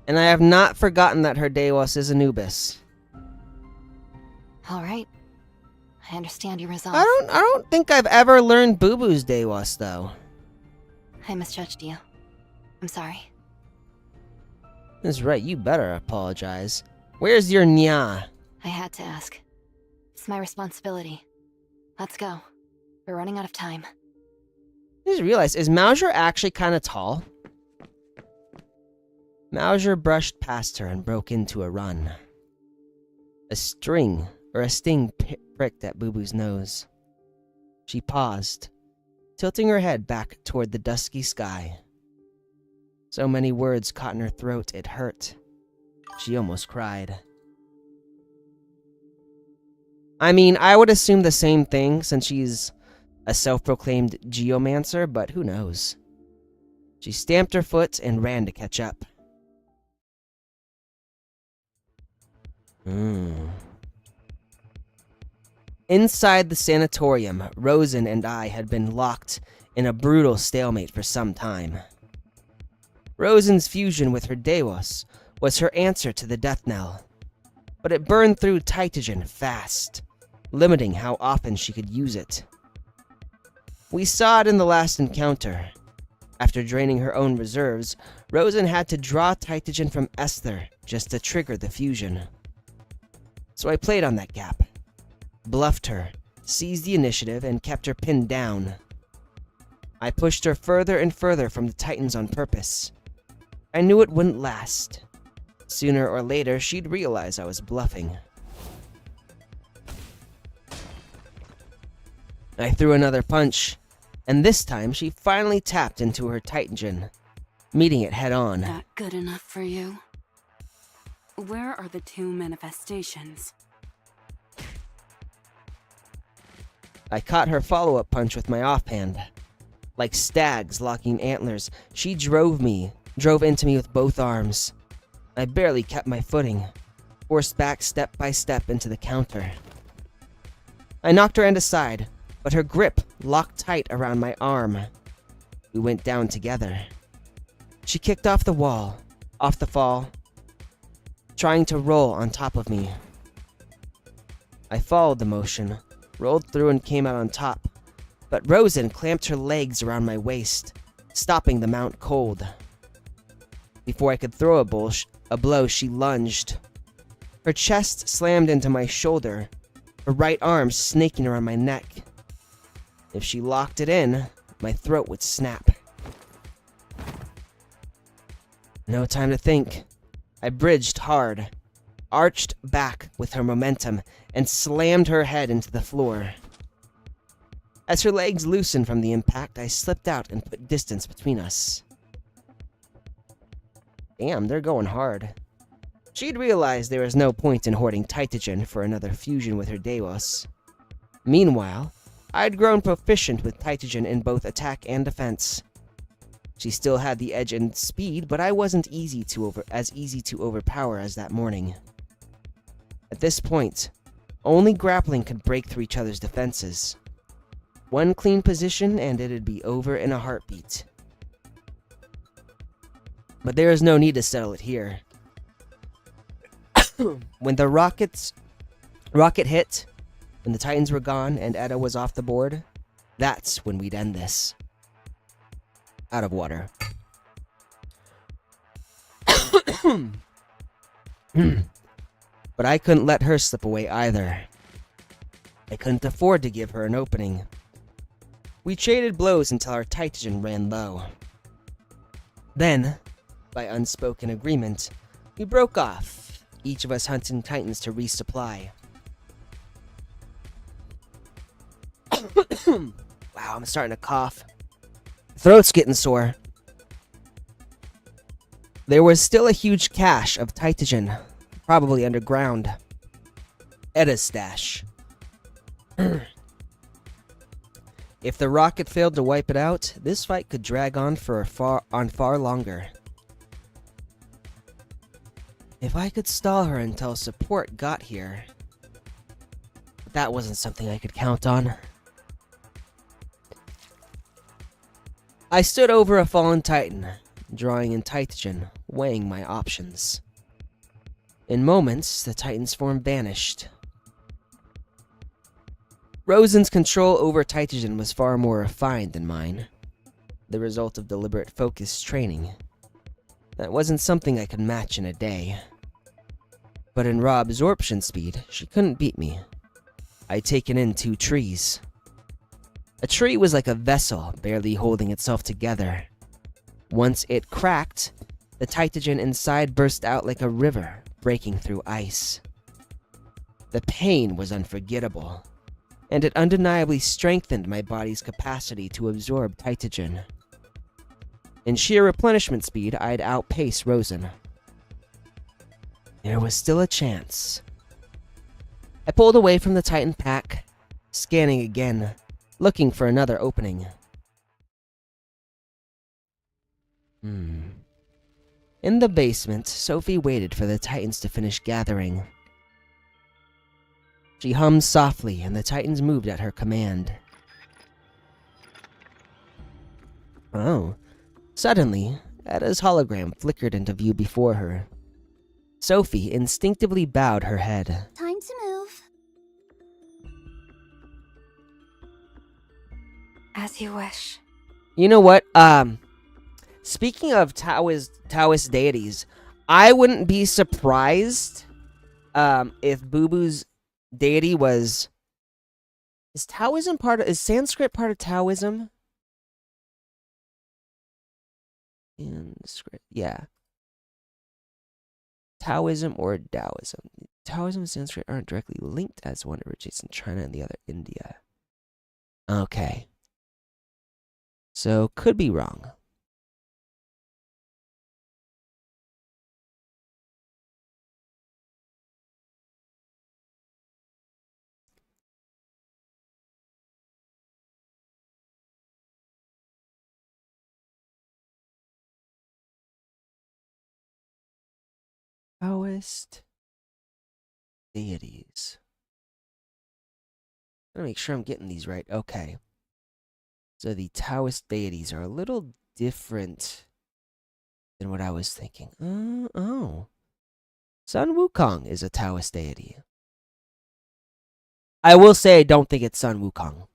And I have not forgotten that her Deus is Anubis. All right. I understand your resolve. I don't think I've ever learned Boo Boo's Deus, though. I misjudged you. I'm sorry. That's right, you better apologize. Where's your nya? I had to ask. It's my responsibility. Let's go. We're running out of time. I just realized, is Mauser actually kind of tall? Mauser brushed past her and broke into a run. A sting pricked at Boo Boo's nose. She paused, tilting her head back toward the dusky sky. So many words caught in her throat it hurt. She almost cried. I mean, I would assume the same thing since she's a self-proclaimed geomancer, but who knows? She stamped her foot and ran to catch up. Inside the sanatorium, Rosen and I had been locked in a brutal stalemate for some time. Rosen's fusion with her Deus was her answer to the death knell, but it burned through Tytogen fast, limiting how often she could use it. We saw it in the last encounter. After draining her own reserves, Rosen had to draw Tytogen from Esther just to trigger the fusion. So I played on that gap, bluffed her, seized the initiative, and kept her pinned down. I pushed her further and further from the Titans on purpose. I knew it wouldn't last. Sooner or later, she'd realize I was bluffing. I threw another punch, and this time she finally tapped into her Titagen, meeting it head-on. That good enough for you? Where are the two manifestations? I caught her follow-up punch with my offhand. Like stags locking antlers, she drove into me with both arms. I barely kept my footing, forced back step by step into the counter. I knocked her end aside, but her grip locked tight around my arm. We went down together. She kicked off the fall, trying to roll on top of me. I followed the motion, rolled through and came out on top, but Rosen clamped her legs around my waist, stopping the mount cold. Before I could throw a blow, she lunged. Her chest slammed into my shoulder, her right arm snaking around my neck. If she locked it in, my throat would snap. No time to think. I bridged hard, arched back with her momentum, and slammed her head into the floor. As her legs loosened from the impact, I slipped out and put distance between us. Damn, they're going hard. She'd realized there was no point in hoarding Tytogen for another fusion with her Deus. Meanwhile, I'd grown proficient with Tytogen in both attack and defense. She still had the edge in speed, but I wasn't as easy to overpower as that morning. At this point, only grappling could break through each other's defenses. One clean position and it'd be over in a heartbeat. But there is no need to settle it here. When the rocket hit, when the Titans were gone and Etta was off the board, that's when we'd end this. Out of water. But I couldn't let her slip away either. I couldn't afford to give her an opening. We traded blows until our Tytogen ran low. Then, by unspoken agreement, we broke off, each of us hunting Titans to resupply. Wow, I'm starting to cough. Throat's getting sore. There was still a huge cache of Tytogen, probably underground. Etta's stash. If the rocket failed to wipe it out, this fight could drag on for far longer. If I could stall her until support got here, but that wasn't something I could count on. I stood over a fallen Titan, drawing in Tytogen, weighing my options. In moments, the Titan's form vanished. Rosen's control over Tytogen was far more refined than mine, the result of deliberate focused training. That wasn't something I could match in a day. But in raw absorption speed, she couldn't beat me. I'd taken in 2 trees. A tree was like a vessel, barely holding itself together. Once it cracked, the Tytogen inside burst out like a river, breaking through ice. The pain was unforgettable, and it undeniably strengthened my body's capacity to absorb Tytogen. In sheer replenishment speed, I'd outpace Rosen. There was still a chance. I pulled away from the Titan pack, scanning again, looking for another opening. In the basement, Sophie waited for the Titans to finish gathering. She hummed softly, and the Titans moved at her command. Oh. Suddenly, Etta's hologram flickered into view before her. Sophie instinctively bowed her head. Time to move. As you wish. You know what? Speaking of Taoist deities, I wouldn't be surprised if Bubu's deity was... Is Sanskrit part of Taoism? Sanskrit, yeah. Taoism or Taoism. Taoism and Sanskrit aren't directly linked, as one originates in China and the other India. Okay. So, could be wrong. Taoist deities. I'm gonna make sure I'm getting these right. Okay. So the Taoist deities are a little different than what I was thinking. Oh. Sun Wukong is a Taoist deity. I will say I don't think it's Sun Wukong.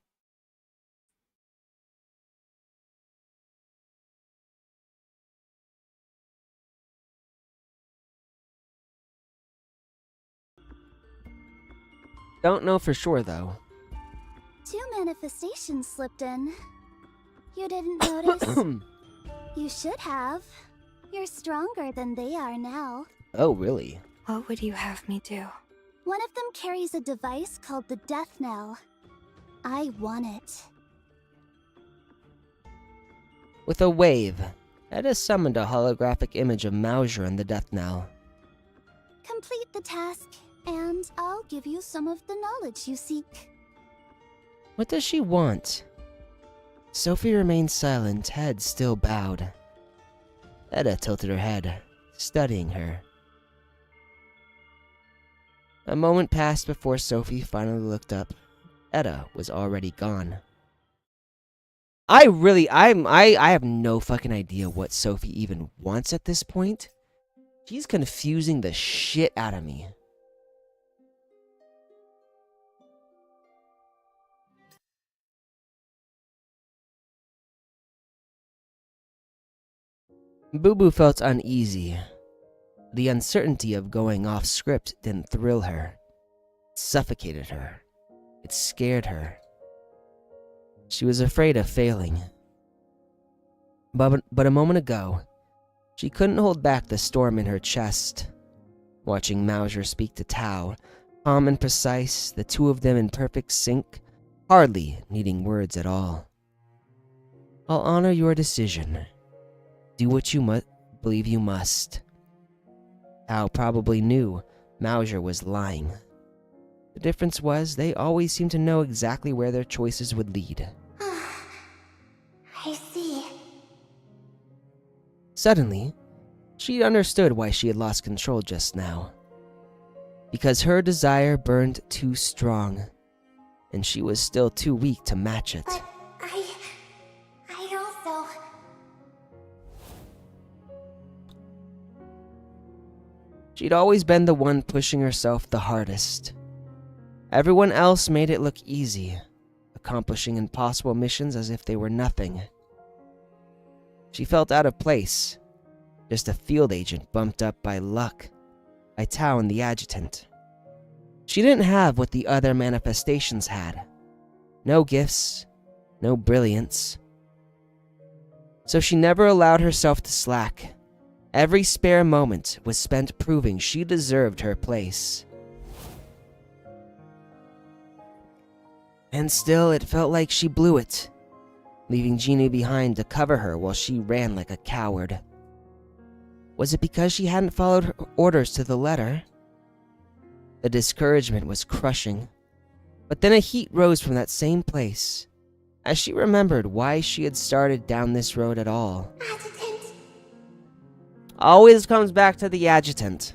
Don't know for sure, though. 2 manifestations slipped in. You didn't notice? You should have. You're stronger than they are now. Oh, really? What would you have me do? One of them carries a device called the Death Knell. I want it. With a wave, Etta summoned a holographic image of Mauser and the Death Knell. Complete the task, and I'll give you some of the knowledge you seek. What does she want? Sophie remained silent, head still bowed. Etta tilted her head, studying her. A moment passed before Sophie finally looked up. Etta was already gone. I have no fucking idea what Sophie even wants at this point. She's confusing the shit out of me. Bubu felt uneasy. The uncertainty of going off script didn't thrill her. It suffocated her. It scared her. She was afraid of failing. But a moment ago, she couldn't hold back the storm in her chest. Watching Mauser speak to Tao, calm and precise, the two of them in perfect sync, hardly needing words at all. I'll honor your decision. Do what you believe you must. Tao probably knew Mauser was lying. The difference was they always seemed to know exactly where their choices would lead. I see. Suddenly, she understood why she had lost control just now. Because her desire burned too strong, and she was still too weak to match it. But I also... She'd always been the one pushing herself the hardest. Everyone else made it look easy, accomplishing impossible missions as if they were nothing. She felt out of place, just a field agent bumped up by luck, by Tao and the adjutant. She didn't have what the other manifestations had. No gifts, no brilliance. So she never allowed herself to slack. Every spare moment was spent proving she deserved her place. And still, it felt like she blew it, leaving Genie behind to cover her while she ran like a coward. Was it because she hadn't followed her orders to the letter? The discouragement was crushing, but then a heat rose from that same place as she remembered why she had started down this road at all. Adjutant. Always comes back to the adjutant.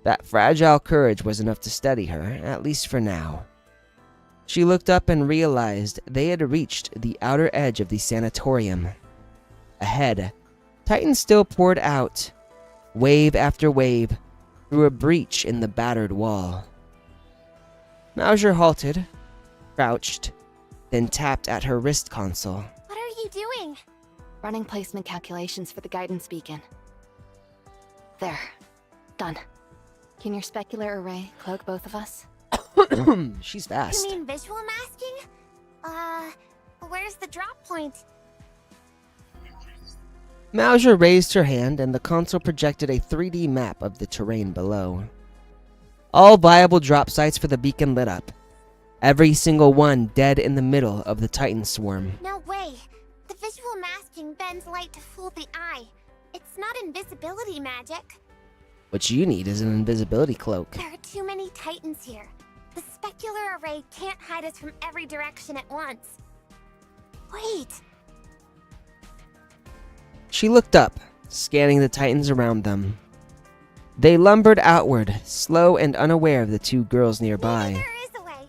That fragile courage was enough to steady her, at least for now. She looked up and realized they had reached the outer edge of the sanatorium. Ahead, Titan still poured out, wave after wave, through a breach in the battered wall. Mauser halted, crouched, then tapped at her wrist console. What are you doing? Running placement calculations for the guidance beacon. There. Done. Can your specular array cloak both of us? She's fast. You mean visual masking? Where's the drop point? Mauser raised her hand and the console projected a 3D map of the terrain below. All viable drop sites for the beacon lit up, every single one dead in the middle of the Titan swarm. No way. The visual masking bends light to fool the eye. It's not invisibility magic. What you need is an invisibility cloak. There are too many Titans here. The specular array can't hide us from every direction at once. Wait. She looked up, scanning the Titans around them. They lumbered outward, slow and unaware of the two girls nearby. Maybe there is a way.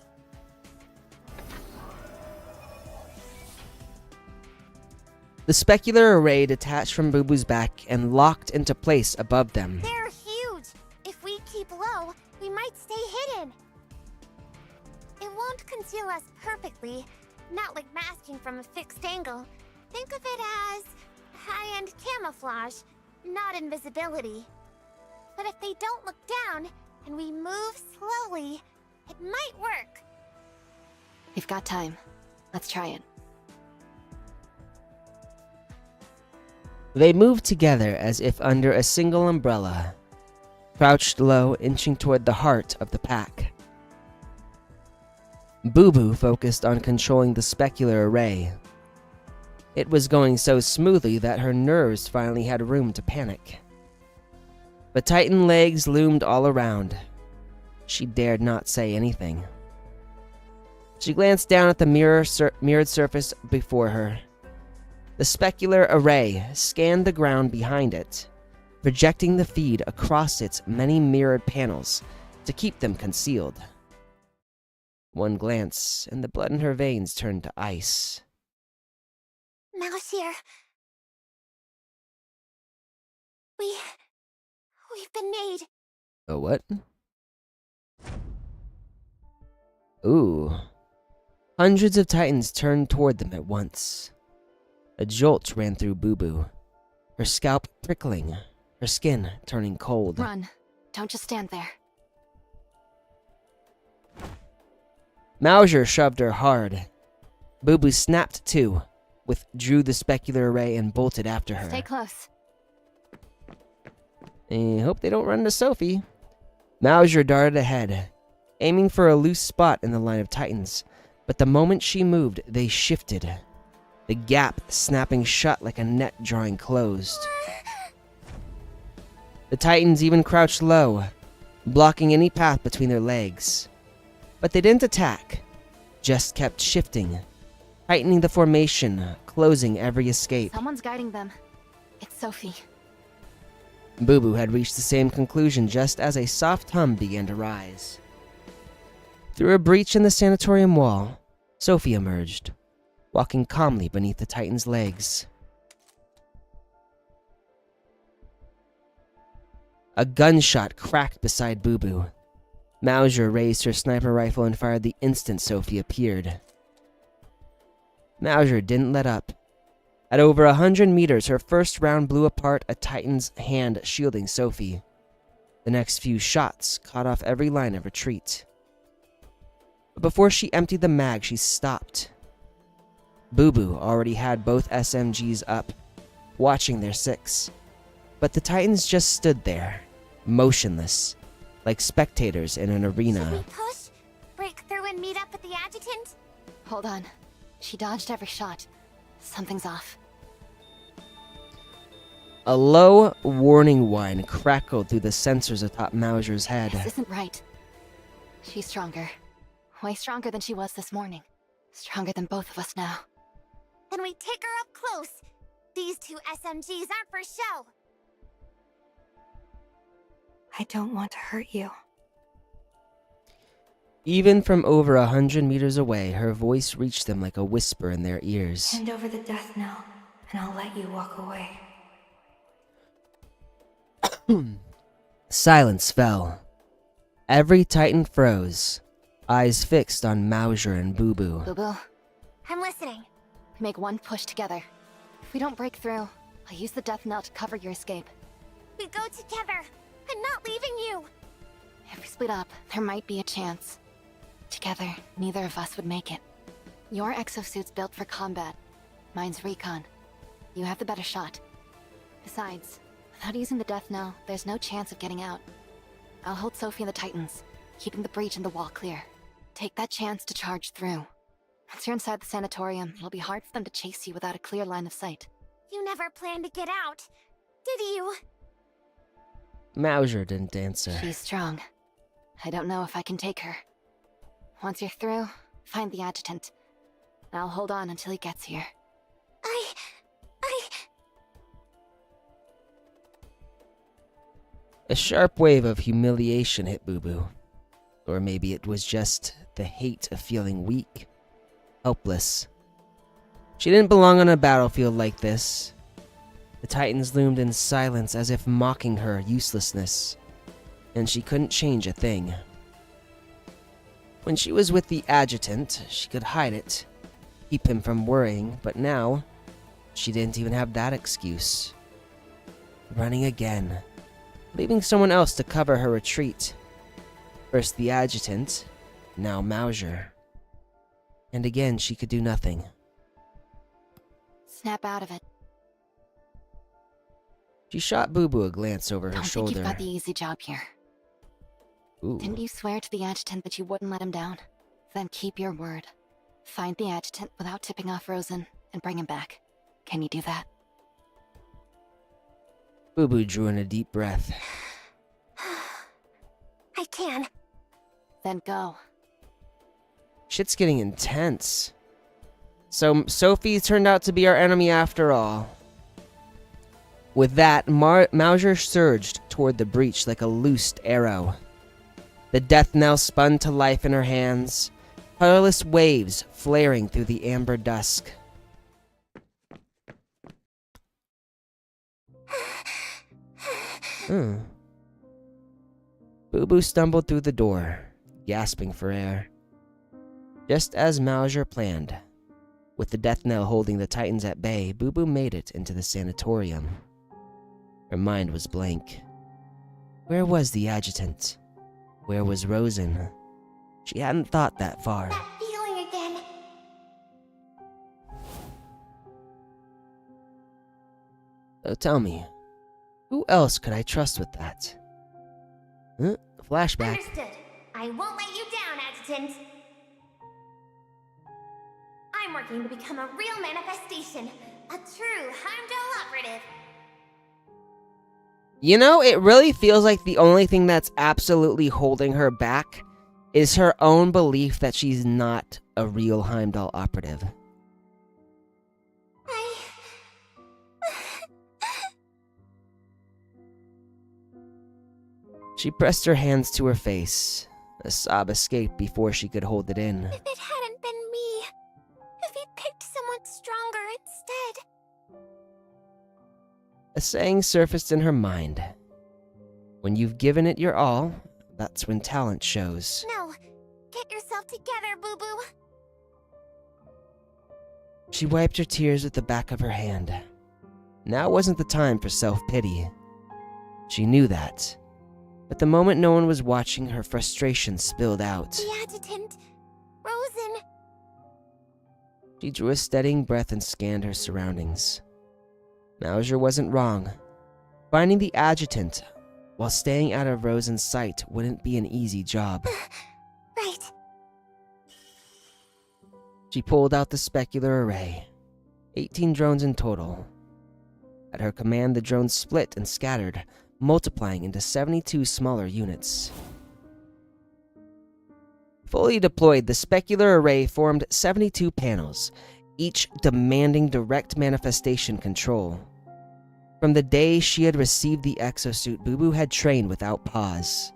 The specular array detached from Boo Boo's back and locked into place above them. They're huge. If we keep low, we might stay hidden. It won't conceal us perfectly, not like masking from a fixed angle. Think of it as high-end camouflage, not invisibility. But if they don't look down, and we move slowly, it might work. We've got time. Let's try it. They moved together as if under a single umbrella, crouched low, inching toward the heart of the pack. Boo Boo focused on controlling the specular array. It was going so smoothly that her nerves finally had room to panic. But Titan legs loomed all around. She dared not say anything. She glanced down at the mirrored surface before her. The specular array scanned the ground behind it, projecting the feed across its many mirrored panels to keep them concealed. One glance, and the blood in her veins turned to ice. Mouse here. We've been made. A what? Ooh. Hundreds of Titans turned toward them at once. A jolt ran through Boo Boo, her scalp prickling, her skin turning cold. Run. Don't just stand there. Mauser shoved her hard. Boo Boo snapped to, withdrew the specular array and bolted after her. Stay close. I hope they don't run into Sophie. Mauser darted ahead, aiming for a loose spot in the line of Titans, but the moment she moved, they shifted, the gap snapping shut like a net drawing closed. The Titans even crouched low, blocking any path between their legs. But they didn't attack, just kept shifting, tightening the formation, closing every escape. Someone's guiding them. It's Sophie. Boo Boo had reached the same conclusion just as a soft hum began to rise. Through a breach in the sanatorium wall, Sophie emerged, walking calmly beneath the Titan's legs. A gunshot cracked beside Boo Boo. Mauser raised her sniper rifle and fired the instant Sophie appeared. Mauser didn't let up. At over 100 meters, her first round blew apart a Titan's hand shielding Sophie. The next few shots cut off every line of retreat. But before she emptied the mag, she stopped. Boo Boo already had both SMGs up, watching their six. But the Titans just stood there, motionless, like spectators in an Should arena. we push? Break through and meet up at the adjutant? Hold on. She dodged every shot. Something's off. A low warning whine crackled through the sensors atop Mauser's head. This isn't right. She's stronger. Way stronger than she was this morning. Stronger than both of us now. Then we take her up close. These two SMGs aren't for show. I don't want to hurt you. Even from over 100 meters away, her voice reached them like a whisper in their ears. Hand over the death knell, and I'll let you walk away. Silence fell. Every Titan froze, eyes fixed on Mauser and Boo Boo. Boo Boo, I'm listening. make one push together. If we don't break through, I'll use the death knell to cover your escape. We go together. I'm not leaving you. If we split up, there might be a chance. Together, neither of us would make it. Your exosuit's built for combat. Mine's recon. You have the better shot. Besides, without using the death knell, there's no chance of getting out. I'll hold Sophie and the Titans, keeping the breach and the wall clear. Take that chance to charge through. Once you're inside the sanatorium, it'll be hard for them to chase you without a clear line of sight. You never planned to get out, did you? Mauser didn't answer. She's strong. I don't know if I can take her. Once you're through, find the adjutant. I'll hold on until he gets here. A sharp wave of humiliation hit Boo Boo. Or maybe it was just the hate of feeling weak, helpless. She didn't belong on a battlefield like this. The Titans loomed in silence as if mocking her uselessness, and she couldn't change a thing. When she was with the adjutant, she could hide it, keep him from worrying, but now, she didn't even have that excuse. Running again, leaving someone else to cover her retreat. First the adjutant, now Mauser. And again, she could do nothing. Snap out of it. She shot Boo Boo a glance over her Don't shoulder. think you've got the easy job here. Ooh. Didn't you swear to the adjutant that you wouldn't let him down? Then keep your word. Find the adjutant without tipping off Rosen, and bring him back. Can you do that? Boo Boo drew in a deep breath. I can. Then go. Shit's getting intense. So Sophie turned out to be our enemy after all. With that, Mauser surged toward the breach like a loosed arrow. The death knell spun to life in her hands, colorless waves flaring through the amber dusk. Boo Boo stumbled through the door, gasping for air. Just as Mauser planned, with the death knell holding the Titans at bay, Boo Boo made it into the sanatorium. Her mind was blank. Where was the adjutant? Where was Rosen? She hadn't thought that far. That feeling again. So tell me, who else could I trust with that? Huh? Flashback. Understood. I won't let you down, Adjutant. I'm working to become a real manifestation. A true Heimdall operative. You know, it really feels like the only thing that's absolutely holding her back is her own belief that she's not a real Heimdall operative. She pressed her hands to her face. A sob escaped before she could hold it in. If it hadn't been me, if he picked someone stronger instead. A saying surfaced in her mind. When you've given it your all, that's when talent shows. No, get yourself together, Boo Boo. She wiped her tears with the back of her hand. Now wasn't the time for self-pity. She knew that. But the moment no one was watching, her frustration spilled out. The adjutant! Rosen! She drew a steadying breath and scanned her surroundings. Mauser wasn't wrong. Finding the adjutant while staying out of Rosen's sight wouldn't be an easy job. Right. She pulled out the specular array. 18 drones in total. At her command, the drones split and scattered, multiplying into 72 smaller units. Fully deployed, the specular array formed 72 panels, each demanding direct manifestation control. From the day she had received the exosuit, Boo had trained without pause.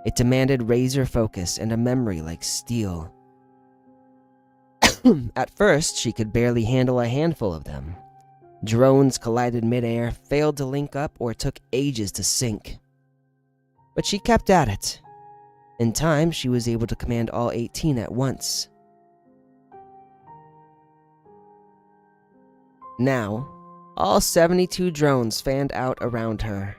It demanded razor focus and a memory like steel. At first, she could barely handle a handful of them. Drones collided midair, failed to link up, or took ages to sync. But she kept at it. In time, she was able to command all 18 at once. Now, all 72 drones fanned out around her.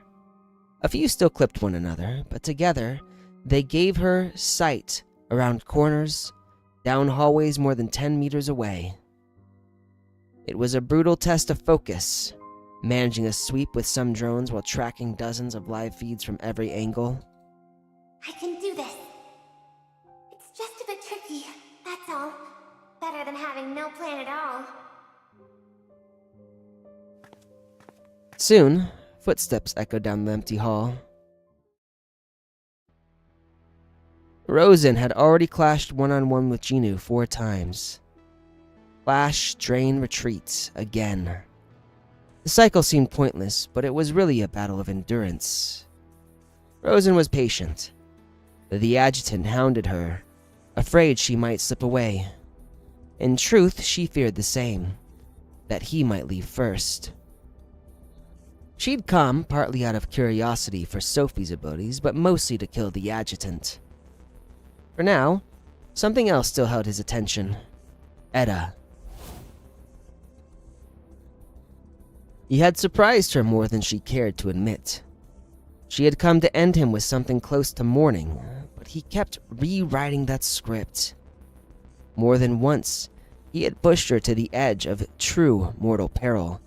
A few still clipped one another, but together, they gave her sight around corners, down hallways more than 10 meters away. It was a brutal test of focus, managing a sweep with some drones while tracking dozens of live feeds from every angle. I can do this. It's just a bit tricky, that's all. Better than having no plan at all. Soon, footsteps echoed down the empty hall. Rosen had already clashed one-on-one with Genu 4 times. Clash, drain, retreat, again. The cycle seemed pointless, but it was really a battle of endurance. Rosen was patient. The adjutant hounded her, afraid she might slip away. In truth, she feared the same, that he might leave first. She'd come partly out of curiosity for Sophie's abilities, but mostly to kill the adjutant. For now, something else still held his attention. Etta. He had surprised her more than she cared to admit. She had come to end him with something close to mourning, but he kept rewriting that script. More than once, he had pushed her to the edge of true mortal peril,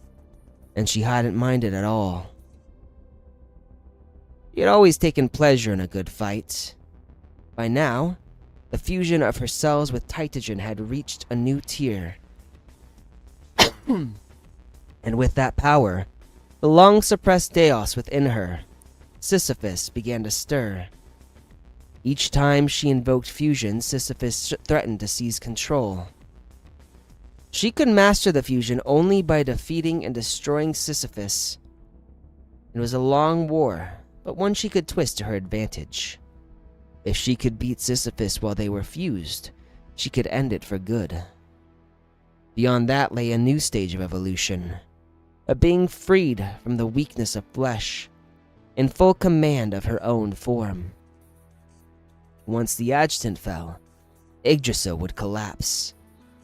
and she hadn't minded at all. She had always taken pleasure in a good fight. By now, the fusion of her cells with Tytogen had reached a new tier. And with that power, the long-suppressed Deos within her, Sisyphus, began to stir. Each time she invoked fusion, Sisyphus threatened to seize control. She could master the fusion only by defeating and destroying Sisyphus. It was a long war, but one she could twist to her advantage. If she could beat Sisyphus while they were fused, she could end it for good. Beyond that lay a new stage of evolution, a being freed from the weakness of flesh, in full command of her own form. Once the adjutant fell, Yggdrasil would collapse,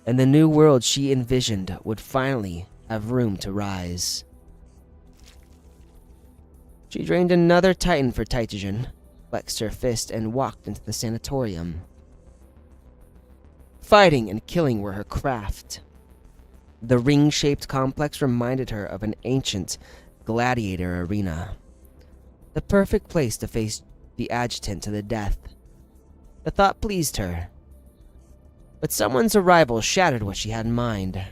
and the new world she envisioned would finally have room to rise. She drained another Titan for Tytogen, flexed her fist, and walked into the sanatorium. Fighting and killing were her craft. The ring-shaped complex reminded her of an ancient gladiator arena. The perfect place to face the adjutant to the death. The thought pleased her. But someone's arrival shattered what she had in mind.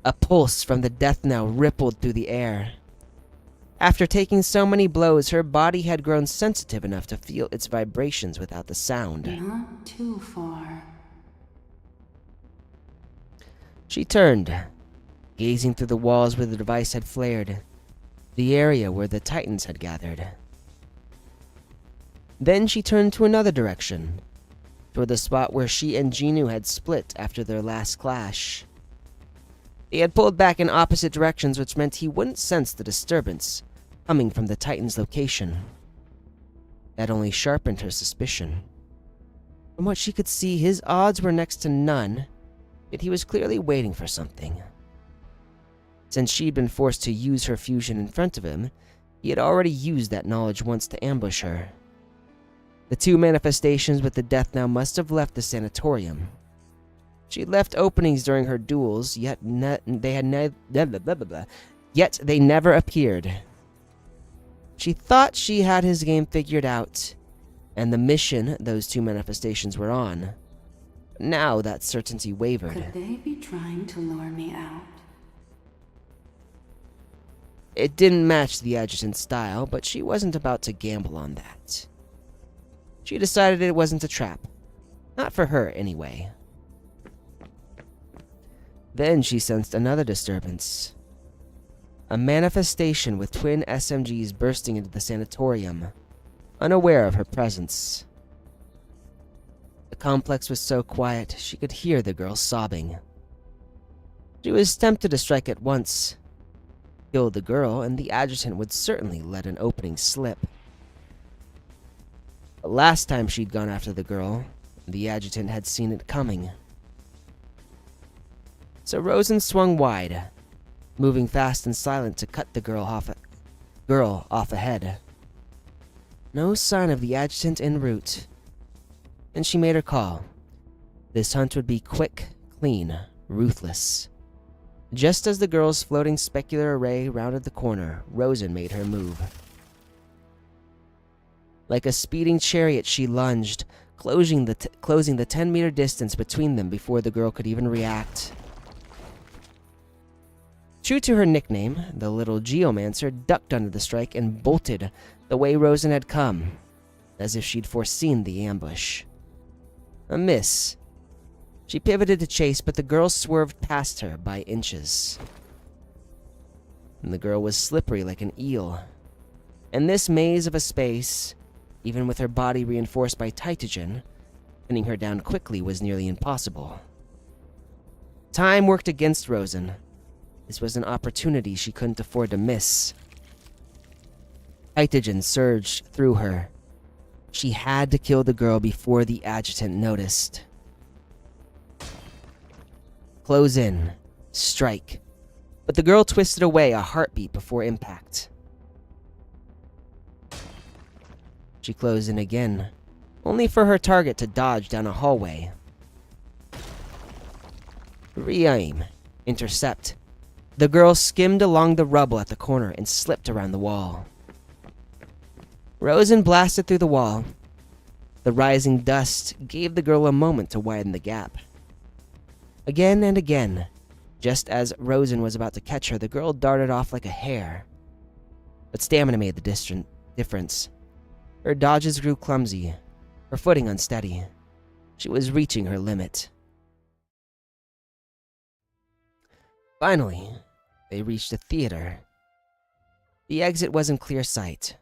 A pulse from the death knell rippled through the air. After taking so many blows, her body had grown sensitive enough to feel its vibrations without the sound. Not too far. She turned, gazing through the walls where the device had flared, the area where the Titans had gathered. Then she turned to another direction, toward the spot where she and Genu had split after their last clash. They had pulled back in opposite directions, which meant he wouldn't sense the disturbance coming from the Titan's location. That only sharpened her suspicion. From what she could see, his odds were next to none, yet he was clearly waiting for something. Since she'd been forced to use her fusion in front of him, He had already used that knowledge once to ambush her. The two manifestations with the death now must have left the sanatorium. She had left openings during her duels, yet they never appeared. She thought she had his game figured out, and the mission those two manifestations were on. Now that certainty wavered. Could they be trying to lure me out? It didn't match the adjutant's style, but she wasn't about to gamble on that. She decided it wasn't a trap. Not for her, anyway. Then she sensed another disturbance. A manifestation with twin SMGs bursting into the sanatorium, unaware of her presence. The complex was so quiet, she could hear the girl sobbing. She was tempted to strike at once. Kill the girl, and the adjutant would certainly let an opening slip. The last time she'd gone after the girl, the adjutant had seen it coming. So Rosen swung wide, moving fast and silent to cut the girl off ahead. No sign of the adjutant en route. And she made her call. This hunt would be quick, clean, ruthless. Just as the girl's floating specular array rounded the corner, Rosen made her move. Like a speeding chariot, she lunged, closing the 10-meter distance between them before the girl could even react. True to her nickname, the little geomancer ducked under the strike and bolted the way Rosen had come, as if she'd foreseen the ambush. A miss. She pivoted to chase, but the girl swerved past her by inches. And the girl was slippery like an eel. In this maze of a space, even with her body reinforced by Tytogen, pinning her down quickly was nearly impossible. Time worked against Rosen. This was an opportunity she couldn't afford to miss. Tytogen surged through her. She had to kill the girl before the adjutant noticed. Close in. Strike. But the girl twisted away a heartbeat before impact. She closed in again, only for her target to dodge down a hallway. Re-aim. Intercept. The girl skimmed along the rubble at the corner and slipped around the wall. Rosen blasted through the wall. The rising dust gave the girl a moment to widen the gap. Again and again, just as Rosen was about to catch her, the girl darted off like a hare. But stamina made the difference. Her dodges grew clumsy, her footing unsteady. She was reaching her limit. Finally, they reached a theater. The exit was in clear sight.